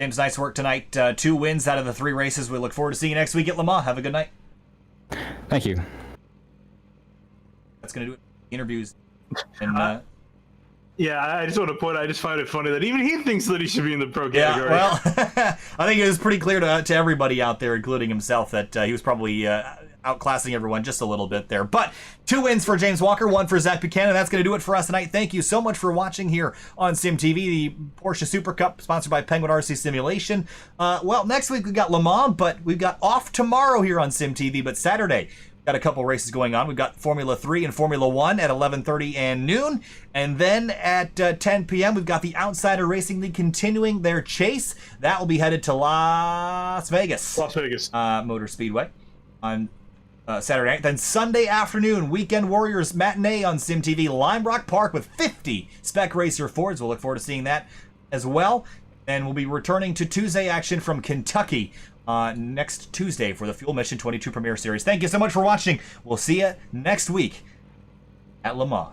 James, nice work tonight. 2 wins out of the 3 races. We look forward to seeing you next week at Le Mans. Have a good night. Thank you. That's going to do it. Interviews. And, yeah, I just want to I just find it funny that even he thinks that he should be in the pro category. Yeah, well, I think it was pretty clear to everybody out there, including himself, that he was probably outclassing everyone just a little bit there. But 2 wins for James Walker, 1 for Zach Buchanan. That's going to do it for us tonight. Thank you so much for watching here on SYM TV, the Porsche Supercup, sponsored by Penguin RC Simulation. Well, next week we've got Le Mans, but we've got off tomorrow here on SYM TV. But Saturday, got a couple races going on. We've got Formula 3 and Formula 1 at 11:30 and noon. And then at 10 p.m., we've got the Outsider Racing League continuing their chase. That will be headed to Las Vegas. Motor Speedway on Saturday night. Then Sunday afternoon, Weekend Warriors Matinee on SYM TV, Lime Rock Park with 50 Spec Racer Fords. We'll look forward to seeing that as well. And we'll be returning to Tuesday action from Kentucky next Tuesday for the Fuel Mission 22 Premier Series. Thank you so much for watching. We'll see you next week at Le Mans.